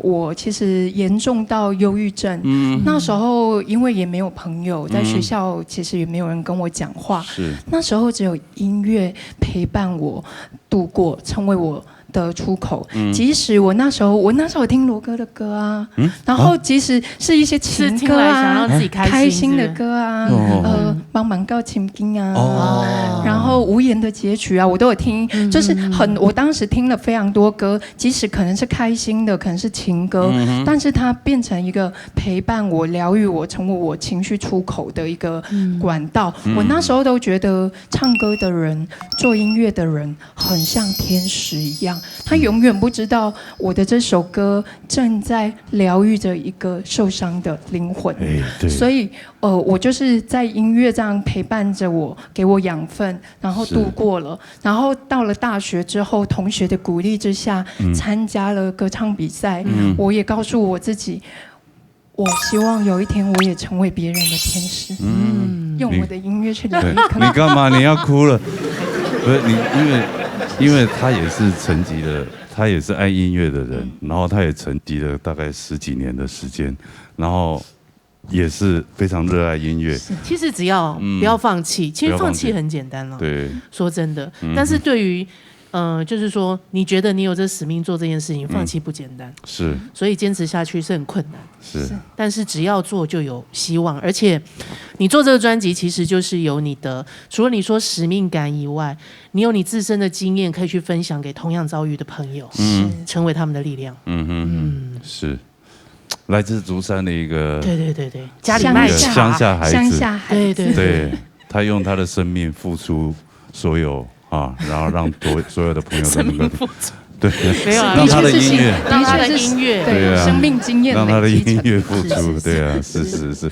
Speaker 3: 我其实严重到忧郁症，那时候因为也没有朋友，在学校其实也没有人跟我讲话，那时候只有音乐陪伴我度过，成为我的出口。即使我那时候听罗哥的歌啊，然后即使是一些情歌啊，
Speaker 2: 想让自己
Speaker 3: 开心的歌啊，帮忙告情经啊，然后无言的结局啊，我都有听，就是我当时听了非常多歌，即使可能是开心的，可能是情歌，但是它变成一个陪伴我、疗愈我、成为我情绪出口的一个管道。我那时候都觉得唱歌的人、做音乐的人很像天使一样，他永远不知道我的这首歌正在疗愈着一个受伤的灵魂。所以我就是在音乐这样陪伴着我，给我养分，然后度过了。然后到了大学之后，同学的鼓励之下，参加了歌唱比赛。我也告诉我自己，我希望有一天我也成为别人的天使。用我的音乐去疗愈。
Speaker 4: 你干嘛？你要哭了？不是你，因为他也是沉寂的，他也是爱音乐的人，然后他也沉寂了大概10几年的时间，然后。也是非常热爱音乐。
Speaker 2: 其实只要不要放弃，其实放弃很简单了。
Speaker 4: 对，
Speaker 2: 说真的，但是对于就是说，你觉得你有这使命做这件事情，放弃不简单。
Speaker 4: 是，
Speaker 2: 所以坚持下去是很困难。
Speaker 4: 是，
Speaker 2: 但是只要做就有希望。而且，你做这个专辑，其实就是有你的，除了你说使命感以外，你有你自身的经验可以去分享给同样遭遇的朋友，成为他们的力量。
Speaker 4: 是。来自竹山的一个，
Speaker 2: 对，家里卖
Speaker 4: 乡下孩子，
Speaker 2: 对，
Speaker 4: 他用他的生命付出所有啊，然后让所有的朋友都能够，对，
Speaker 2: 没有啊，
Speaker 4: 让他的音乐，
Speaker 2: 让他的音乐，
Speaker 3: 对啊，生命经验，
Speaker 4: 让他的音乐付出，对啊，是，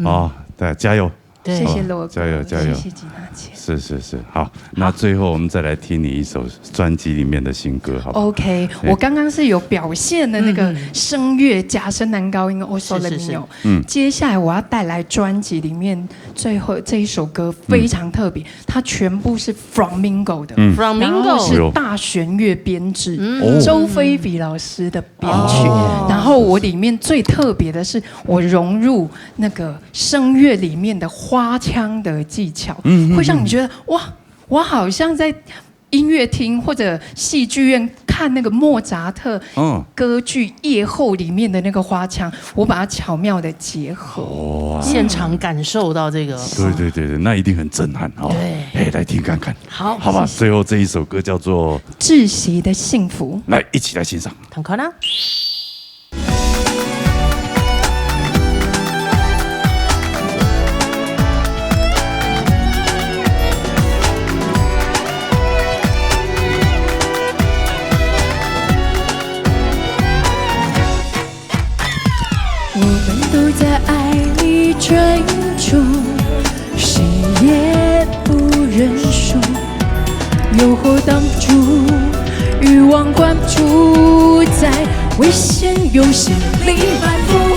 Speaker 4: 啊，对，加油。
Speaker 3: 谢谢罗哥，
Speaker 4: 加油！
Speaker 3: 谢谢吉娜姐。
Speaker 4: 是，好，那最后我们再来听你一首专辑里面的新歌，好不好
Speaker 3: ？OK， 我刚刚是有表现的那个声乐假声男高音哦，so let me know。接下来我要带来专辑里面最后这一首歌非常特别，它全部是 Flamingo 的，Flamingo 是大弦乐编制，周菲比老师的编曲。然后我里面最特别的是，我融入那个声乐里面的花腔的技巧，会让你觉得哇，我好像在音乐厅或者戏剧院看那个莫扎特歌剧《夜后》里面的那个花腔，我把它巧妙的结合，
Speaker 2: 现场感受到这个。
Speaker 4: 对，那一定很震撼哦。对，来听看看。
Speaker 2: 好
Speaker 4: 吧，最后这一首歌叫做
Speaker 3: 《窒息的幸福》，
Speaker 4: 来一起来欣赏。
Speaker 2: 看看啦。
Speaker 6: 我们都在爱里追逐，谁也不认输，诱惑挡不住，欲望关不住，在危险游戏里漫步。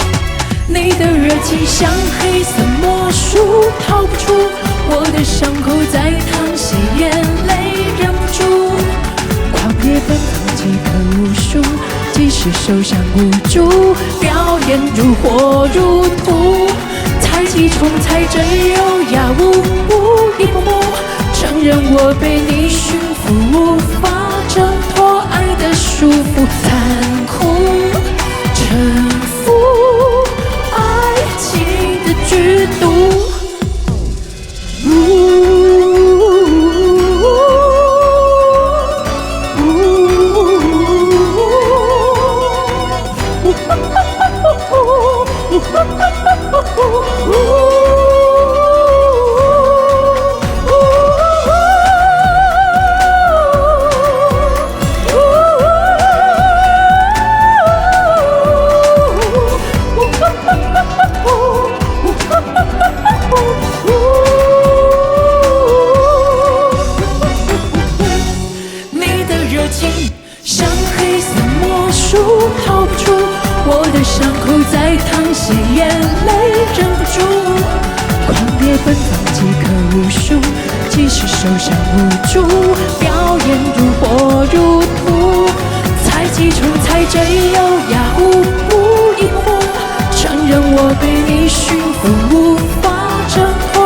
Speaker 6: 你的热情像黑色魔术，逃不出我的伤口在淌血，眼泪忍不住，狂野奔跑即可无数。即使受伤无助，表演如火如荼，猜忌重猜真优雅无误，一幕幕承认我被你驯服，无法挣脱爱的束缚，残酷臣服爱情的剧毒。
Speaker 3: 其实受伤无助，表演如火如荼，猜忌出猜真优雅无不一幕，承认我对你驯服无法征服。